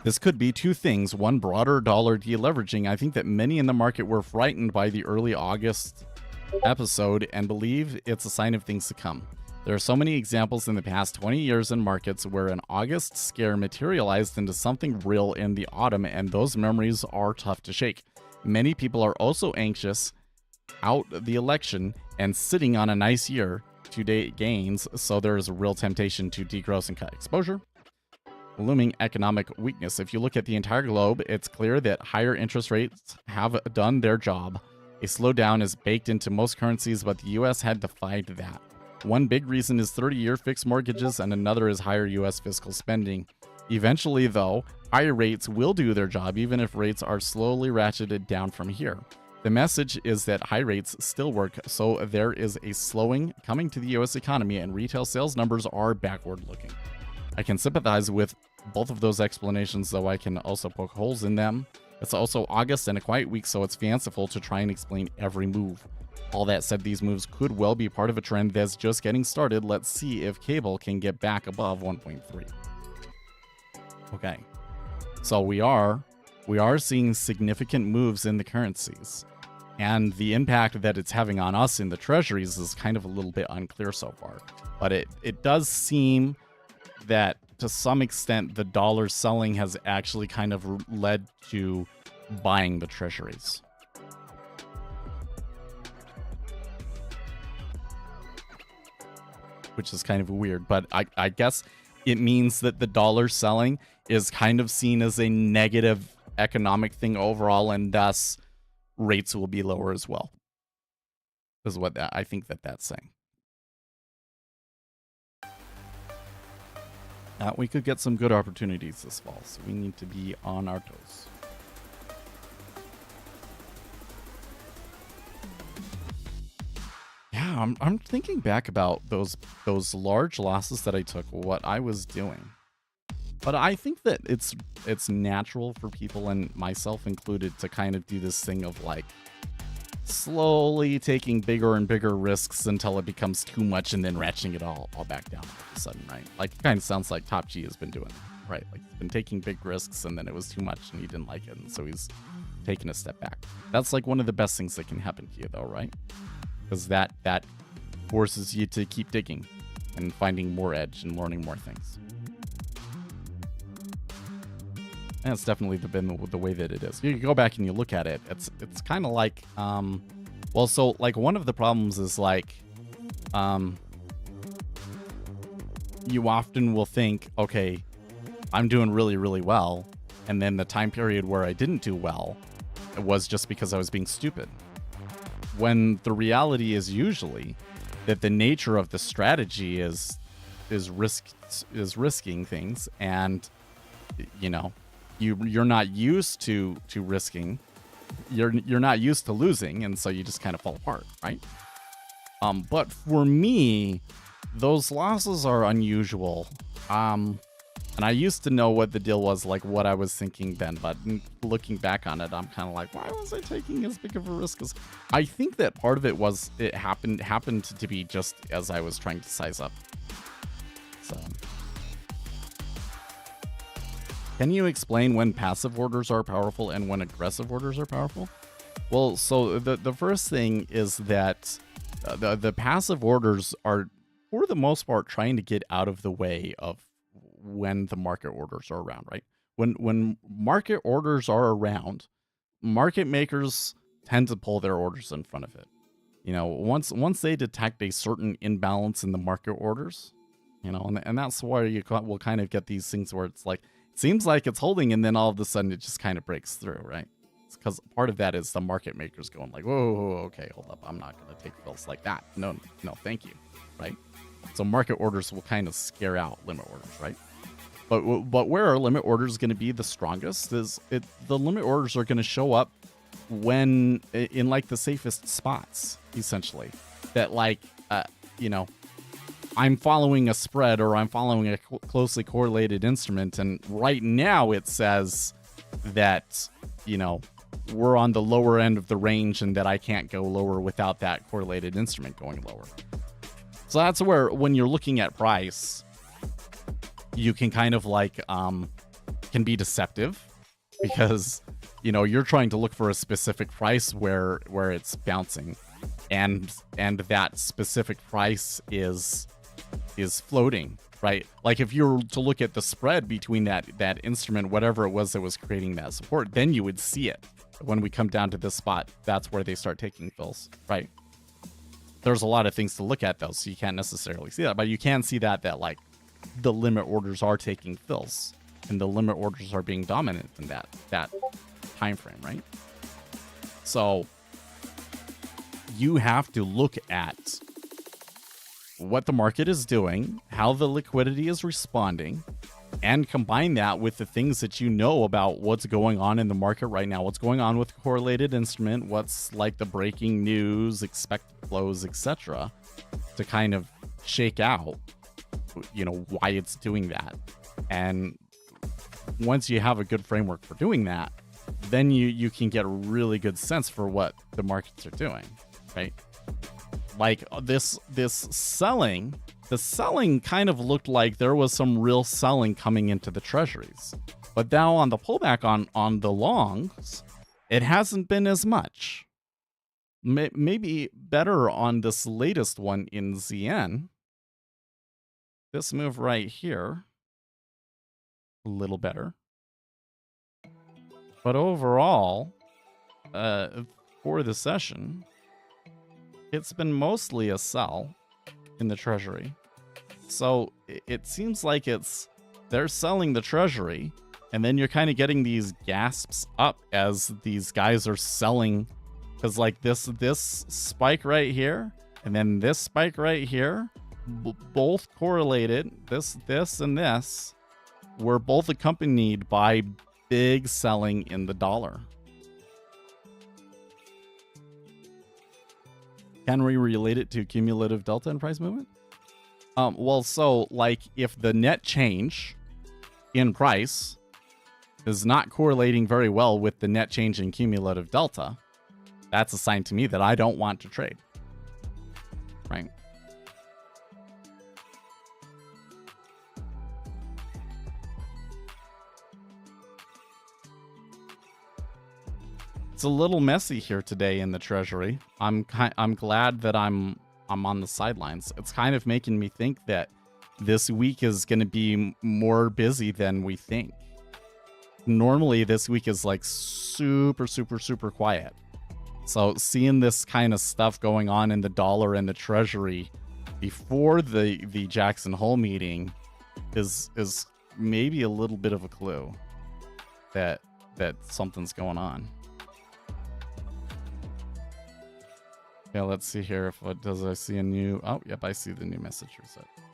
This could be two things. One, broader dollar deleveraging. I think that many in the market were frightened by the early August episode and believe it's a sign of things to come. There are so many examples in the past 20 years in markets where an August scare materialized into something real in the autumn, and those memories are tough to shake. Many people are also anxious out the election and sitting on a nice year to date gains, so there is a real temptation to degross and cut exposure. Looming economic weakness. If you look at the entire globe, it's clear that higher interest rates have done their job. A slowdown is baked into most currencies, but the US had defied that. One big reason is 30-year fixed mortgages, and another is higher US fiscal spending. Eventually, though, higher rates will do their job, even if rates are slowly ratcheted down from here. The message is that high rates still work, so there is a slowing coming to the US economy, and retail sales numbers are backward looking. I can sympathize with both of those explanations, though I can also poke holes in them. It's also August and a quiet week, so it's fanciful to try and explain every move. All that said, these moves could well be part of a trend that's just getting started. Let's see if cable can get back above 1.3. Okay, so we are seeing significant moves in the currencies. And the impact that it's having on us in the treasuries is kind of a little bit unclear so far. But it does seem that to some extent the dollar selling has actually kind of led to buying the treasuries. Which is kind of weird, but I guess it means that the dollar selling is kind of seen as a negative economic thing overall, and thus rates will be lower as well. Is what I think that's saying. We could get some good opportunities this fall, so we need to be on our toes. Yeah, I'm thinking back about those large losses that I took, what I was doing. But I think that it's natural for people, and myself included, to kind of do this thing of like slowly taking bigger and bigger risks until it becomes too much and then ratcheting it all back down all of a sudden, right? Like, it kind of sounds like Top G has been doing that, right? Like, he's been taking big risks and then it was too much and he didn't like it, and so he's taking a step back. That's like one of the best things that can happen to you though, right? Because that forces you to keep digging and finding more edge and learning more things. And it's definitely been the way that it is. You go back and you look at it, it's kind of like, well, so like one of the problems is like, you often will think, okay, I'm doing really, really well. And then the time period where I didn't do well, it was just because I was being stupid. When the reality is usually that the nature of the strategy is risking things, and you know, you're not used to risking, you're not used to losing, and so you just kind of fall apart, right? But for me, those losses are unusual. And I used to know what the deal was, like what I was thinking then, but looking back on it, I'm kind of like, why was I taking as big of a risk? As I think that part of it was it happened to be just as I was trying to size up. So, can you explain when passive orders are powerful and when aggressive orders are powerful? Well, so the first thing is that the passive orders are, for the most part, trying to get out of the way of when the market orders are around, right? When market orders are around, market makers tend to pull their orders in front of it. You know, once they detect a certain imbalance in the market orders, you know, and that's why you will kind of get these things where it's like, it seems like it's holding, and then all of a sudden it just kind of breaks through, right? It's because part of that is the market makers going like, whoa, okay, hold up, I'm not going to take fills like that. No, thank you, right? So market orders will kind of scare out limit orders, right? But where are limit orders going to be the strongest is the limit orders are going to show up when in like the safest spots, essentially. That like, you know, I'm following a spread or I'm following a closely correlated instrument, and right now it says that, you know, we're on the lower end of the range and that I can't go lower without that correlated instrument going lower. So that's where, when you're looking at price, you can kind of like, can be deceptive, because, you know, you're trying to look for a specific price where it's bouncing, and that specific price is floating, right? Like if you were to look at the spread between that instrument, whatever it was that was creating that support, then you would see it. When we come down to this spot, that's where they start taking fills, right? There's a lot of things to look at though, so you can't necessarily see that, but you can see that like the limit orders are taking fills, and the limit orders are being dominant in that time frame, right? So you have to look at what the market is doing, how the liquidity is responding, and combine that with the things that you know about what's going on in the market right now, what's going on with the correlated instrument, what's like the breaking news, expected flows, etc., to kind of shake out, you know, why it's doing that. And once you have a good framework for doing that, then you can get a really good sense for what the markets are doing, right? Like this selling, the selling kind of looked like there was some real selling coming into the treasuries. But now on the pullback on the longs, it hasn't been as much. maybe better on this latest one in ZN. This move right here, a little better. But overall, for the session, it's been mostly a sell in the treasury. So it seems like they're selling the treasury, and then you're kind of getting these gasps up as these guys are selling, because like this spike right here, and then this spike right here, both correlated. This and this were both accompanied by big selling in the dollar. Can we relate it to cumulative delta in price movement? Well, so like if the net change in price is not correlating very well with the net change in cumulative delta, that's a sign to me that I don't want to trade. Right? It's a little messy here today in the treasury. I'm glad that I'm on the sidelines. It's kind of making me think that this week is going to be more busy than we think. Normally this week is like super quiet. So seeing this kind of stuff going on in the dollar and the treasury before the Jackson Hole meeting is maybe a little bit of a clue that something's going on. Yeah, let's see here if does I see a new... Oh, yep, I see the new message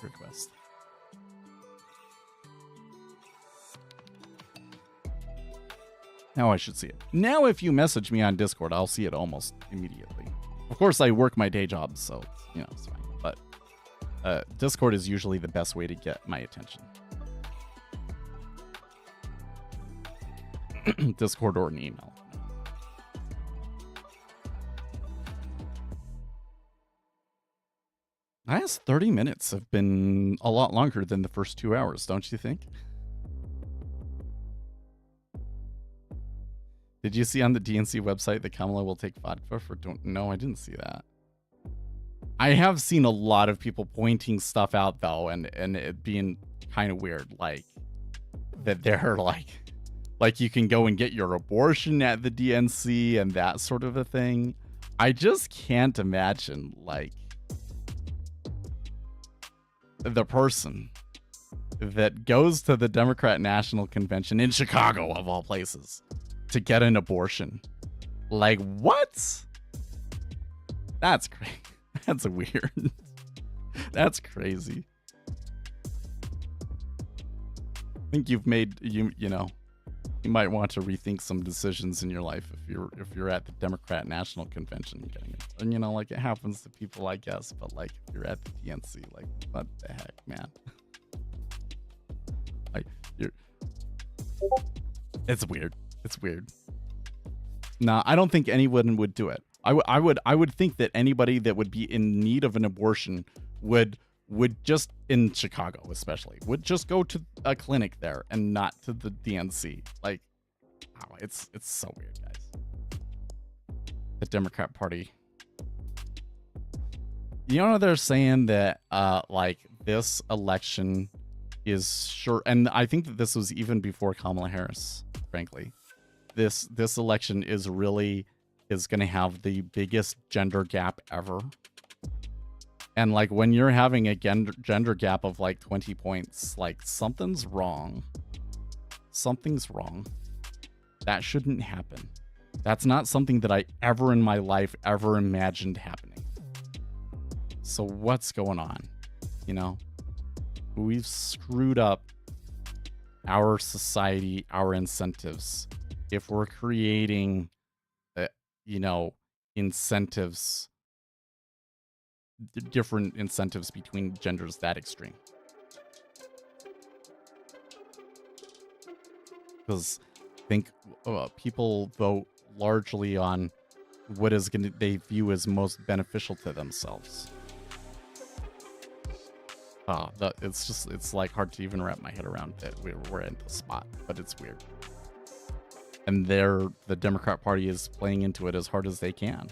request. Now I should see it. Now if you message me on Discord, I'll see it almost immediately. Of course, I work my day job, so, you know, it's fine. But Discord is usually the best way to get my attention. Discord or an email. The last 30 minutes have been a lot longer than the first 2 hours, don't you think? Did you see on the DNC website that Kamala will take vodka for... No, I didn't see that. I have seen a lot of people pointing stuff out, though, and it being kind of weird. Like, that they're like you can go and get your abortion at the DNC and that sort of a thing. I just can't imagine, like, the person that goes to the Democrat National Convention in Chicago, of all places, to get an abortion. Like, what? That's crazy. That's weird. That's crazy. I think you've made, you know, you might want to rethink some decisions in your life if you're at the Democrat National Convention getting it. And you know, like, it happens to people, I guess, but like if you're at the DNC, like, what the heck, man? Like, it's weird. It's weird. No, I don't think anyone would do it. I would think that anybody that would be in need of an abortion would just, in Chicago especially, would just go to a clinic there and not to the DNC. Like, wow, it's so weird, guys. The Democrat Party. You know, they're saying that like this election is sure, and I think that this was even before Kamala Harris, frankly. This election is going to have the biggest gender gap ever. And like when you're having a gender gap of like 20 points, like something's wrong. Something's wrong. That shouldn't happen. That's not something that I ever in my life ever imagined happening. So what's going on? You know, we've screwed up our society, our incentives. If we're creating, you know, incentives, different incentives between genders that extreme. Because I think people vote largely on what is they view as most beneficial to themselves. It's like hard to even wrap my head around that we're at this spot, but it's weird. And the Democrat Party is playing into it as hard as they can.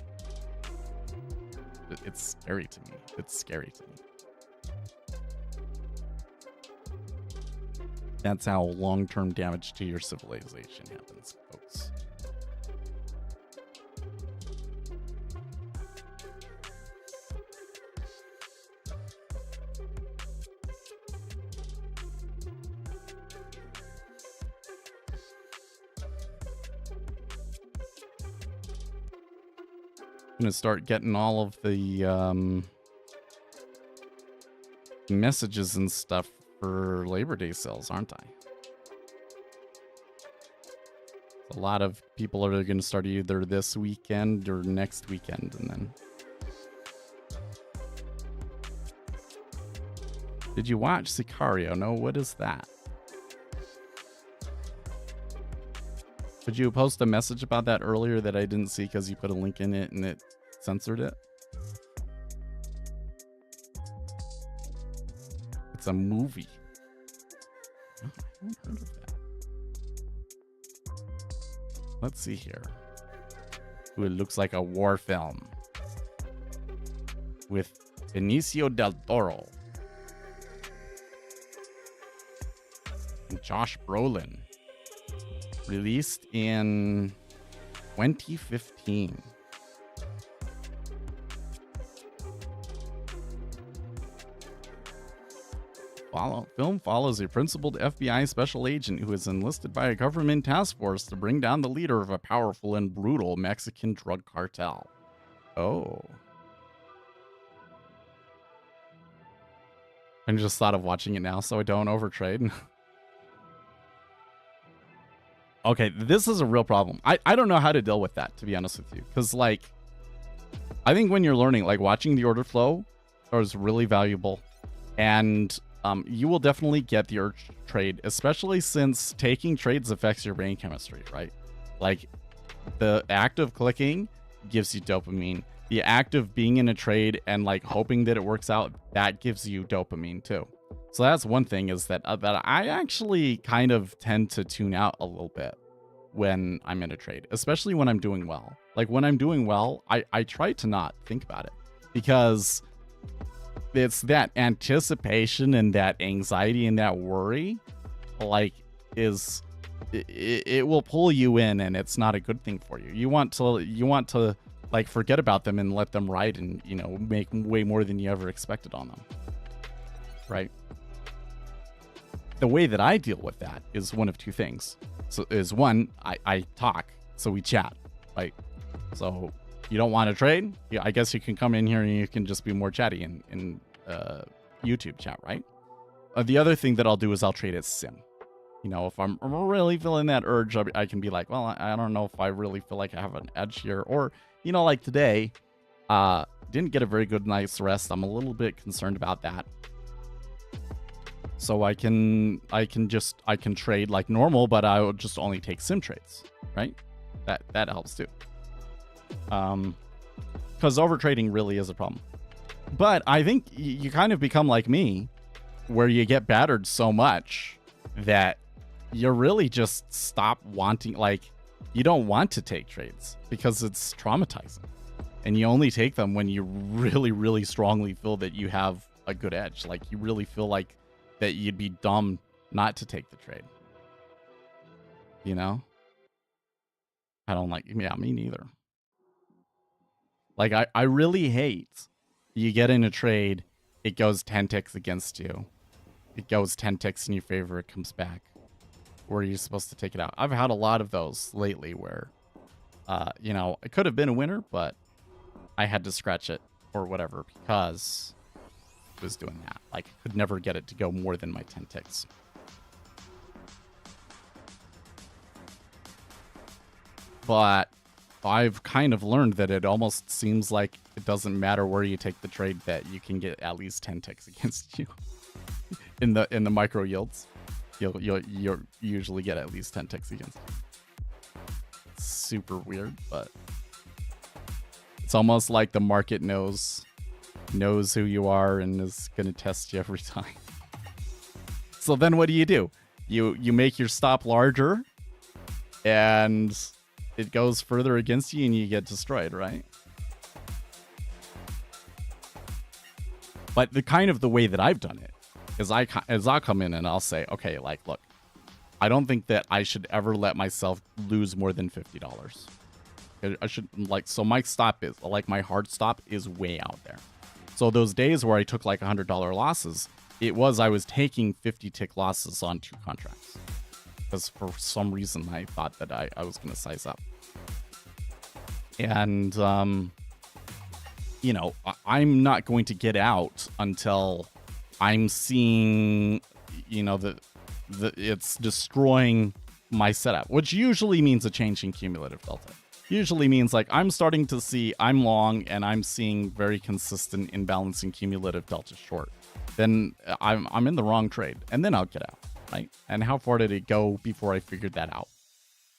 it's scary to me. It's scary to me. That's how long-term damage to your civilization happens, folks. I'm gonna start getting all of the messages and stuff for Labor Day sales, aren't I? A lot of people are going to start either this weekend or next weekend, and then. Did you watch Sicario? No, what is that? Did you post a message about that earlier that I didn't see because you put a link in it and it censored it? It's a movie. Oh, I haven't heard of that. Let's see here. Ooh, it looks like a war film with Benicio del Toro and Josh Brolin. Released in 2015. Film follows a principled FBI special agent who is enlisted by a government task force to bring down the leader of a powerful and brutal Mexican drug cartel. Oh. I just thought of watching it now so I don't overtrade. Okay, this is a real problem. I don't know how to deal with that, to be honest with you. Because, like, I think when you're learning, like, watching the order flow is really valuable. And you will definitely get the urge to trade, especially since taking trades affects your brain chemistry, right? Like, the act of clicking gives you dopamine. The act of being in a trade and, like, hoping that it works out, that gives you dopamine, too. So that's one thing, is that I actually kind of tend to tune out a little bit when I'm in a trade, especially when I'm doing well. Like, when I'm doing well, I try to not think about it, because it's that anticipation and that anxiety and that worry, like, it will pull you in, and it's not a good thing for you. You want to like, forget about them and let them ride and, you know, make way more than you ever expected on them, right? The way that I deal with that is one of two things. So is one, I talk, so we chat, right? So you don't want to trade? Yeah, I guess you can come in here and you can just be more chatty in YouTube chat, right? The other thing that I'll do is I'll trade as sim. You know, if I'm really feeling that urge, I can be like, well, I don't know if I really feel like I have an edge here. Or, you know, like today, didn't get a very good night's rest. I'm a little bit concerned about that. So I can trade like normal, but I would just only take sim trades, right? That helps too. Because overtrading really is a problem. But I think you kind of become like me, where you get battered so much that you really just stop wanting, like, you don't want to take trades because it's traumatizing. And you only take them when you really, really strongly feel that you have a good edge. Like, you really feel like that you'd be dumb not to take the trade. You know? I don't like, yeah, me neither. Like, I really hate you get in a trade, it goes 10 ticks against you. It goes 10 ticks in your favor, it comes back. Where you're supposed to take it out. I've had a lot of those lately where, you know, it could have been a winner, but I had to scratch it or whatever because it was doing that. Like, I could never get it to go more than my 10 ticks. But I've kind of learned that it almost seems like it doesn't matter where you take the trade, that you can get at least 10 ticks against you in the micro yields. You'll usually get at least 10 ticks against you. It's super weird, but it's almost like the market knows who you are and is going to test you every time. So then what do? You make your stop larger and it goes further against you and you get destroyed, right? But the way that I've done it is I'll come in and I'll say, okay, like, look, I don't think that I should ever let myself lose more than $50. I should, like, so my stop is, like, my hard stop is way out there. So those days where I took like $100 losses, I was taking 50 tick losses on 2 contracts. Because for some reason I thought that I was going to size up. And, you know, I'm not going to get out until I'm seeing, you know, that it's destroying my setup, which usually means a change in cumulative delta. Usually means like I'm starting to see I'm long and I'm seeing very consistent imbalance in cumulative delta short. Then I'm in the wrong trade, and then I'll get out, right? And how far did it go before I figured that out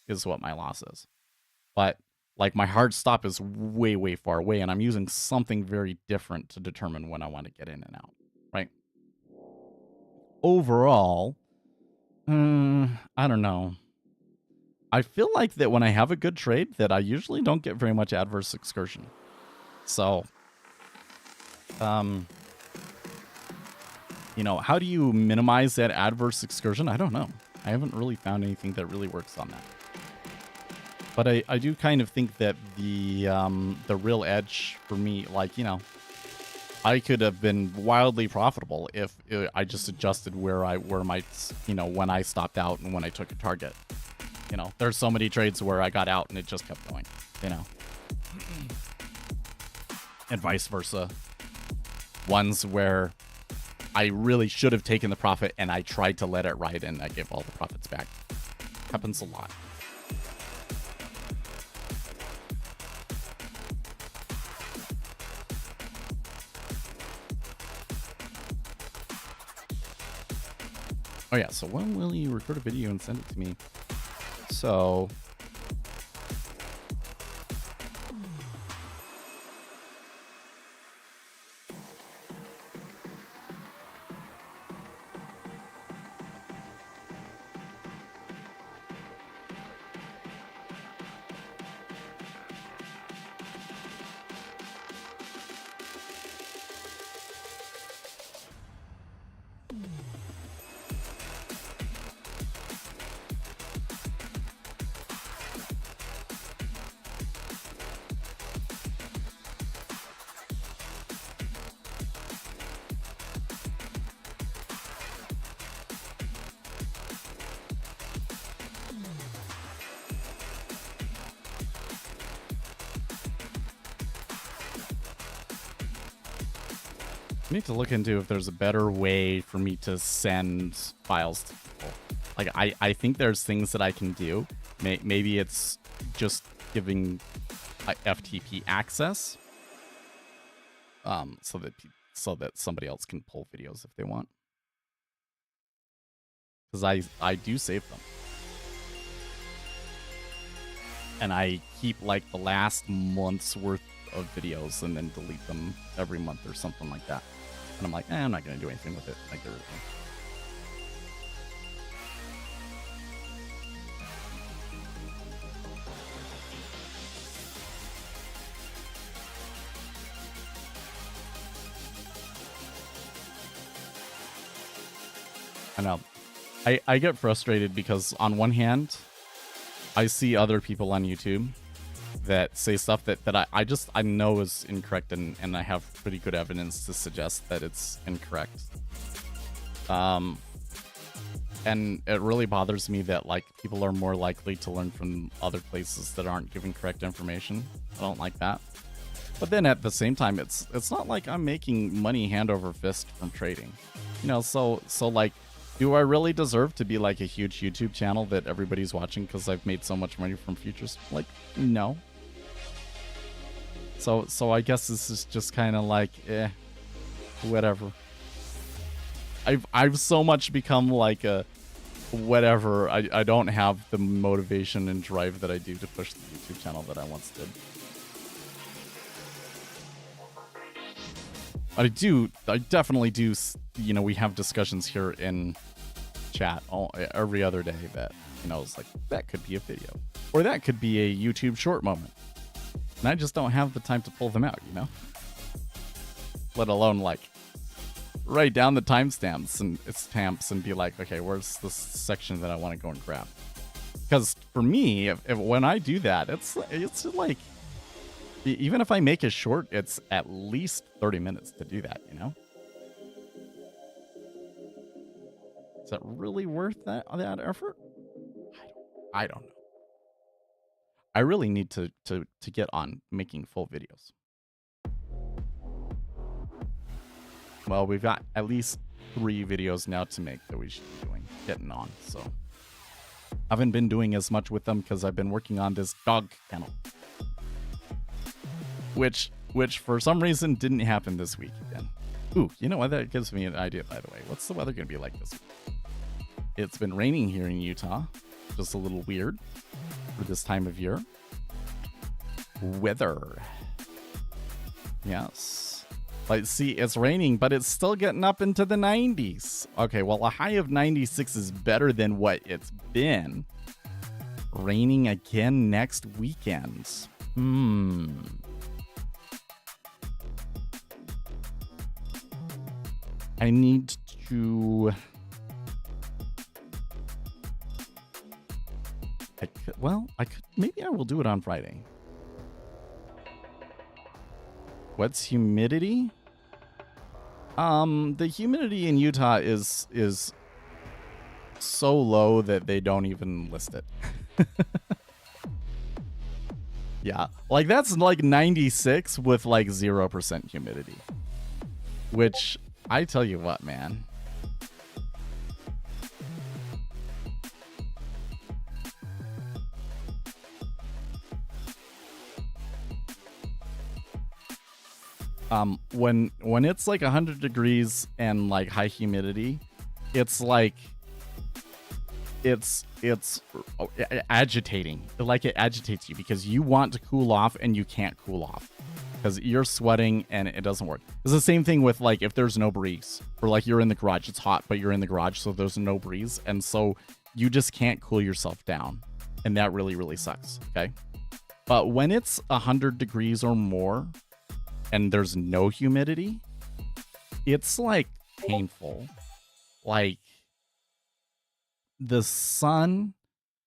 is what my loss is. But like my hard stop is way, way far away, and I'm using something very different to determine when I want to get in and out, right? Overall, I don't know. I feel like that when I have a good trade that I usually don't get very much adverse excursion. So, you know, how do you minimize that adverse excursion? I don't know. I haven't really found anything that really works on that. But I do kind of think that the real edge for me, like, you know, I could have been wildly profitable if I just adjusted where my, you know, when I stopped out and when I took a target. You know, there's so many trades where I got out and it just kept going, you know, and vice versa. Ones where I really should have taken the profit and I tried to let it ride and I gave all the profits back. Happens a lot. Oh yeah, so when will you record a video and send it to me? So I need to look into if there's a better way for me to send files to people. Like, I think there's things that I can do. Maybe it's just giving FTP access, so that somebody else can pull videos if they want. Because I do save them. And I keep like the last month's worth of videos and then delete them every month or something like that. And I'm like, I'm not going to do anything with it. Like, there I know. I get frustrated because on one hand, I see other people on YouTube that say stuff that I know is incorrect, and I have pretty good evidence to suggest that it's incorrect. And it really bothers me that like people are more likely to learn from other places that aren't giving correct information. I don't like that. But then at the same time, it's not like I'm making money hand over fist from trading. You know, so like, do I really deserve to be like a huge YouTube channel that everybody's watching because I've made so much money from futures? Like, no. So I guess this is just kind of like, whatever. I've so much become like a whatever. I don't have the motivation and drive that I do to push the YouTube channel that I once did. I definitely do, you know, we have discussions here in chat every other day that, you know, it's like, that could be a video. Or that could be a YouTube short moment. And I just don't have the time to pull them out, you know? Let alone, like, write down the timestamps and be like, okay, where's the section that I want to go and grab? Because for me, if when I do that, it's like, even if I make it short, it's at least 30 minutes to do that, you know? Is that really worth that effort? I don't know. I really need to get on making full videos. Well, we've got at least 3 videos now to make that we should be getting on, so. I haven't been doing as much with them because I've been working on this dog kennel. Which for some reason didn't happen this week again. Ooh, you know what? That gives me an idea, by the way. What's the weather going to be like this week? It's been raining here in Utah. Just a little weird for this time of year. Weather. Yes. Like, see, it's raining, but it's still getting up into the 90s. Okay, well, a high of 96 is better than what it's been. Raining again next weekend. I need to... maybe I will do it on Friday. What's humidity? The humidity in Utah is so low that they don't even list it. Yeah, like that's like 96 with like 0% humidity. Which, I tell you what, man. When it's like 100 degrees and like high humidity, it's like it's agitating. Like, it agitates you because you want to cool off and you can't cool off because you're sweating and it doesn't work. It's the same thing with like if there's no breeze, or like you're in the garage, it's hot but you're in the garage, so there's no breeze, and so you just can't cool yourself down, and that really sucks. Okay, but when it's 100 degrees or more and there's no humidity, it's like painful. Like, the sun,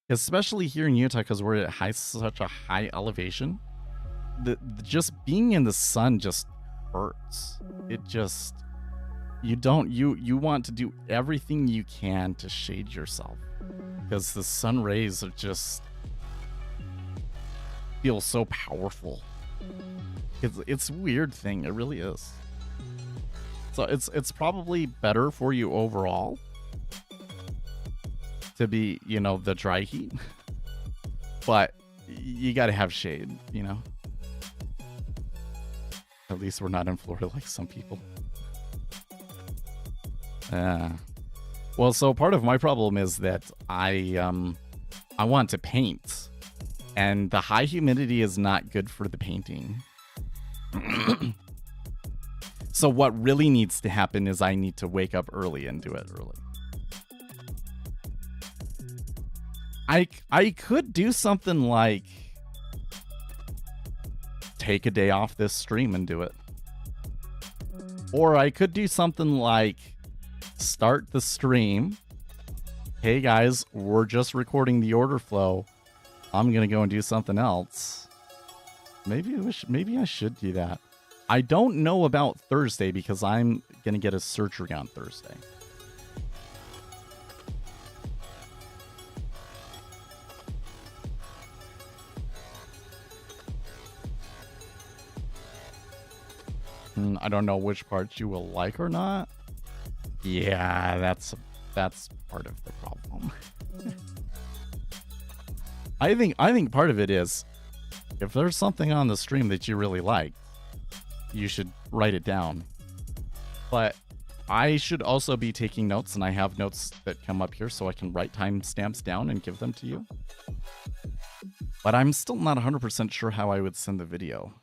especially here in Utah, because we're at such a high elevation, just being in the sun just hurts. It just, you want to do everything you can to shade yourself, because the sun rays are just feel so powerful. It's a weird thing. It really is. So it's probably better for you overall to be, you know, the dry heat, but you got to have shade, you know. At least we're not in Florida like some people. Well, so part of my problem is that I want to paint, and the high humidity is not good for the painting. So what really needs to happen is I need to wake up early and do it early. I could do something like take a day off this stream and do it. Or I could do something like start the stream. Hey guys, we're just recording the order flow. I'm gonna go and do something else. Maybe I should do that. I don't know about Thursday because I'm gonna get a surgery on Thursday. I don't know which parts you will like or not. Yeah, that's part of the problem. I think part of it is, if there's something on the stream that you really like, you should write it down. But I should also be taking notes, and I have notes that come up here so I can write timestamps down and give them to you. But I'm still not 100% sure how I would send the video.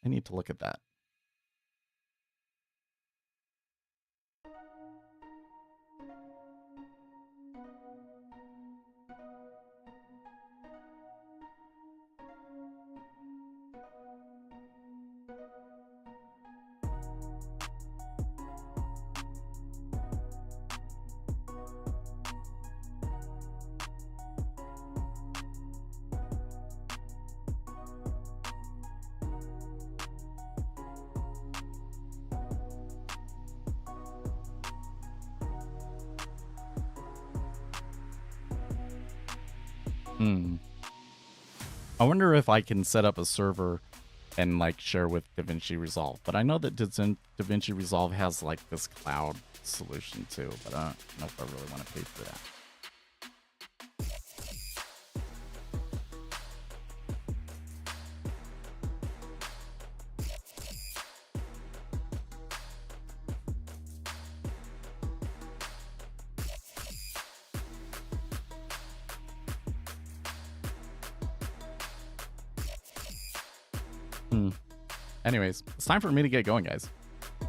I need to look at that. I wonder if I can set up a server and like share with DaVinci Resolve. But I know that DaVinci Resolve has like this cloud solution too, but I don't know if I really want to pay for that. Anyways, it's time for me to get going, guys.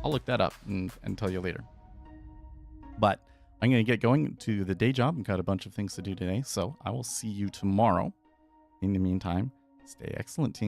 I'll look that up and tell you later. But I'm going to get going to the day job. I've got a bunch of things to do today, so I will see you tomorrow. In the meantime, stay excellent, team.